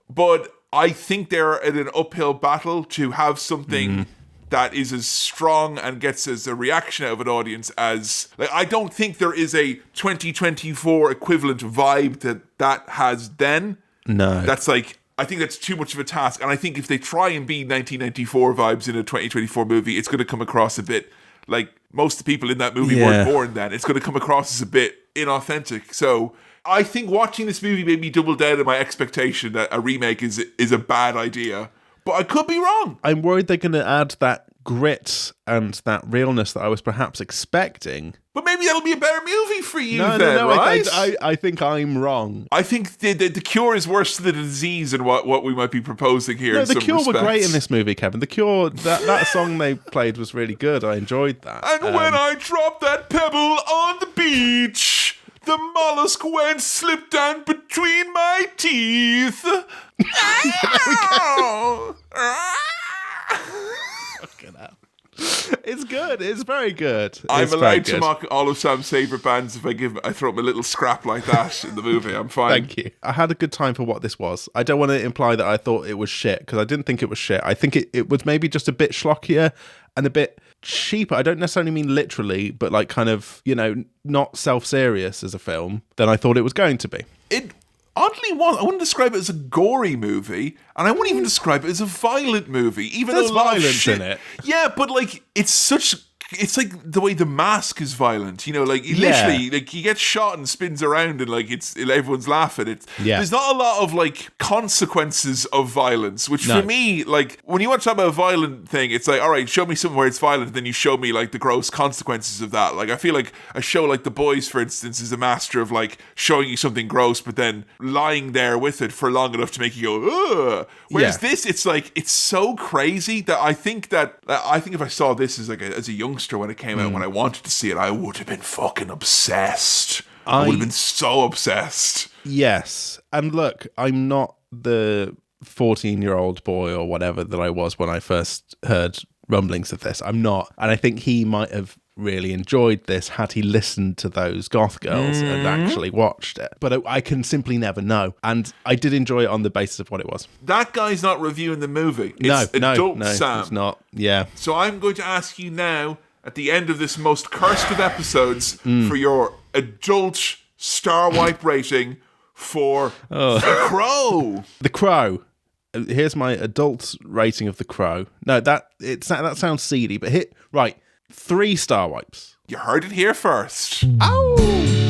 S2: But I think they're in an uphill battle to have something that is as strong and gets as a reaction out of an audience as... Like, I don't think there is a 2024 equivalent vibe that has then.
S1: No.
S2: That's like... I think that's too much of a task. And I think if they try and be 1994 vibes in a 2024 movie, it's going to come across a bit like most of the people in that movie weren't born then. It's going to come across as a bit inauthentic. So... I think watching this movie made me double down on my expectation that a remake is a bad idea. But I could be wrong.
S1: I'm worried they're going to add that grit and that realness that I was perhaps expecting.
S2: But maybe that'll be a better movie for you
S1: no,
S2: right?
S1: I think I'm wrong.
S2: I think the cure is worse than the disease and what we might be proposing here.
S1: No, the Cure were great in this movie, Kevin. The Cure, that song they played was really good. I enjoyed that.
S2: And when I dropped that pebble on the beach... The mollusk went slipped down between my teeth.
S1: It's good. It's very good.
S2: I'm allowed to mock all of Sam's favourite bands if I throw him a little scrap like that in the movie. I'm fine.
S1: Thank you. I had a good time for what this was. I don't want to imply that I thought it was shit, because I didn't think it was shit. I think it was maybe just a bit schlockier and a bit cheaper. I don't necessarily mean literally, but like kind of, you know, not self-serious as a film than I thought it was going to be.
S2: It oddly was. I wouldn't describe it as a gory movie, and I wouldn't even describe it as a violent movie. Even
S1: There's
S2: though a lot of
S1: violence
S2: shit,
S1: in it.
S2: Yeah, but like it's like the way The Mask is violent, you know, like literally, like he gets shot and spins around and like everyone's laughing. There's not a lot of like consequences of violence, which for me, like when you want to talk about a violent thing, it's like, all right, show me something where it's violent, then you show me like the gross consequences of that. Like I feel like a show like The Boys, for instance, is a master of like showing you something gross, but then lying there with it for long enough to make you go, ugh. Whereas this, it's like, it's so crazy that I think if I saw this as a youngster when it came out, when I wanted to see it, I would have been fucking obsessed I would have been so obsessed.
S1: Yes. And look, I'm not the 14-year-old boy or whatever that I was when I first heard rumblings of this. I'm not. And I think he might have really enjoyed this had he listened to those goth girls and actually watched it. But I can simply never know. And I did enjoy it on the basis of what it was.
S2: That guy's not reviewing the movie.
S1: It's
S2: adult Sam.
S1: It's not. Yeah.
S2: So I'm going to ask you now, at the end of this most cursed of episodes, for your adult star wipe rating for The Crow.
S1: The Crow. Here's my adult rating of The Crow. No, that sounds seedy, but 3 star wipes.
S2: You heard it here first.
S1: Oh!